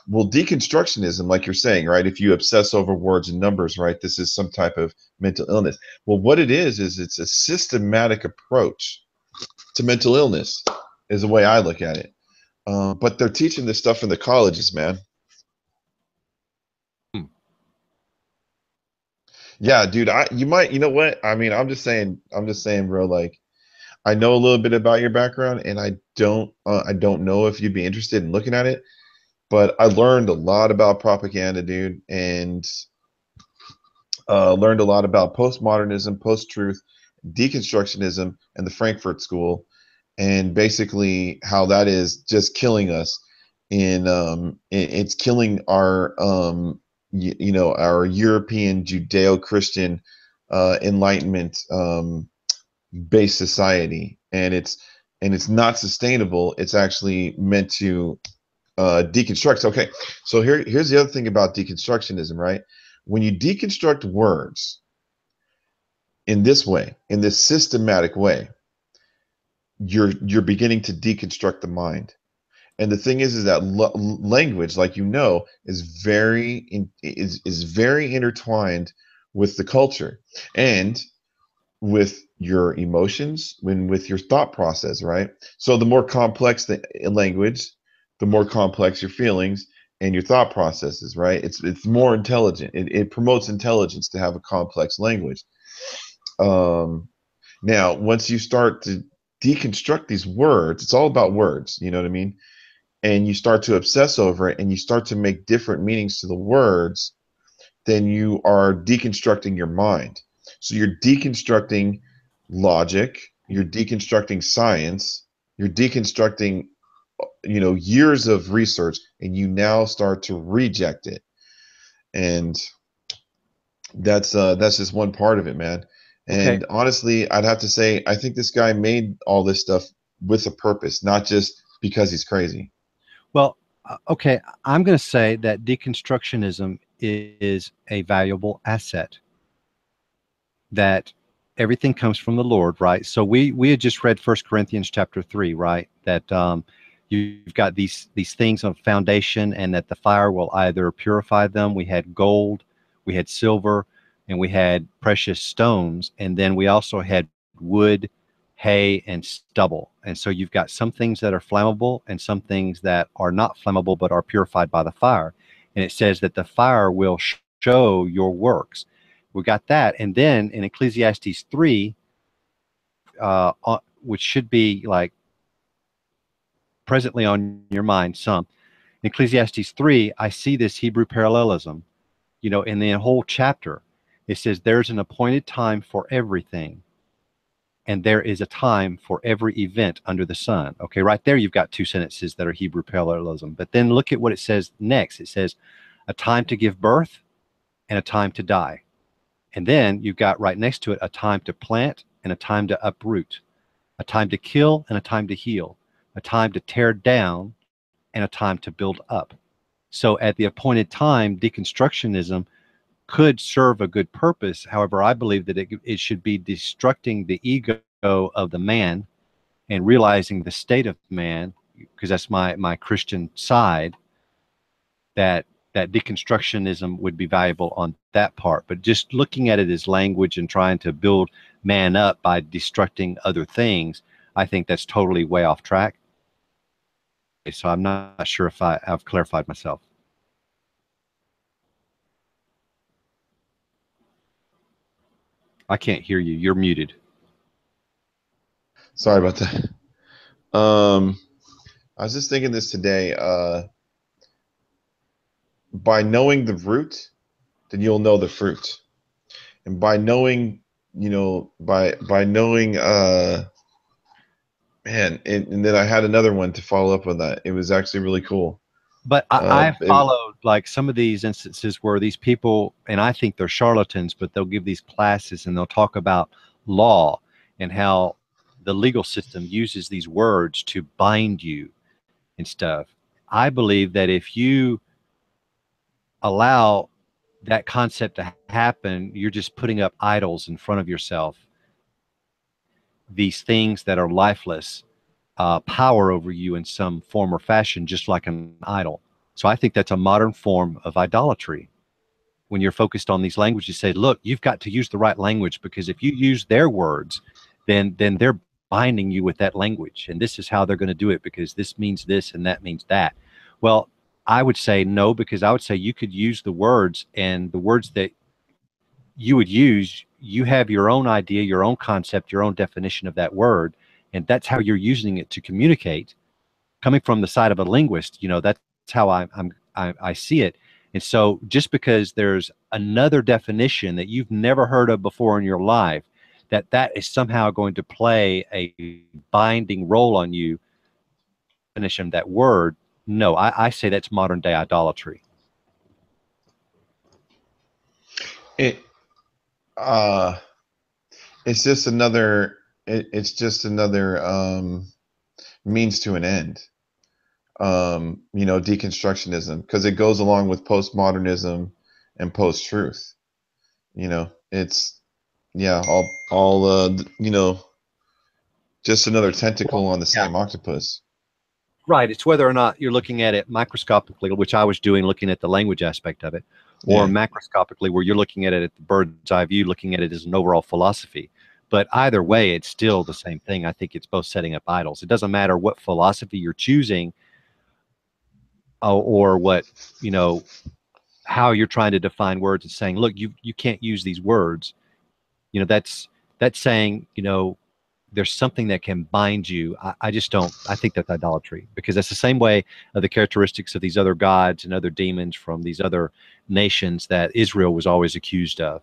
Well, deconstructionism, like you're saying, right? If you obsess over words and numbers, right, this is some type of mental illness. Well, what it is it's a systematic approach to mental illness, is the way I look at it. But they're teaching this stuff in the colleges, man. Yeah, dude. You know what? I mean, I'm just saying, bro. Like, I know a little bit about your background, and I don't know if you'd be interested in looking at it. But I learned a lot about propaganda, dude, and learned a lot about postmodernism, post-truth, deconstructionism, and the Frankfurt School, and basically how that is just killing us. It's killing our our European Judeo-Christian Enlightenment based society, and it's not sustainable. It's actually meant to deconstruct. Okay, so here's the other thing about deconstructionism, right? When you deconstruct words, in this way, in this systematic way, you're beginning to deconstruct the mind. And the thing is that language, like is very intertwined with the culture and with your emotions, with your thought process, right? So the more complex the language, the more complex your feelings and your thought processes, right? It's more intelligent. It promotes intelligence to have a complex language. Now, once you start to deconstruct these words, it's all about words, you know what I mean? And you start to obsess over it and you start to make different meanings to the words, then you are deconstructing your mind. So you're deconstructing logic, you're deconstructing science, you're deconstructing, years of research, and you now start to reject it. And that's just one part of it, man. And honestly, I'd have to say, I think this guy made all this stuff with a purpose, not just because he's crazy. Well, okay, I'm going to say that deconstructionism is a valuable asset. That everything comes from the Lord, right? So we had just read 1 Corinthians chapter 3, right? That you've got these things of foundation, and that the fire will either purify them. We had gold, we had silver, and we had precious stones, and then we also had wood, hay, and stubble. And so you've got some things that are flammable and some things that are not flammable but are purified by the fire. And it says that the fire will show your works. We got that. And then in Ecclesiastes 3, which should be like presently on your mind some, in Ecclesiastes 3, I see this Hebrew parallelism, in the whole chapter. It says there's an appointed time for everything, and there is a time for every event under the sun. Okay, right there you've got two sentences that are Hebrew parallelism. But then look at what it says next. It says a time to give birth and a time to die. And then you've got right next to it a time to plant and a time to uproot, a time to kill and a time to heal, a time to tear down and a time to build up. So at the appointed time, deconstructionism could serve a good purpose. However, I believe that it should be destructing the ego of the man and realizing the state of man, because that's my Christian side, that deconstructionism would be valuable on that part. But just looking at it as language and trying to build man up by destructing other things, I think that's totally way off track. So I'm not sure if I've clarified myself. I can't hear you. You're muted. Sorry about that. I was just thinking this today. By knowing the root, then you'll know the fruit. And by knowing, by knowing, man, and then I had another one to follow up on that. It was actually really cool. But I followed like some of these instances where these people, and I think they're charlatans, but they'll give these classes and they'll talk about law and how the legal system uses these words to bind you and stuff. I believe that if you allow that concept to happen, you're just putting up idols in front of yourself. These things that are lifeless power over you in some form or fashion, just like an idol. So I think that's a modern form of idolatry. When you're focused on these languages, say, look, you've got to use the right language, because if you use their words, then they're binding you with that language. And this is how they're going to do it, because this means this and that means that. Well, I would say no, because I would say you could use the words, and the words that you would use, you have your own idea, your own concept, your own definition of that word. And that's how you're using it to communicate. Coming from the side of a linguist, that's how I see it. And so just because there's another definition that you've never heard of before in your life, that is somehow going to play a binding role on you, definition that word, no, I say that's modern day idolatry. It's just another means to an end. Deconstructionism, because it goes along with postmodernism and post-truth. It's yeah, all you know, just another tentacle on the same octopus. Right. It's whether or not you're looking at it microscopically, which I was doing, looking at the language aspect of it, or Yeah. macroscopically, where you're looking at it at the bird's eye view, looking at it as an overall philosophy. But either way, it's still the same thing. I think it's both setting up idols. It doesn't matter what philosophy you're choosing, or what, you know, how you're trying to define words and saying, look, you can't use these words. You know, that's saying, you know, there's something that can bind you. I just don't. I think that's idolatry, because that's the same way of the characteristics of these other gods and other demons from these other nations that Israel was always accused of.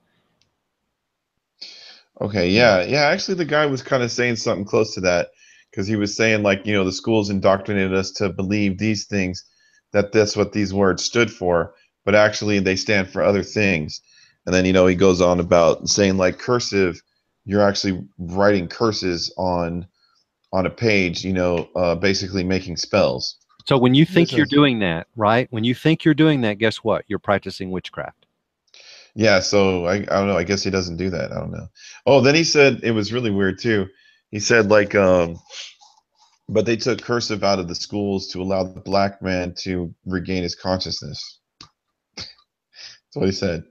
Okay, yeah, yeah. Actually, the guy was kind of saying something close to that, because he was saying, like, you know, the schools indoctrinated us to believe these things, that that's what these words stood for, but actually they stand for other things. And then, you know, he goes on about saying, like, cursive, you're actually writing curses on a page, you know, basically making spells. So when you This think you're is, doing that, right? When you think you're doing that, guess what? You're practicing witchcraft. yeah. So I don't know. I guess he doesn't do that. I don't know. Oh, then he said it was really weird too. He said, like, but they took cursive out of the schools to allow the black man to regain his consciousness. That's what he said.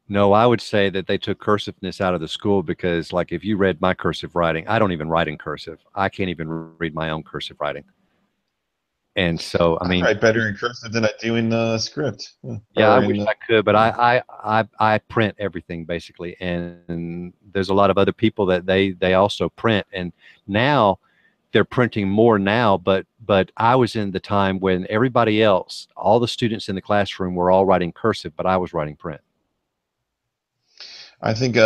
No, I would say that they took cursiveness out of the school because, like, if you read my cursive writing, I don't even write in cursive. I can't even read my own cursive writing. And so, I I mean, write better in cursive than I do in script. yeah, I Or wish in I could, but I print everything basically, and there's a lot of other people that they also print, and now they're printing more now. But I was in the time when everybody else, all the students in the classroom, were all writing cursive, but I was writing print. I think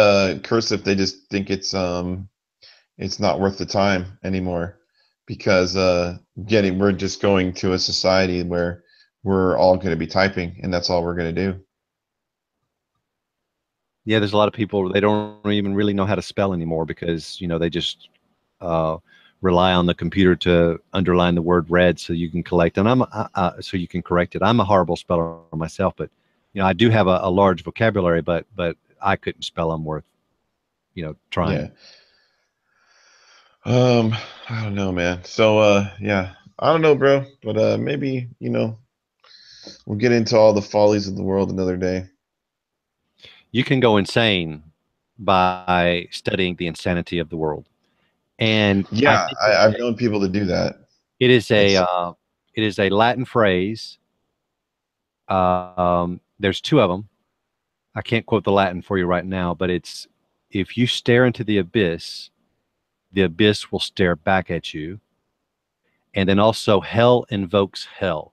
cursive, they just think it's not worth the time anymore, because getting we're just going to a society where we're all going to be typing, and that's all we're going to do. Yeah, there's a lot of people, they don't even really know how to spell anymore because, you know, they just uh, rely on the computer to underline the word red so you can collect. And so you can correct it. I'm a horrible speller myself, but, you know, I do have a large vocabulary, but I couldn't spell them worth, you know, trying. Yeah. I don't know, man. So yeah, I don't know, bro, but maybe, you know, we'll get into all the follies of the world another day. You can go insane by studying the insanity of the world. And I Yeah, think I've known people to do that. it is It's a Latin phrase. There's two of them. I can't quote the Latin for you right now, but it's, if you stare into the abyss will stare back at you. And then also, hell invokes hell.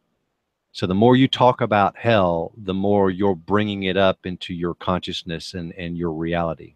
So the more you talk about hell, the more you're bringing it up into your consciousness and your reality.